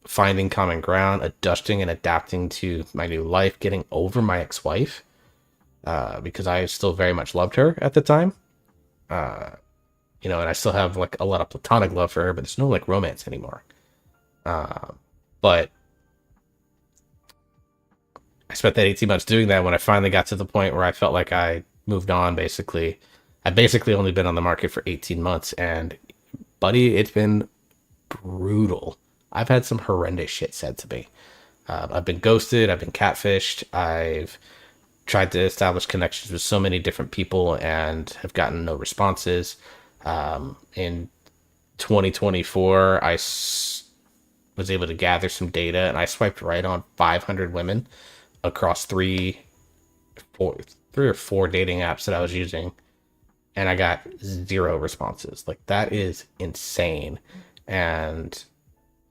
finding common ground, adjusting and adapting to my new life, getting over my ex-wife, because I still very much loved her at the time. You know, and I still have like a lot of platonic love for her, but there's no like romance anymore. But I spent that 18 months doing that. When I finally got to the point where I felt like I moved on, basically, I basically only been on the market for 18 months, and buddy, it's been brutal. I've had some horrendous shit said to me. I've been ghosted. I've been catfished. I've tried to establish connections with so many different people and have gotten no responses. In 2024, I was able to gather some data, and I swiped right on 500 women across three or four dating apps that I was using. and I got 0 responses. Like, that is insane. And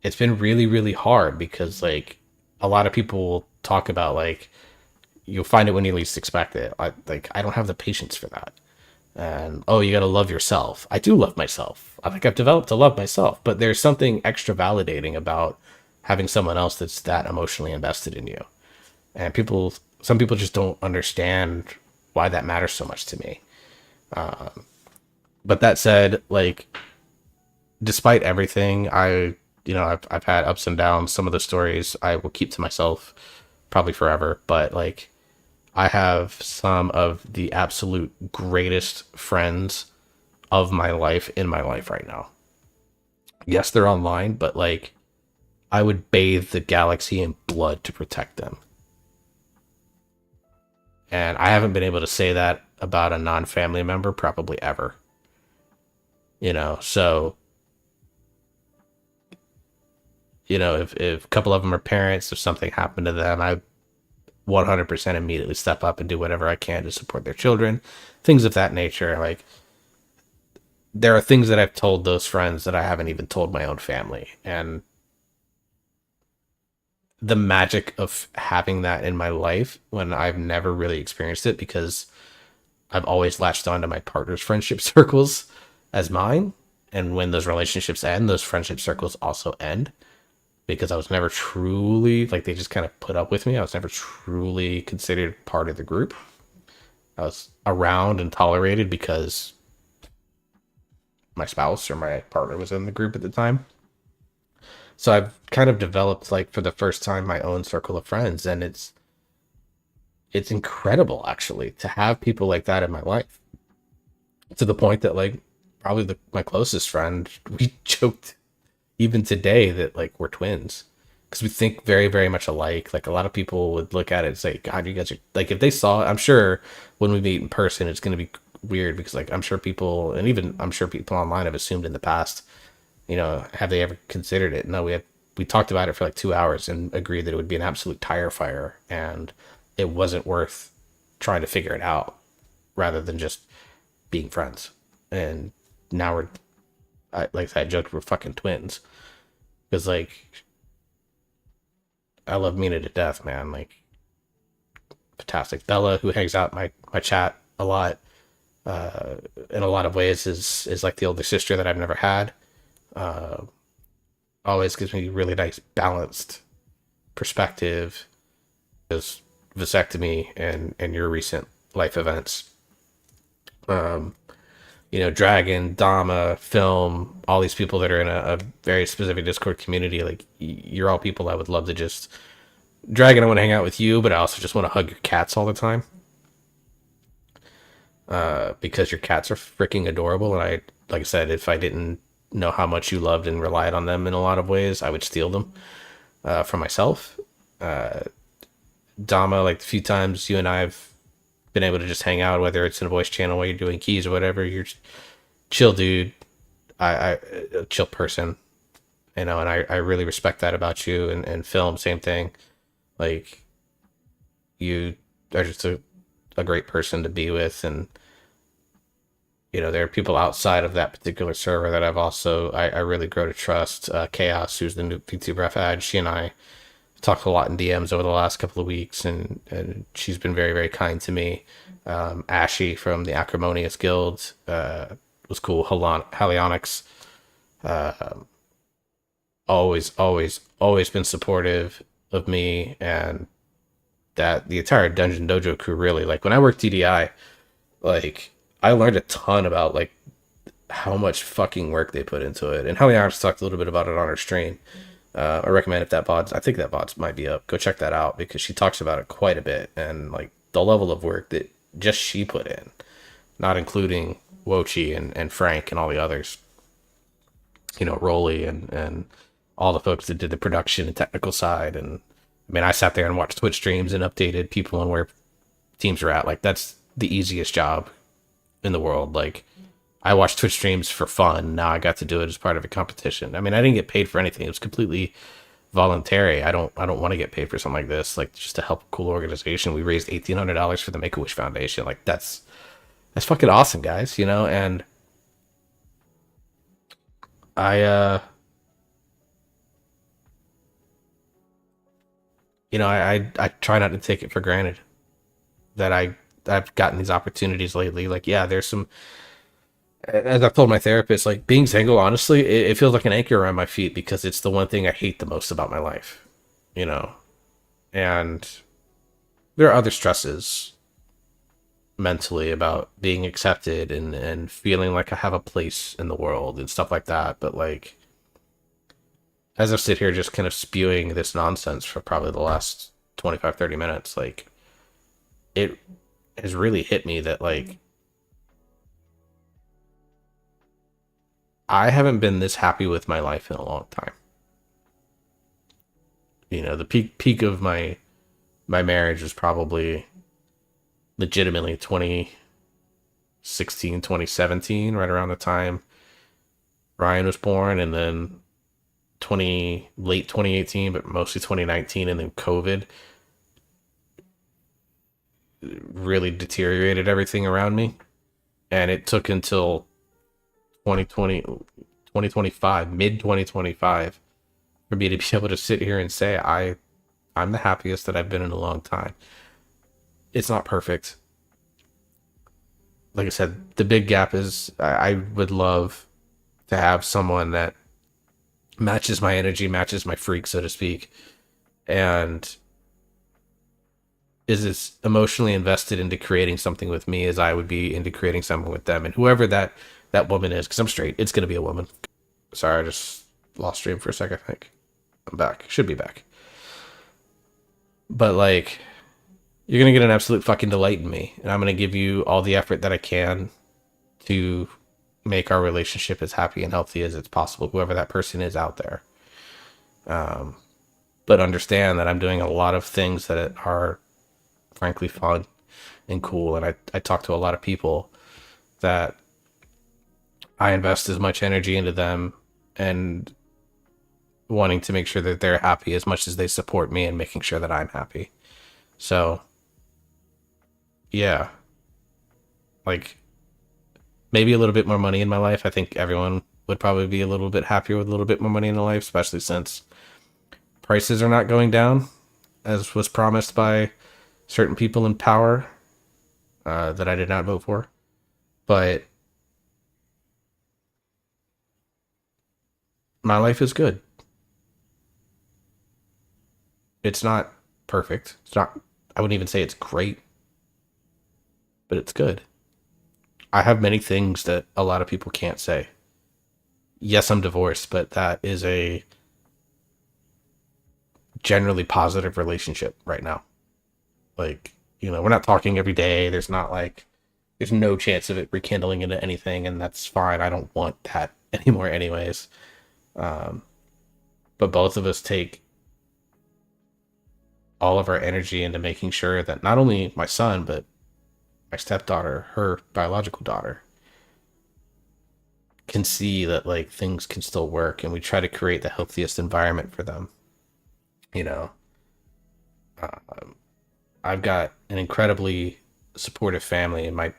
it's been really, really hard because, like, a lot of people will talk about, like, you'll find it when you least expect it. I don't have the patience for that. And, oh, you got to love yourself. I do love myself. I think I've developed to love myself, but there's something extra validating about having someone else that's that emotionally invested in you. And some people just don't understand why that matters so much to me. But that said, like, despite everything, I've had ups and downs. Some of the stories I will keep to myself probably forever, but like, I have some of the absolute greatest friends of my life in my life right now. Yes, they're online, but like, I would bathe the galaxy in blood to protect them. And I haven't been able to say that about a non-family member probably ever. So, if a couple of them are parents, if something happened to them, I 100% immediately step up and do whatever I can to support their children, things of that nature. Like, there are things that I've told those friends that I haven't even told my own family. And the magic of having that in my life when I've never really experienced it, because I've always latched onto my partner's friendship circles as mine. And when those relationships end, those friendship circles also end, because I was never truly, like, they just kind of put up with me. I was never truly considered part of the group. I was around and tolerated because my spouse or my partner was in the group at the time. So I've kind of developed, like, for the first time, my own circle of friends, and it's incredible, actually, to have people like that in my life. To the point that, like, probably my closest friend, we joked even today that, like, we're twins, because we think very, very much alike. Like, a lot of people would look at it and say, God, you guys are, like, if they saw it, I'm sure when we meet in person, it's going to be weird, because, like, I'm sure people online have assumed in the past, have they ever considered it? No, we talked about it for like 2 hours and agreed that it would be an absolute tire fire, and it wasn't worth trying to figure it out, rather than just being friends. And now like I joked, we're fucking twins, because, like, I love Mina to death, man. Like, fantastic. Bella, who hangs out my chat a lot, in a lot of ways is like the older sister that I've never had. Always gives me really nice balanced perspective, as vasectomy and your recent life events. Dragon, Dama, Film, all these people that are in a very specific Discord community, like, you're all people I would love to just... Dragon, I want to hang out with you, but I also just want to hug your cats all the time. Because your cats are freaking adorable, and like I said, if I didn't know how much you loved and relied on them in a lot of ways, I would steal them for myself. Dama, like, the few times you and I have been able to just hang out, whether it's in a voice channel while you're doing keys or whatever, you're chill dude. I a chill person, and I really respect that about you. And Film, same thing. Like, you are just a great person to be with. And there are people outside of that particular server that I really grow to trust. Chaos, who's the new VTuber I've had, she and I talked a lot in DMs over the last couple of weeks, and she's been very, very kind to me. Ashy from the Acrimonious Guild was cool. Halionics, always been supportive of me, and that the entire Dungeon Dojo crew, really. Like, when I worked DDI, like, I learned a ton about, like, how much fucking work they put into it. And Halionics talked a little bit about it on her stream. I recommend, if that VOD, I think that VOD might be up, go check that out, because she talks about it quite a bit, and, like, the level of work that just she put in, not including Wochi and Frank and all the others, Rolly and all the folks that did the production and technical side. And I mean, I sat there and watched Twitch streams and updated people on where teams are at. Like, that's the easiest job in the world. Like, I watched Twitch streams for fun. Now I got to do it as part of a competition. I mean, I didn't get paid for anything. It was completely voluntary. I don't want to get paid for something like this. Like, just to help a cool organization. We raised $1,800 for the Make-A-Wish Foundation. Like, that's that's fucking awesome, guys, you know, and I you know, I try not to take it for granted that I've gotten these opportunities lately. Like, yeah, there's some, as I've told my therapist, like being single, honestly, it feels like an anchor around my feet because it's the one thing I hate the most about my life, you know, and there are other stresses mentally about being accepted and feeling like I have a place in the world and stuff like that. But like, as I sit here just kind of spewing this nonsense for probably the last 25-30 minutes, like, it has really hit me that, like, I haven't been this happy with my life in a long time. You know, the peak of my marriage was probably legitimately 2016, 2017, right around the time Ryan was born, and then late 2018, but mostly 2019, and then COVID really deteriorated everything around me. And it took until 2025, mid 2025, for me to be able to sit here and say I'm the happiest that I've been in a long time. It's not perfect. Like I said, the big gap is I would love to have someone that matches my energy, matches my freak, so to speak, and is as emotionally invested into creating something with me as I would be into creating something with them. And whoever that woman is, because I'm straight, it's going to be a woman. Sorry, I just lost stream for a second, I think. I'm back. Should be back. But, like, you're going to get an absolute fucking delight in me. And I'm going to give you all the effort that I can to make our relationship as happy and healthy as it's possible, whoever that person is out there. But understand that I'm doing a lot of things that are frankly fun and cool. And I talk to a lot of people that I invest as much energy into them and wanting to make sure that they're happy as much as they support me and making sure that I'm happy. So, yeah, like, maybe a little bit more money in my life. I think everyone would probably be a little bit happier with a little bit more money in their life, especially since prices are not going down, as was promised by certain people in power that I did not vote for. But my life is good. It's not perfect. It's not, I wouldn't even say it's great, but it's good. I have many things that a lot of people can't say. Yes, I'm divorced, but that is a generally positive relationship right now. Like, you know, we're not talking every day. There's no chance of it rekindling into anything, and that's fine. I don't want that anymore anyways. But both of us take all of our energy into making sure that not only my son, but my stepdaughter, her biological daughter, can see that, like, things can still work, and we try to create the healthiest environment for them. You know, I've got an incredibly supportive family, and my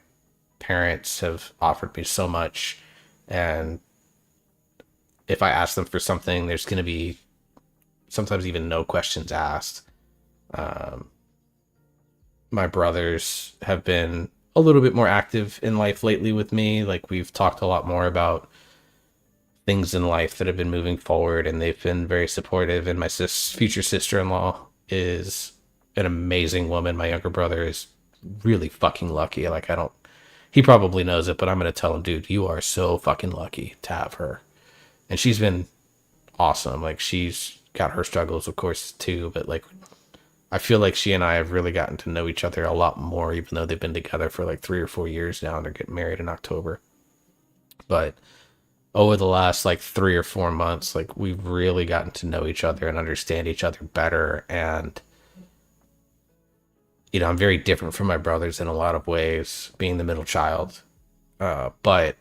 parents have offered me so much, and if I ask them for something, there's going to be sometimes even no questions asked. My brothers have been a little bit more active in life lately with me. Like, we've talked a lot more about things in life that have been moving forward, and they've been very supportive. And my future sister-in-law is an amazing woman. My younger brother is really fucking lucky. Like, he probably knows it, but I'm going to tell him, dude, you are so fucking lucky to have her. And she's been awesome. Like, she's got her struggles, of course, too, but, like, I feel like she and I have really gotten to know each other a lot more, even though they've been together for like 3 or 4 years now, and they're getting married in October. But over the last like 3 or 4 months, like, we've really gotten to know each other and understand each other better. And, you know, I'm very different from my brothers in a lot of ways, being the middle child. And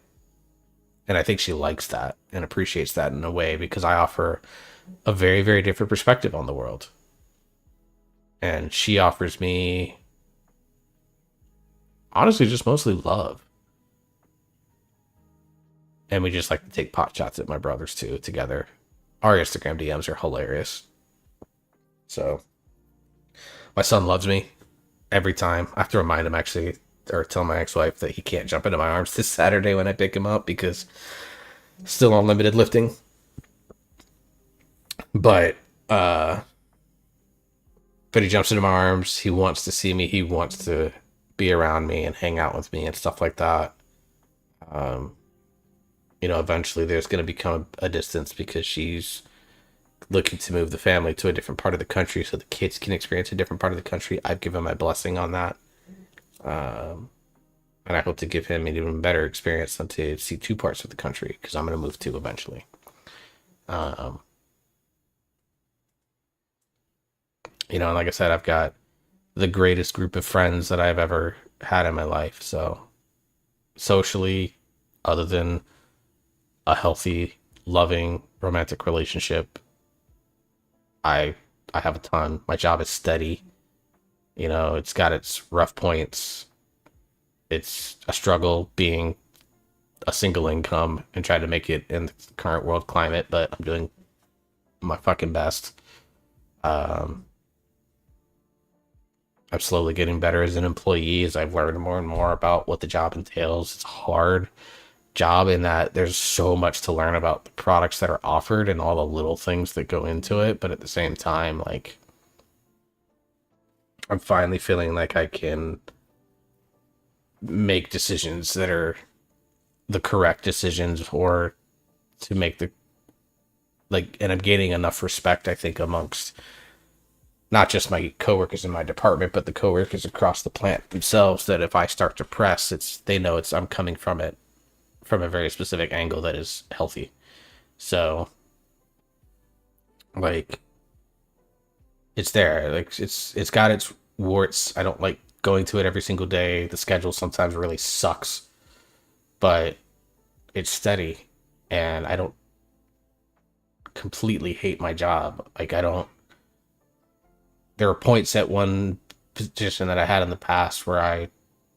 I think she likes that and appreciates that in a way, because I offer a very, very different perspective on the world. And she offers me, honestly, just mostly love. and we just like to take pot shots at my brothers too together. Our Instagram DMs are hilarious. So my son loves me every time. I have to remind him actually, or tell my ex-wife that he can't jump into my arms this Saturday when I pick him up because still on limited lifting. But he jumps into my arms. He wants to see me. He wants to be around me and hang out with me and stuff like that. You know, eventually there's going to become a distance because she's looking to move the family to a different part of the country so the kids can experience a different part of the country. I've given my blessing on that. And I hope to give him an even better experience than to see two parts of the country because I'm going to move too eventually. You know, and like I said, I've got the greatest group of friends that I've ever had in my life. So socially, other than a healthy, loving, romantic relationship, I have a ton. My job is steady. You know, it's got its rough points. It's a struggle being a single income and trying to make it in the current world climate, but I'm doing my fucking best. I'm slowly getting better as an employee as I've learned more and more about what the job entails. It's a hard job in that there's so much to learn about the products that are offered and all the little things that go into it, but at the same time, like, I'm finally feeling like I can make decisions that are the correct decisions, or to make the, like, and I'm gaining enough respect, I think, amongst not just my coworkers in my department, but the coworkers across the plant themselves, that if I start to press, they know I'm coming from it from a very specific angle that is healthy. So, like, it's there. Like, it's got its warts. I don't like going to it every single day. The schedule sometimes really sucks, but it's steady, and I don't completely hate my job. Like, there were points at one position that I had in the past where I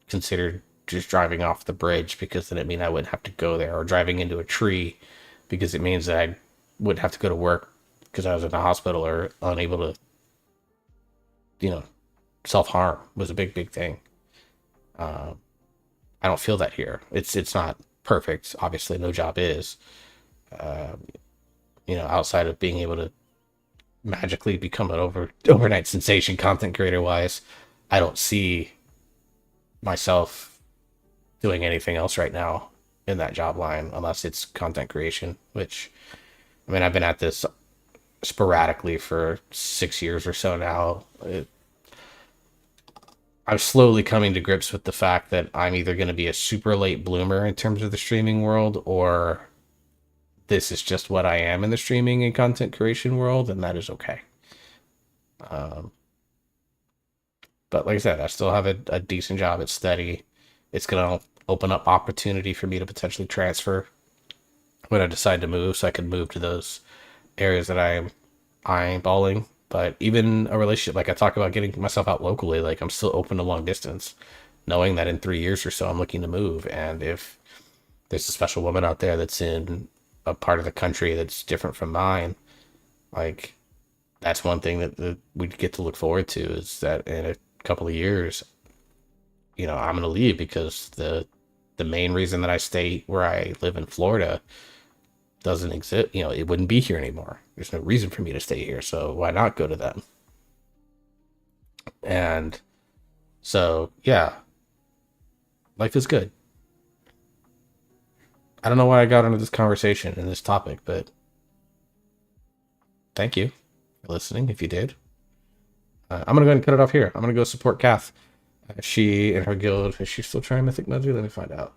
considered just driving off the bridge because then it mean I wouldn't have to go there, or driving into a tree because it means that I wouldn't have to go to work because I was in the hospital or unable to, you know, self-harm was a big thing. I don't feel that here. It's not perfect. Obviously, no job is. You know, outside of being able to magically become an overnight sensation content creator wise, I don't see myself doing anything else right now in that job line unless it's content creation, which, I mean, I've been at this sporadically for 6 years or so now. I'm slowly coming to grips with the fact that I'm either going to be a super late bloomer in terms of the streaming world, or this is just what I am in the streaming and content creation world, and that is okay. But like I said, I still have a decent job. It's steady. It's going to open up opportunity for me to potentially transfer when I decide to move, so I can move to those areas that I'm eyeballing. But even a relationship, like I talk about getting myself out locally, like I'm still open to long distance, knowing that in 3 years or so I'm looking to move. And if there's a special woman out there that's in a part of the country that's different from mine, like, that's one thing that we get to look forward to, is that in a couple of years, you know, I'm going to leave because the main reason that I stay where I live in Florida doesn't exist. You know, it wouldn't be here anymore. There's no reason for me to stay here, so why not go to them? And so, yeah, life is good. I don't know why I got into this conversation and this topic, but thank you for listening if you did. I'm going to go ahead and cut it off here. I'm going to go support Kath. She and her guild, is she still trying Mythic Mother? Let me find out.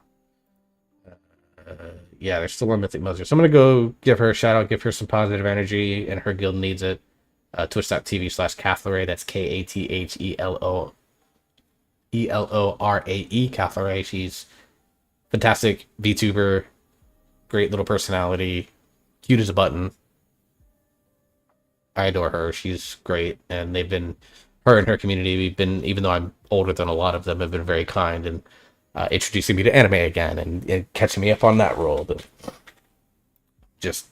Yeah, they're still on Mythic Mother. So I'm going to go give her a shout out, give her some positive energy, and her guild needs it. Twitch.tv/Kathlorae. That's KATHELORAE, Kathlorae. She's fantastic VTuber, great little personality, cute as a button. I adore her. She's great, and her and her community, we've been, even though I'm older than a lot of them, have been very kind and introducing me to anime again and catching me up on that world. And just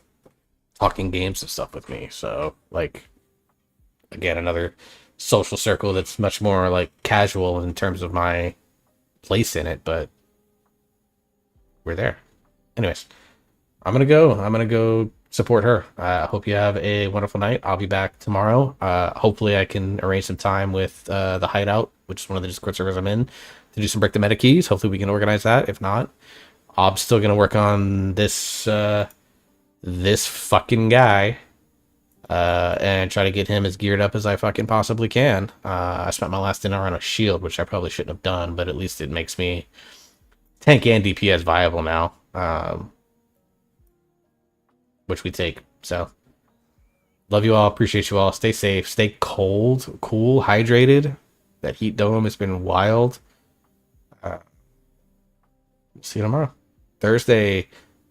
talking games and stuff with me. So, like, again, another social circle that's much more like casual in terms of my place in it, but we're there. Anyways, I'm gonna go support her. I hope you have a wonderful night. I'll be back tomorrow. Hopefully I can arrange some time with the Hideout, which is one of the Discord servers I'm in, to do some Break the Meta Keys. Hopefully we can organize that. If not, I'm still gonna work on this this fucking guy and try to get him as geared up as I fucking possibly can. I spent my last dinner on a shield, which I probably shouldn't have done, but at least it makes me tank and DPS viable now, which we take. So, love you all, appreciate you all. Stay safe, stay cold, cool, hydrated. That heat dome has been wild. See you tomorrow. Thursday,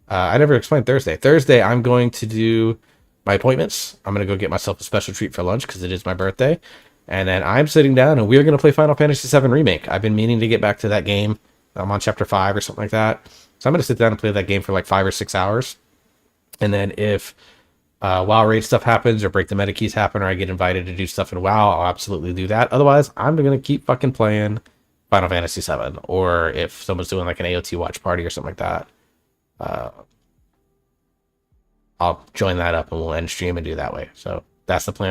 I never explained Thursday. Thursday, I'm going to do my appointments. I'm going to go get myself a special treat for lunch because it is my birthday. And then I'm sitting down and we're going to play Final Fantasy VII Remake. I've been meaning to get back to that game. I'm on chapter 5 or something like that. So I'm going to sit down and play that game for like 5 or 6 hours. And then if WoW raid stuff happens or Break the Meta Keys happen or I get invited to do stuff in WoW, I'll absolutely do that. Otherwise, I'm going to keep fucking playing Final Fantasy VII. Or if someone's doing like an AOT watch party or something like that, I'll join that up and we'll end stream and do that way. So that's the plan